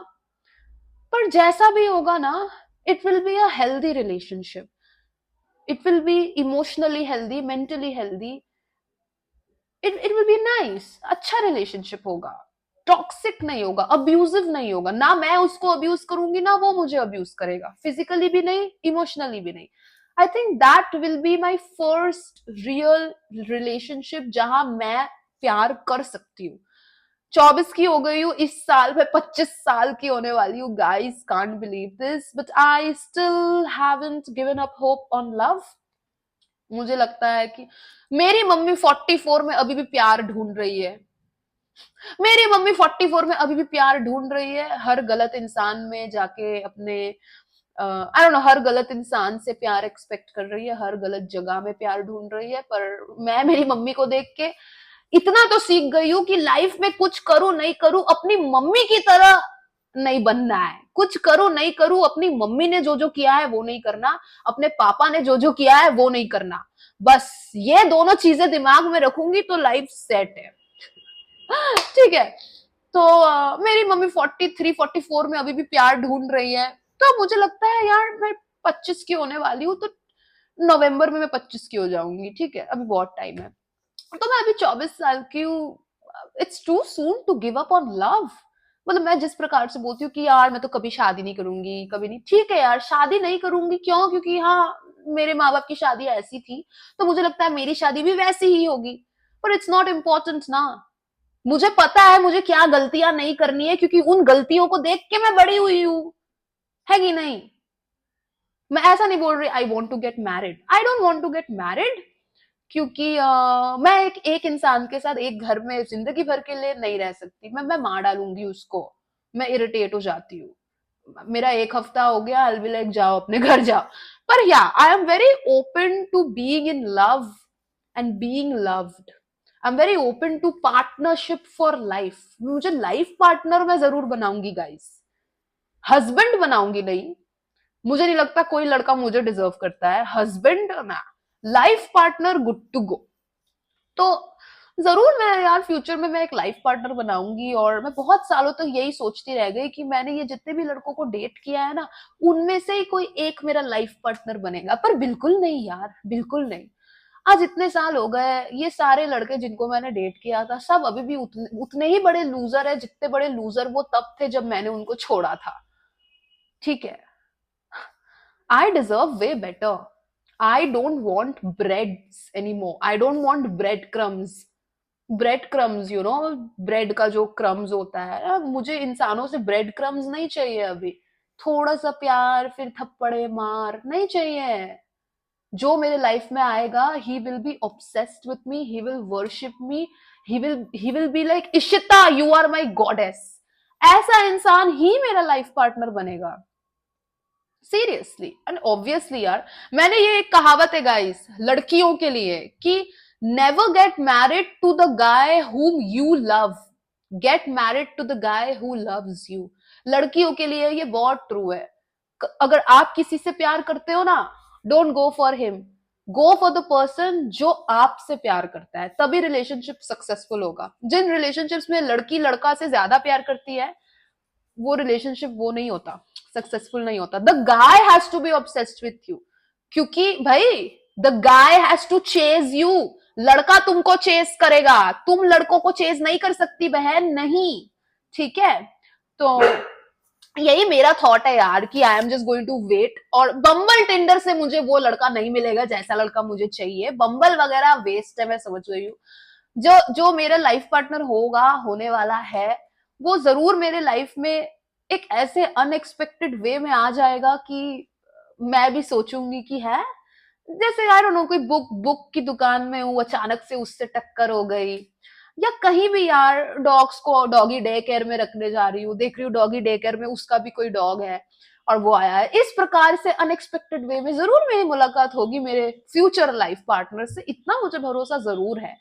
पर जैसा भी होगा ना, it will be a healthy relationship. It will be emotionally healthy, mentally healthy. It will be nice, अच्छा रिलेशनशिप होगा। टॉक्सिक नहीं होगा, अब्यूजिव नहीं होगा ना, मैं उसको अब्यूज करूंगी ना वो मुझे अब्यूज करेगा, फिजिकली भी नहीं, इमोशनली भी नहीं। I think that will be my first real relationship, जहां मैं प्यार कर सकती हूँ। 24 की हो गई हूँ, इस साल मैं 25 साल की होने वाली हूँ। Guys can't believe this, but I still haven't given up hope on love. मुझे लगता है कि मेरी मम्मी 44 में अभी भी प्यार ढूंढ रही है। मेरी मम्मी 44 में अभी भी प्यार ढूंढ रही है, हर गलत इंसान में जाके अपने आई डोंट नो, हर गलत इंसान से प्यार एक्सपेक्ट कर रही है, हर गलत जगह में प्यार ढूंढ रही है। पर मैं मेरी मम्मी को देख के इतना तो सीख गई हूँ कि लाइफ में कुछ करूं नहीं करूं, अपनी मम्मी की तरह नहीं बनना है। कुछ करूं नहीं करूं, अपनी मम्मी ने जो जो किया है वो नहीं करना, अपने पापा ने जो जो किया है वो नहीं करना। बस ये दोनों चीजें दिमाग में रखूंगी तो लाइफ सेट है। ठीक है। तो मेरी मम्मी 43 44 में अभी भी प्यार ढूंढ रही है। तो मुझे लगता है यार, मैं 25 की होने वाली हूँ, तो नवंबर में मैं 25 की हो जाऊंगी। ठीक है, अभी बहुत टाइम है। तो मैं अभी 24 साल की हूँ। It's too soon to give up on love. मतलब मैं जिस प्रकार से बोलती हूँ कि यार मैं तो कभी शादी नहीं करूंगी, कभी नहीं, ठीक है यार, शादी नहीं करूंगी। क्यों? क्योंकि हाँ, मेरे माँ बाप की शादी ऐसी थी, तो मुझे लगता है मेरी शादी भी वैसी ही होगी। पर इट्स नॉट इम्पोर्टेंट ना। मुझे पता है मुझे क्या गलतियां नहीं करनी है, क्योंकि उन गलतियों को देख के मैं बड़ी हुई हूँ, है कि नहीं? मैं ऐसा नहीं बोल रही I want to get married, I don't want to get married. क्योंकि मैं एक इंसान के साथ एक घर में जिंदगी भर के लिए नहीं रह सकती। मैं मार डालूंगी उसको, मैं इरिटेट हो जाती हूँ। मेरा एक हफ्ता हो गया, आई बी लाइक जाओ अपने घर जाओ। पर या I am very open to being in love and being loved. I am very open to partnership for life. मुझे लाइफ पार्टनर मैं जरूर बनाऊंगी गाइस, हस्बैंड बनाऊंगी नहीं। मुझे नहीं लगता कोई लड़का मुझे डिजर्व करता है हस्बैंड ना, life partner good to go. तो जरूर मैं यार फ्यूचर में मैं एक लाइफ पार्टनर बनाऊंगी। और मैं बहुत सालों तक यही सोचती रह गई कि मैंने ये जितने भी लड़कों को डेट किया है ना, उनमें से ही कोई एक मेरा लाइफ पार्टनर बनेगा। पर बिल्कुल नहीं यार, बिल्कुल नहीं। आज इतने साल हो गए, ये सारे लड़के जिनको मैंने डेट किया था सब अभी भी उतने ही बड़े लूजर है जितने बड़े लूजर वो तब थे जब मैंने उनको छोड़ा था। ठीक है, I deserve way better. I don't want breads anymore. I don't want breadcrumbs. Bread crumbs, you know, bread का जो क्रम्स होता है, मुझे इंसानों से ब्रेड क्रम्स नहीं चाहिए अभी। थोड़ा सा प्यार फिर थप्पड़े मार नहीं चाहिए। जो मेरे लाइफ में आएगा, he will be obsessed with me, he will worship me, he will be like Ishita you are my goddess. ऐसा इंसान ही मेरा लाइफ पार्टनर बनेगा। सीरियसली एंड ऑब्वियसली यार, मैंने ये एक कहावत है गाइस लड़कियों के लिए कि never get married to the guy whom you love, get married to the guy who loves you. लड़कियों के लिए ये बहुत ट्रू है। अगर आप किसी से प्यार करते हो ना, don't go for him, go for the person जो आपसे प्यार करता है, तभी रिलेशनशिप सक्सेसफुल होगा। जिन रिलेशनशिप्स में लड़की लड़का से ज्यादा प्यार करती है, वो रिलेशनशिप वो नहीं होता, सक्सेसफुल नहीं होता। The guy has to be obsessed with you, क्योंकि भाई the guy has to chase you. लड़का तुमको चेज करेगा, तुम लड़कों को चेज नहीं कर सकती बहन, नहीं। ठीक है, तो यही मेरा थॉट है यार कि I am just going to wait. और बम्बल टिंडर से मुझे वो लड़का नहीं मिलेगा जैसा लड़का मुझे चाहिए। बम्बल वगैरह वेस्ट है, मैं समझ रही हूँ। जो जो मेरा लाइफ पार्टनर होगा, होने वाला है, वो जरूर मेरे लाइफ में एक ऐसे अनएक्सपेक्टेड वे में आ जाएगा कि मैं भी सोचूंगी कि है, जैसे आई डोंट नो, कोई बुक बुक की दुकान में हूँ, अचानक से उससे टक्कर हो गई, या कहीं भी यार डॉग्स को डॉगी डे केयर में रखने जा रही हूँ, देख रही हूँ डॉगी डे केयर में उसका भी कोई डॉग है और वो आया है। इस प्रकार से अनएक्सपेक्टेड वे में जरूर मेरी मुलाकात होगी मेरे फ्यूचर लाइफ पार्टनर से, इतना मुझे भरोसा जरूर है।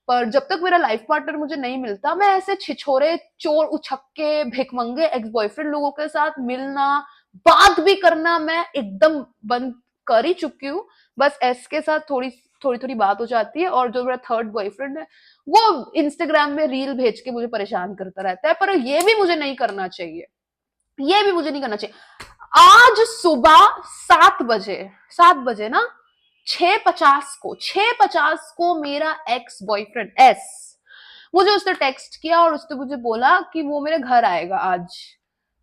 पर जब तक मेरा लाइफ पार्टनर मुझे नहीं मिलता, मैं ऐसे छिछोरे चोर उछक्के भिकमंगे एक्स बॉयफ्रेंड लोगों के साथ मिलना, बात भी करना मैं एकदम बंद कर ही चुकी हूँ। बस एस के साथ थोड़ी थोड़ी थोड़ी बात हो जाती है, और जो मेरा थर्ड बॉयफ्रेंड है वो इंस्टाग्राम में रील भेज के मुझे परेशान करता रहता है। पर ये भी मुझे नहीं करना चाहिए, ये भी मुझे नहीं करना चाहिए। आज सुबह 7 बजे, 7 बजे ना, 6:50 को मेरा एक्स बॉयफ्रेंड एस, मुझे उसने टेक्स्ट किया और उसने मुझे बोला कि वो मेरे घर आएगा आज।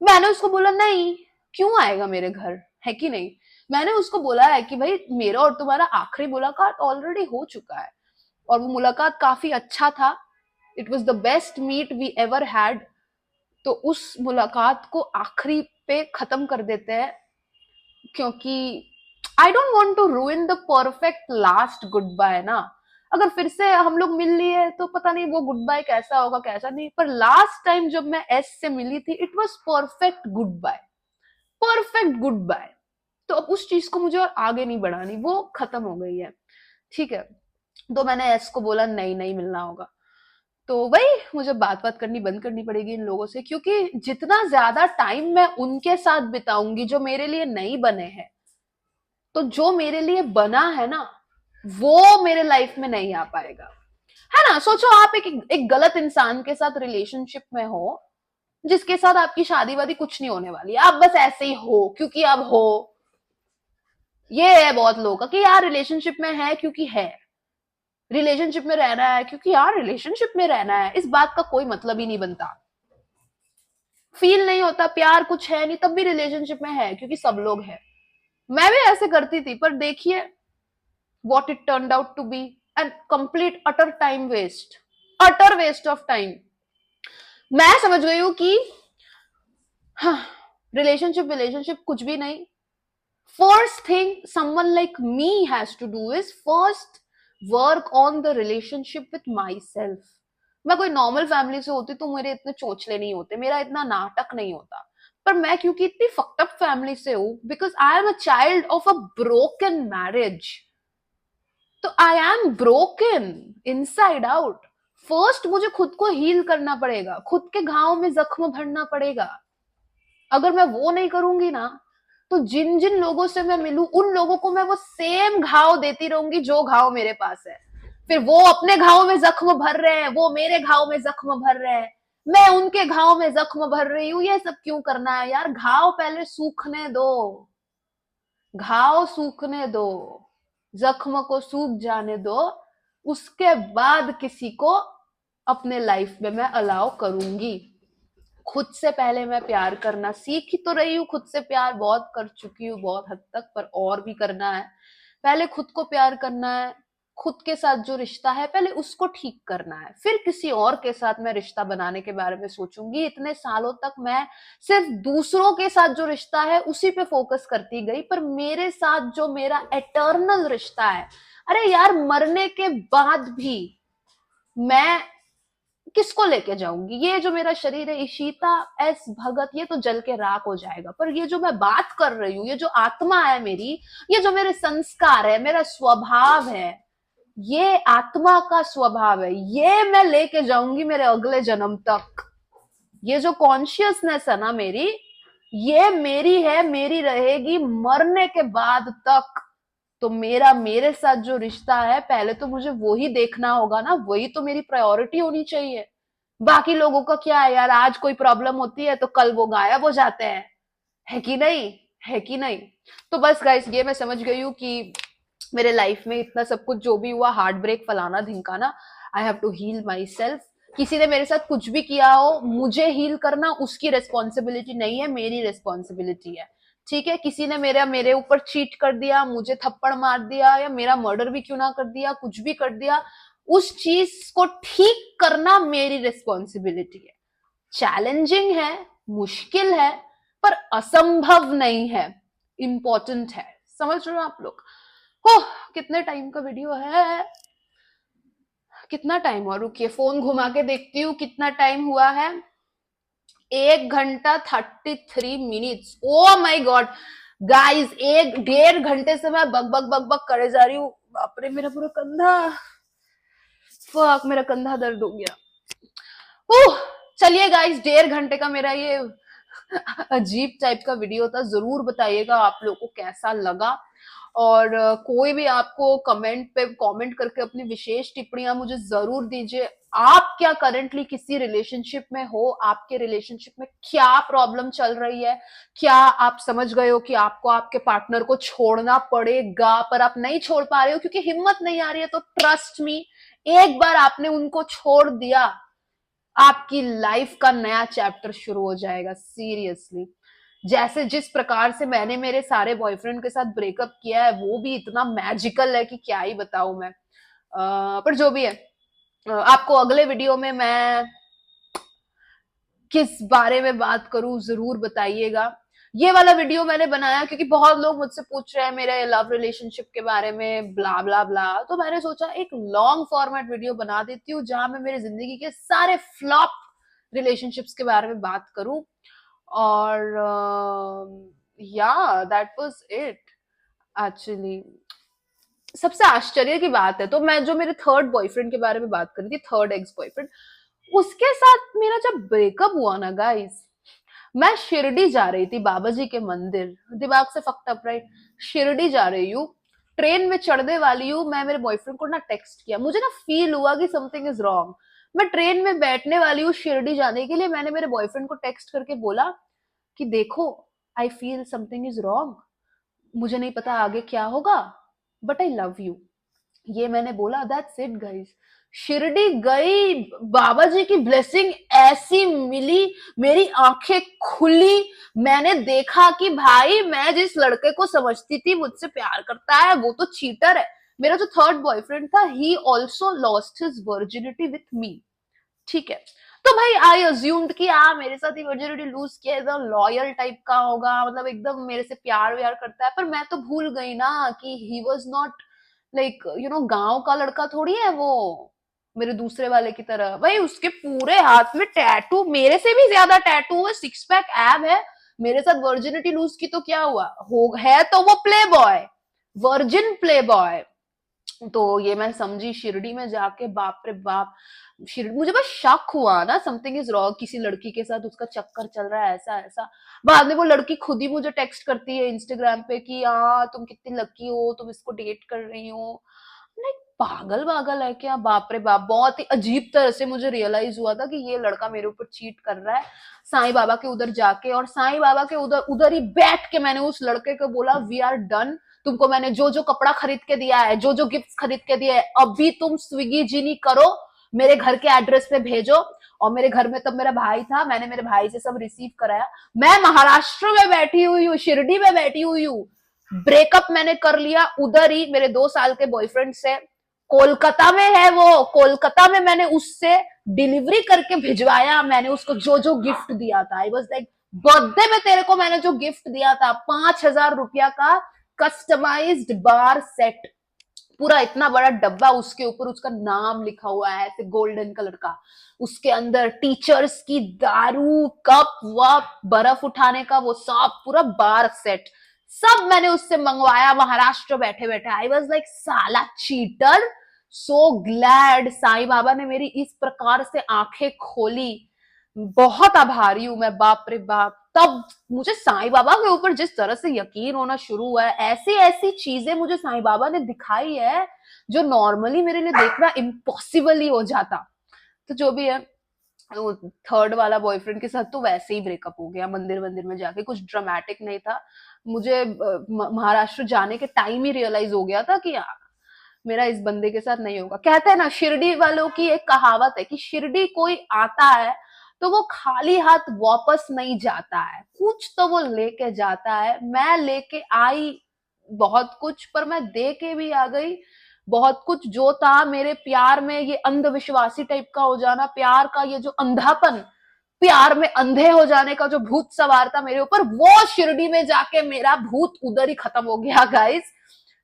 मैंने उसको बोला नहीं, क्यों आएगा मेरे घर, है कि नहीं? मैंने उसको बोला है कि भाई मेरा और तुम्हारा आखिरी मुलाकात ऑलरेडी हो चुका है, और वो मुलाकात काफी अच्छा था। It was the best meet we ever had. तो उस मुलाकात को आखिरी पे खत्म कर देते हैं, क्योंकि I don't want to ruin the perfect last goodbye ना। अगर फिर से हम लोग मिल लिए तो पता नहीं वो गुड बाय कैसा होगा कैसा नहीं, पर लास्ट टाइम जब मैं एस से मिली थी it was perfect goodbye, perfect goodbye. तो अब उस चीज को मुझे और आगे नहीं बढ़ानी, वो खत्म हो गई है, ठीक है। तो मैंने एस को बोला नहीं नहीं मिलना होगा। तो वही मुझे बात बात करनी बंद करनी पड़ेगी इन लोगों से, क्योंकि जितना ज्यादा टाइम मैं उनके साथ बिताऊंगी जो मेरे लिए नहीं बने हैं, तो जो मेरे लिए बना है ना वो मेरे लाइफ में नहीं आ पाएगा, है ना। सोचो आप एक गलत इंसान के साथ रिलेशनशिप में हो, जिसके साथ आपकी शादी वादी कुछ नहीं होने वाली, आप बस ऐसे ही हो क्योंकि आप हो। ये है बहुत लोगों का कि यार रिलेशनशिप में है क्योंकि है, रिलेशनशिप में रहना है क्योंकि यार रिलेशनशिप में रहना है। इस बात का कोई मतलब ही नहीं बनता, फील नहीं होता, प्यार कुछ है नहीं तब भी रिलेशनशिप में है क्योंकि सब लोग हैं। मैं भी ऐसे करती थी, पर देखिए what it turned out to be, and complete utter time waste, utter waste of time। मैं समझ गई हूं कि हाँ, रिलेशनशिप कुछ भी नहीं। First thing someone like me has to do is first work on the relationship with myself। मैं कोई नॉर्मल फैमिली से होती तो मेरे इतने चोचले नहीं होते, मेरा इतना नाटक नहीं होता, पर मैं क्योंकि इतनी फक्ड अप फैमिली से हूं, because I am a child of a broken marriage, तो I am broken inside out. First मुझे खुद को हील करना पड़ेगा, खुद के घाव में जख्म भरना पड़ेगा। अगर मैं वो नहीं करूंगी ना, तो जिन जिन लोगों से मैं मिलूं उन लोगों को मैं वो सेम घाव देती रहूंगी जो घाव मेरे पास है। फिर वो अपने घाव में जख्म भर रहे हैं, वो मेरे घाव में जख्म भर रहे हैं, मैं उनके घाव में जख्म भर रही हूं। ये सब क्यों करना है यार, घाव पहले सूखने दो, घाव सूखने दो, जख्म को सूख जाने दो, उसके बाद किसी को अपने लाइफ में मैं अलाउ करूंगी। खुद से पहले मैं प्यार करना सीख ही तो रही हूँ, खुद से प्यार बहुत कर चुकी हूँ बहुत हद तक, पर और भी करना है। पहले खुद को प्यार करना है, खुद के साथ जो रिश्ता है पहले उसको ठीक करना है, फिर किसी और के साथ मैं रिश्ता बनाने के बारे में सोचूंगी। इतने सालों तक मैं सिर्फ दूसरों के साथ जो रिश्ता है उसी पे फोकस करती गई, पर मेरे साथ जो मेरा एटर्नल रिश्ता है, अरे यार मरने के बाद भी मैं किसको लेके जाऊंगी? ये जो मेरा शरीर है इशिता एस भगत, ये तो जल के राख हो जाएगा, पर ये जो मैं बात कर रही हूँ, ये जो आत्मा है मेरी, ये जो मेरे संस्कार है, मेरा स्वभाव है, ये आत्मा का स्वभाव है, ये मैं लेके जाऊंगी मेरे अगले जन्म तक। ये जो कॉन्शियसनेस है ना मेरी, ये मेरी है, मेरी रहेगी मरने के बाद तक। तो मेरा मेरे साथ जो रिश्ता है पहले तो मुझे वही देखना होगा ना, वही तो मेरी प्रायोरिटी होनी चाहिए। बाकी लोगों का क्या है यार, आज कोई प्रॉब्लम होती है तो कल वो गायब हो जाते हैं, है कि नहीं, है कि नहीं। तो बस गाइस ये मैं समझ गई हूँ कि मेरे लाइफ में इतना सब कुछ जो भी हुआ, हार्ट ब्रेक फलाना ढिमकाना, I have to heal my self. किसी ने मेरे साथ कुछ भी किया हो, मुझे हील करना उसकी रिस्पॉन्सिबिलिटी नहीं है, मेरी रिस्पॉन्सिबिलिटी है, ठीक है। किसी ने मेरे ऊपर चीट कर दिया, मुझे थप्पड़ मार दिया, या मेरा मर्डर भी क्यों ना कर दिया, कुछ भी कर दिया, उस चीज को ठीक करना मेरी रिस्पॉन्सिबिलिटी है। चैलेंजिंग है, मुश्किल है, पर असंभव नहीं है, इंपॉर्टेंट है। समझ रहे हो आप लोग? हो, कितने टाइम का वीडियो है, कितना टाइम हुआ, रुकिए फोन घुमा के देखती हूँ कितना टाइम हुआ है। 1 घंटा 33 minutes. O my God guys, 1 1.5 घंटे से मैं बक बक बक बक करे जा रही हूँ। बापरे, मेरा पूरा कंधा, फक, मेरा कंधा दर्द हो गया। चलिए गाइस, 1.5 घंटे का मेरा ये अजीब टाइप का वीडियो था। जरूर बताइएगा आप लोगों को कैसा लगा, और कोई भी आपको कमेंट पे कमेंट करके अपनी विशेष टिप्पणियां मुझे जरूर दीजिए। आप क्या करंटली किसी रिलेशनशिप में हो, आपके रिलेशनशिप में क्या प्रॉब्लम चल रही है, क्या आप समझ गए हो कि आपको आपके पार्टनर को छोड़ना पड़ेगा पर आप नहीं छोड़ पा रहे हो क्योंकि हिम्मत नहीं आ रही है, तो ट्रस्ट मी, एक बार आपने उनको छोड़ दिया, आपकी लाइफ का नया चैप्टर शुरू हो जाएगा। सीरियसली, जैसे जिस प्रकार से मैंने मेरे सारे बॉयफ्रेंड के साथ ब्रेकअप किया है, वो भी इतना मैजिकल है कि क्या ही बताऊं मैं। पर जो भी है, आपको अगले वीडियो में मैं किस बारे में बात करूं जरूर बताइएगा। ये वाला वीडियो मैंने बनाया क्योंकि बहुत लोग मुझसे पूछ रहे हैं मेरे लव रिलेशनशिप के बारे में, ब्ला ब्ला ब्ला, तो मैंने सोचा एक लॉन्ग फॉर्मेट वीडियो बना देती हूँ जहां मैं मेरी जिंदगी के सारे फ्लॉप रिलेशनशिप्स के बारे में बात करूं। और या दैट वाज इट एक्चुअली। सबसे आश्चर्य की बात है, तो मैं जो मेरे थर्ड बॉयफ्रेंड के बारे में बात कर रही थी, थर्ड एक्स बॉयफ्रेंड, उसके साथ मेरा जब ब्रेकअप हुआ ना गाइस, मैं शिरडी जा रही थी बाबा जी के मंदिर, दिमाग से फक्ट अप राइट। शिरडी जा रही हूँ, ट्रेन में चढ़ने वाली हूँ, मैं मेरे बॉयफ्रेंड को ना टेक्स्ट किया, मुझे ना फील हुआ कि समथिंग इज रॉन्ग। मैं ट्रेन में बैठने वाली हूँ शिरडी जाने के लिए, मैंने मेरे बॉयफ्रेंड को टेक्स्ट करके बोला कि देखो, I feel something is wrong, मुझे नहीं पता आगे क्या होगा, बट आई लव यू। ये मैंने बोला, दैट्स इट गाइस। शिरडी गई, बाबा जी की ब्लेसिंग ऐसी मिली, मेरी आंखें खुली, मैंने देखा कि भाई मैं जिस लड़के को समझती थी मुझसे प्यार करता है वो तो चीटर है। मेरा जो थर्ड बॉयफ्रेंड था, he also lost his virginity with मी। ठीक है, तो भाई आई अज्यूम्ड कि मेरे साथ ही वर्जिनिटी लूज किया, एकदम लॉयल टाइप का होगा, मतलब एकदम मेरे से प्यार व्यार करता है। पर मैं तो भूल गई ना कि ही वॉज नॉट लाइक गांव का लड़का थोड़ी है वो, मेरे दूसरे वाले की तरह। भाई उसके पूरे हाथ में टैटू, मेरे से भी ज्यादा टैटू है, सिक्स पैक एब है। मेरे साथ वर्जिनिटी लूज की तो क्या हुआ, हो है तो वो play boy, virgin play boy. तो ये मैं समझी शिरडी में जाके, बाप रे बाप। शिरडी मुझे बस शक हुआ ना, समथिंग इज रॉन्ग, किसी लड़की के साथ उसका चक्कर चल रहा है, ऐसा ऐसा। बाद में वो लड़की खुद ही मुझे टेक्स्ट करती है इंस्टाग्राम पे कि तुम कितनी लकी हो, तुम इसको डेट कर रही हो। लाइक पागल पागल है क्या, बाप रे बाप। बहुत ही अजीब तरह से मुझे रियलाइज हुआ था कि ये लड़का मेरे ऊपर चीट कर रहा है। साईं बाबा के उधर जाके, और साईं बाबा के उधर उधर ही बैठ के मैंने उस लड़के को बोला, वी आर डन। तुमको मैंने जो जो कपड़ा खरीद के दिया है, जो जो गिफ्ट खरीद के दिया है, अभी तुम स्विगी जीनी करो, मेरे घर के एड्रेस पे भेजो। और मेरे घर में तब मेरा भाई था, मैंने मेरे भाई से सब रिसीव कराया। मैं महाराष्ट्र में बैठी हुई हूँ, शिरडी में बैठी हुई हूँ। ब्रेकअप मैंने कर लिया उधर ही मेरे 2 साल के बॉयफ्रेंड से। कोलकाता में है वो, कोलकाता में मैंने उससे डिलीवरी करके भिजवाया, मैंने उसको जो जो गिफ्ट दिया था। आई वॉज लाइक, बर्थडे में तेरे को मैंने जो गिफ्ट दिया था, 5,000 रुपया का कस्टमाइज्ड बार सेट, पूरा इतना बड़ा डब्बा, उसके ऊपर उसका नाम लिखा हुआ है ऐसे गोल्डन कलर का। उसके अंदर टीचर्स की दारू, कप वप, बर्फ उठाने का वो सब, पूरा बार सेट, सब मैंने उससे मंगवाया महाराष्ट्र बैठे बैठे। आई वॉज लाइक, साला cheater. So glad Sai Baba ने मेरी इस प्रकार से आंखें खोली। बहुत आभारी हूं मैं, बाप रे बाप। तब मुझे साईं बाबा के ऊपर जिस तरह से यकीन होना शुरू हुआ है, ऐसी ऐसी चीजें मुझे साईं बाबा ने दिखाई है जो नॉर्मली मेरे लिए देखना इम्पॉसिबल ही हो जाता। तो जो भी है, थर्ड वाला बॉयफ्रेंड के साथ तो वैसे ही ब्रेकअप हो गया, मंदिर मंदिर में जाके, कुछ ड्रामेटिक नहीं था। मुझे महाराष्ट्र जाने के टाइम ही रियलाइज हो गया था कि मेरा इस बंदे के साथ नहीं होगा। कहते हैं ना, शिरडी वालों की एक कहावत है कि शिरडी कोई आता है तो वो खाली हाथ वापस नहीं जाता है, कुछ तो वो लेके जाता है। मैं लेके आई बहुत कुछ, पर मैं दे के भी आ गई बहुत कुछ। जो था मेरे प्यार में, ये अंधविश्वासी टाइप का हो जाना, प्यार का ये जो अंधापन, प्यार में अंधे हो जाने का जो भूत सवार था मेरे ऊपर, वो शिरडी में जाके मेरा भूत उधर ही खत्म हो गया गाइस।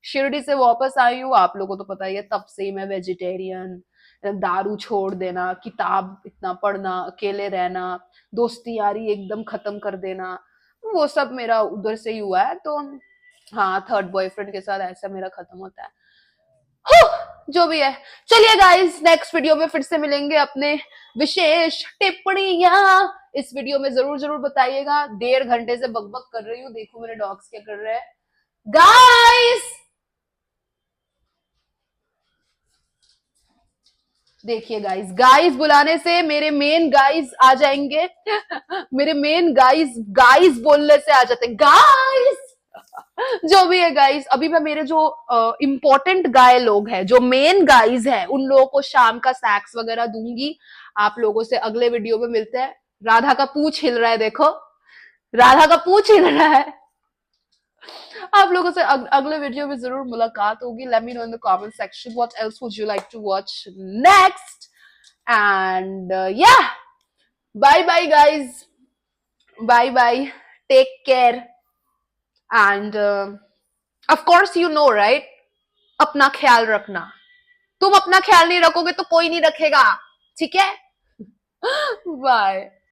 शिरडी से वापस आई हूँ, आप लोगों को तो पता ही है, तब से ही मैं वेजिटेरियन, दारू छोड़ देना, किताब इतना पढ़ना, अकेले रहना, दोस्ती यारी एकदम खत्म कर देना, वो सब मेरा उधर से ही हुआ है। तो हाँ, थर्ड बॉयफ्रेंड के साथ ऐसा मेरा खत्म होता है। जो भी है, चलिए गाइस, नेक्स्ट वीडियो में फिर से मिलेंगे अपने विशेष टिप्पणियां। इस वीडियो में जरूर जरूर बताइएगा। 1.5 घंटे से बकबक कर रही हूँ, देखो मेरे डॉग्स क्या कर रहे हैं गाइस। देखिए गाइस, गाइस बुलाने से मेरे मेन गाइस आ जाएंगे। मेरे मेन गाइस गाइस बोलने से आ जाते हैं गाइस। जो भी है गाइस, अभी मैं मेरे जो इम्पोर्टेंट गाय लोग हैं, जो मेन गाइस हैं, उन लोगों को शाम का स्नैक्स वगैरह दूंगी। आप लोगों से अगले वीडियो में मिलते हैं। राधा का पूछ हिल रहा है, देखो, राधा का पूछ हिल रहा है। आप लोगों से अगले वीडियो में जरूर मुलाकात होगी. Let me know in the comment section what else would you like to watch next. And yeah, bye bye guys. Bye bye. Take care. And of course you know, right? अपना ख्याल रखना. तुम अपना ख्याल नहीं रखोगे तो कोई नहीं रखेगा. ठीक है? Bye.